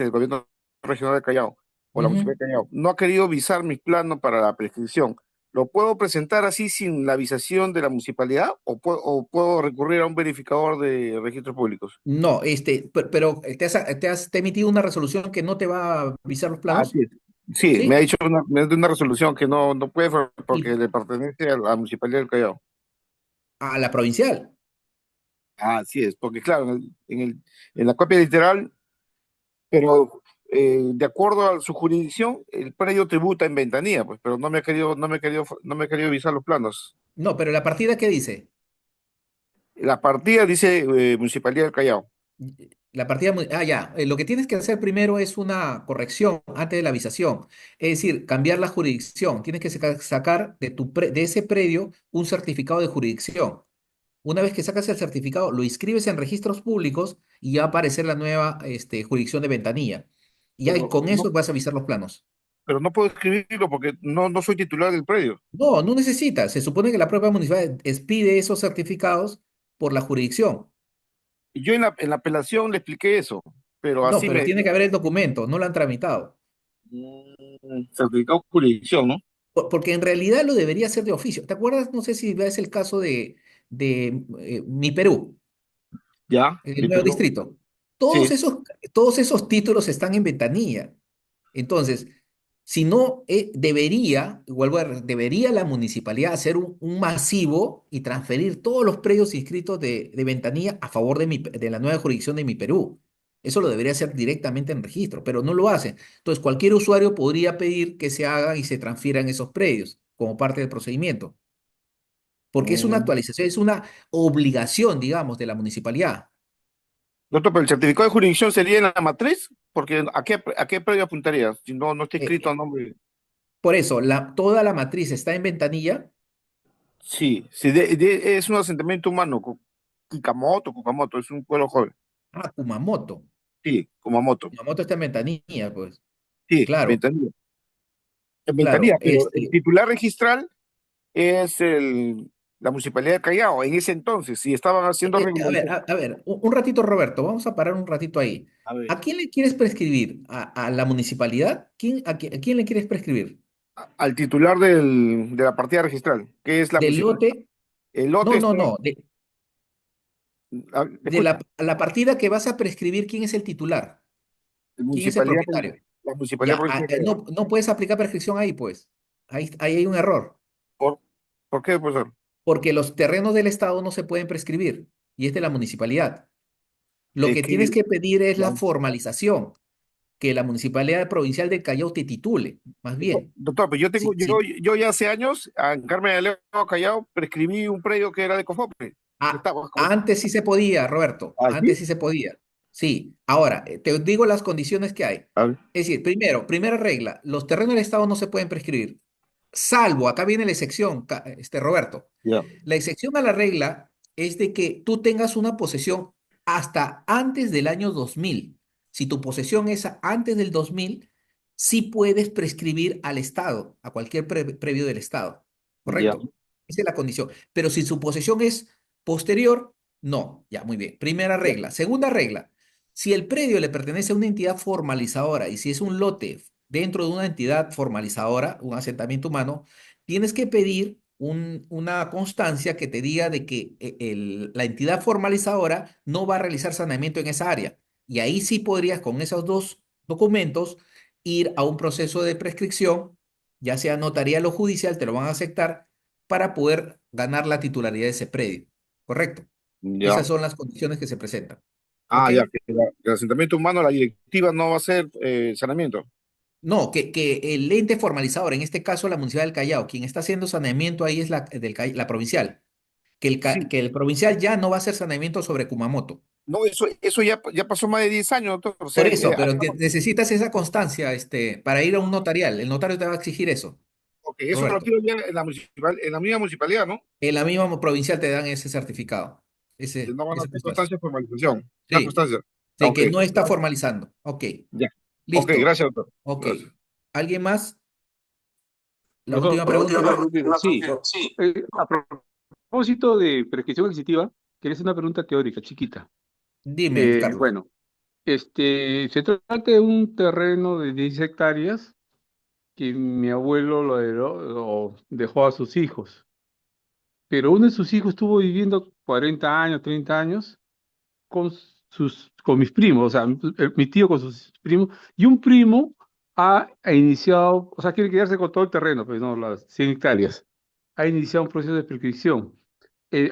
el gobierno regional de Callao, o la Ujú. Municipalidad de Callao. No ha querido visar mi plano para la prescripción. ¿Lo puedo presentar así sin la visación de la municipalidad o puedo recurrir a un verificador de registros públicos? No, pero ¿te ha emitido una resolución que no te va a visar los planos? Así es. Sí, me ha ¿Sí? dicho me da una resolución que no puede porque Y le pertenece a la Municipalidad del Callao. a la provincial. Así es, porque claro, en la copia literal, pero de acuerdo a su jurisdicción, el predio tributa en Ventanilla, pues, pero no me ha querido visar los planos. No, pero la partida, ¿qué dice? La partida dice Municipalidad del Callao. La partida, ya, lo que tienes que hacer primero es una corrección antes de la avisación, es decir, cambiar la jurisdicción. Tienes que sacar de ese predio un certificado de jurisdicción. Una vez que sacas el certificado, lo inscribes en registros públicos y ya va a aparecer la nueva jurisdicción de Ventanilla. Y ya Pero con eso vas a avisar los planos. pero no puedo escribirlo porque no soy titular del predio. No, no necesitas. Se supone que la propia municipalidad expide esos certificados por la jurisdicción. Y yo en la apelación le expliqué eso, pero No, así pero me tiene que haber el documento, no lo han tramitado. certificado de jurisdicción, ¿no? Porque en realidad lo debería hacer de oficio. ¿Te acuerdas? No sé si ves el caso de Mi Perú, Ya, el mi nuevo Perú. distrito. Todos Sí. esos, todos esos títulos están en ventanilla. Entonces, si no, debería la municipalidad hacer un masivo y transferir todos los predios inscritos de ventanilla a favor de la nueva jurisdicción de Mi Perú. Eso lo debería hacer directamente en registro, pero no lo hacen. Entonces, cualquier usuario podría pedir que se hagan y se transfieran esos predios como parte del procedimiento, porque es una Mm. actualización, es una obligación, digamos, de la municipalidad. Doctor, pero el certificado de jurisdicción sería en la matriz, porque a qué predio apuntaría? Si no está Eh, escrito a nombre. por eso, toda la matriz está en ventanilla. Sí, sí, es un asentamiento humano, Cucamoto, es un pueblo joven. Ah, Kumamoto. Sí, Kumamoto. Kumamoto está en ventanilla, pues. Sí, Claro, Ventanilla. En claro. Ventanilla, pero el titular registral es la Municipalidad de Callao, en ese entonces, si estaban haciendo A ver, regularización. a ver, un ratito, Roberto, vamos a parar un ratito ahí. A ver, ¿A quién le quieres prescribir? ¿A la municipalidad? ¿A quién le quieres prescribir? al titular de la partida registral, que es la ¿Del municipalidad. lote? El lote No, no, está. no. ¿Me De escucha? la partida que vas a prescribir, ¿quién es el titular? La ¿Quién es el municipalidad, propietario? la municipalidad Ya, provincial de Callao. no, no puedes aplicar prescripción ahí, pues. Ahí hay un error. ¿Por, por qué, profesor? Porque los terrenos del Estado no se pueden prescribir y es de la municipalidad. Lo Es que tienes que que pedir es la la- formalización, que la Municipalidad Provincial del Callao te titule, más bien. doctor, pues Sí, sí. yo ya hace años, en Carmen de León, Callao, prescribí un predio que era de Cofopre. Estaba Antes sí se podía, Roberto, así. antes sí se podía. Sí, ahora, te digo las condiciones que hay. A ver, Es decir, primero, primera regla, los terrenos del Estado no se pueden prescribir, salvo, acá viene la excepción, Roberto. ya, La excepción a la regla es de que tú tengas una posesión hasta antes del año 2000. Si tu posesión es antes del 2000, sí puedes prescribir al Estado, a cualquier previo del Estado. ya, ¿Correcto? Esa es la condición. Pero si su posesión es posterior, no. Ya, muy bien. Primera ya. regla. Segunda regla. Si el predio le pertenece a una entidad formalizadora y si es un lote dentro de una entidad formalizadora, un asentamiento humano, tienes que pedir una constancia que te diga de que la entidad formalizadora no va a realizar saneamiento en esa área. Y ahí sí podrías, con esos dos documentos, ir a un proceso de prescripción, ya sea notarial o judicial, te lo van a aceptar para poder ganar la titularidad de ese predio. ¿Correcto? Ya. Esas son las condiciones que se presentan. ¿Ok? Ya, que el asentamiento humano, la directiva no va a ser saneamiento. No, que el ente formalizador, en este caso la Municipalidad del Callao, quien está haciendo saneamiento ahí es la provincial. Sí, Que el provincial ya no va a hacer saneamiento sobre Kumamoto. no, eso ya pasó más de 10 años, doctor. O sea, Por eso, pero necesitas esa constancia, para ir a un notarial. El notario te va a exigir eso, ok, eso lo Roberto. pido ya en la misma municipalidad, ¿no? En la misma provincial te dan ese certificado, No van a esa hacer constancia. constancia de formalización. Una Sí, constancia. sí, Ok, que no está formalizando. Ok, ya. Ok, listo. gracias, doctor. Ok. Gracias. ¿Alguien más? La última pregunta. Sí, a propósito de prescripción ejecutiva, quería hacer una pregunta teórica, chiquita. Dime, Carlos. Bueno, se trata de un terreno de 10 hectáreas que mi abuelo lo dejó a sus hijos, pero uno de sus hijos estuvo viviendo 40 años, 30 años con mis primos, o sea, mi tío con sus primos, y un primo ha iniciado, o sea, quiere quedarse con todo el terreno, pues no, las 100 hectáreas, ha iniciado un proceso de prescripción.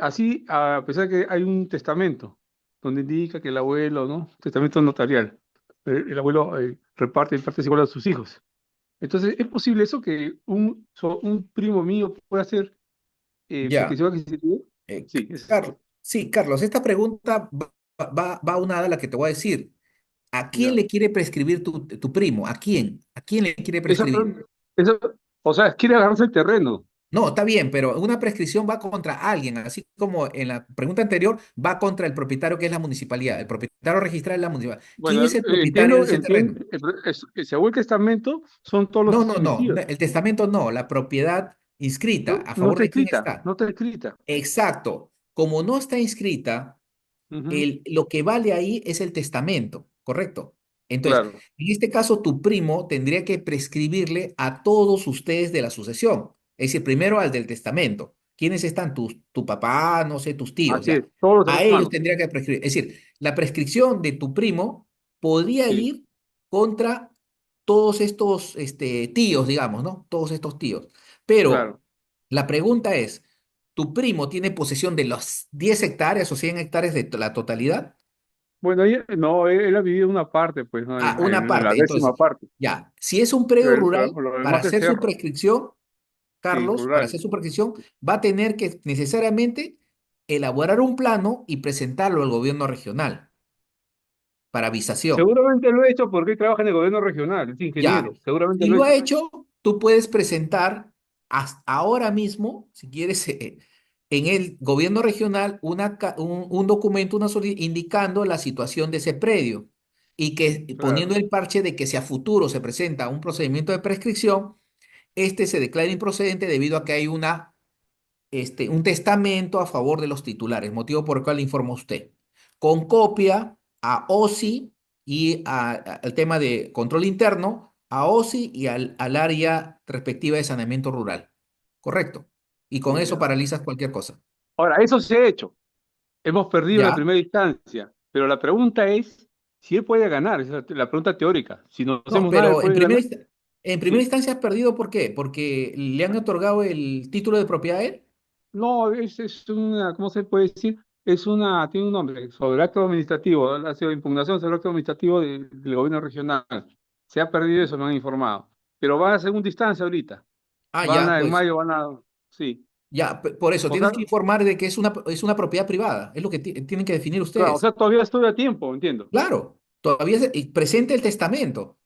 Así, a pesar que hay un testamento donde indica que el abuelo, ¿no? Testamento notarial, el abuelo reparte en partes iguales a sus hijos. Entonces, ¿es posible eso que un primo mío pueda hacer Ya. prescripción adquisitiva? Eh, Sí, es Carlos, sí, Carlos, esta pregunta va unada a la que te voy a decir. ¿A quién ya. le quiere prescribir tu primo? ¿A quién? ¿A quién le quiere Esa, prescribir? esa, o sea, quiere agarrarse el terreno. No, está bien, pero una prescripción va contra alguien, así como en la pregunta anterior va contra el propietario que es la municipalidad. El propietario registral es la municipalidad. ¿Quién Bueno, es el propietario de entiendo, ese terreno? según el testamento, son todos No, los no, mis no, tíos. el testamento no, la propiedad inscrita. No, ¿A no favor está de quién escrita, está? no está escrita. Exacto. Como no está inscrita, Ujú, lo que vale ahí es el testamento, ¿correcto? Entonces, claro, en este caso, tu primo tendría que prescribirle a todos ustedes de la sucesión. Es decir, primero al del testamento. ¿Quiénes están? Tu papá, no sé, tus tíos, así es, ya. todos los A ellos hermanos. tendría que prescribir. Es decir, la prescripción de tu primo podría Sí, ir contra todos estos tíos, digamos, ¿no? Todos estos tíos. Pero claro. la pregunta es, ¿tu primo tiene posesión de las 10 hectáreas o 100 hectáreas de la totalidad? Bueno, no, él ha vivido una parte, pues, ¿no? Ah, una En la parte. décima Entonces, parte. ya, si es un predio rural, Lo para demás es hacer su cerro, prescripción, sí, Carlos, para rural. hacer su prescripción, va a tener que necesariamente elaborar un plano y presentarlo al gobierno regional para avisación. Seguramente lo he hecho porque él trabaja en el gobierno regional, es Ya, ingeniero, seguramente si lo he lo ha hecho. hecho, tú puedes presentar ahora mismo, si quieres, en el gobierno regional un documento, indicando la situación de ese predio y que poniendo Claro, el parche de que si a futuro se presenta un procedimiento de prescripción, este se declara improcedente debido a que hay un testamento a favor de los titulares, motivo por el cual le informo a usted. Con copia a OSI y al tema de control interno, a OSI y al área respectiva de saneamiento rural. ¿Correcto? Y con eso ya. paralizas cualquier cosa. Ahora, eso se ha hecho. Hemos perdido en la ¿Ya? primera instancia, pero la pregunta es si él puede ganar, esa es la pregunta teórica. Si no No, hacemos nada, él pero puede ganar. en primera Sí. instancia has perdido, ¿por qué? Porque le han otorgado el título de propiedad a él. No, es una, ¿cómo se puede decir? Tiene un nombre, sobre el acto administrativo, ha sido impugnación sobre el acto administrativo del gobierno regional. Se ha perdido eso, me han informado. Pero van a segunda instancia ahorita. Ah, ya, En pues. mayo sí. Ya, por eso O tienes sea, que informar de que es una propiedad privada. Es lo que tienen que definir claro, o ustedes. sea, todavía estoy a tiempo, entiendo. Claro, todavía y presente el testamento,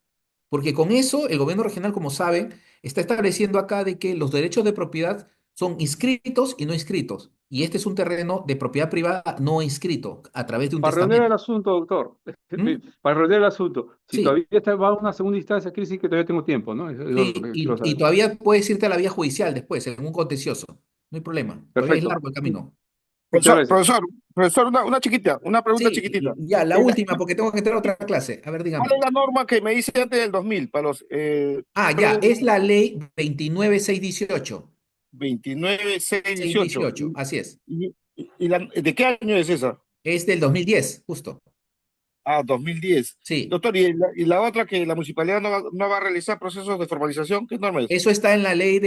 porque con eso el gobierno regional, como saben, está estableciendo acá de que los derechos de propiedad son inscritos y no inscritos. Y este es un terreno de propiedad privada no inscrito a través de un Para redondear el testamento. asunto, doctor, ¿Mm? para redondear el asunto, si Sí, todavía va a una segunda instancia, quiere decir que todavía tengo tiempo, ¿no? Eso es lo sí, que quiero y saber. todavía puedes irte a la vía judicial después, en un contencioso. No hay problema, todavía es Perfecto. largo el camino. Muchas Profesor, gracias. profesor, una chiquita, una pregunta Sí, chiquitita. ya, la Eh, la- última, porque tengo que entrar a otra clase. A ver, ¿Cuál dígame. es la norma que me dice antes del 2000 para los Ah, ya, es la ley 29618. 29.618? 618, así es. ¿De qué año es esa? Es del 2010, justo. Ah, 2010. Sí, Doctor, ¿y la otra que la municipalidad no va a realizar procesos de formalización? ¿Qué norma es? eso está en la ley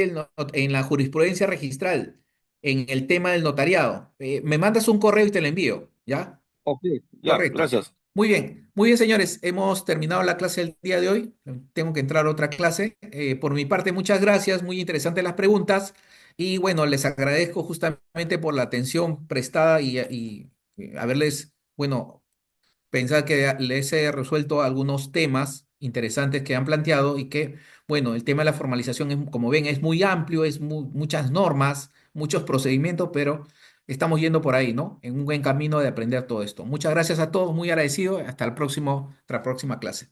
en la jurisprudencia registral, en el tema del notariado. Me mandas un correo y te lo envío, ¿ya? Ok, ya, Correcto. gracias. Muy bien, señores. Hemos terminado la clase del día de hoy. Tengo que entrar a otra clase. Por mi parte, muchas gracias. Muy interesantes las preguntas. Y bueno, les agradezco justamente por la atención prestada y haberles, bueno, pensar que les he resuelto algunos temas interesantes que han planteado y que, bueno, el tema de la formalización, como ven, es muy amplio, es muchas normas, muchos procedimientos, pero estamos yendo por ahí, ¿no? En un buen camino de aprender todo esto. Muchas gracias a todos, muy agradecido. Hasta la próxima clase.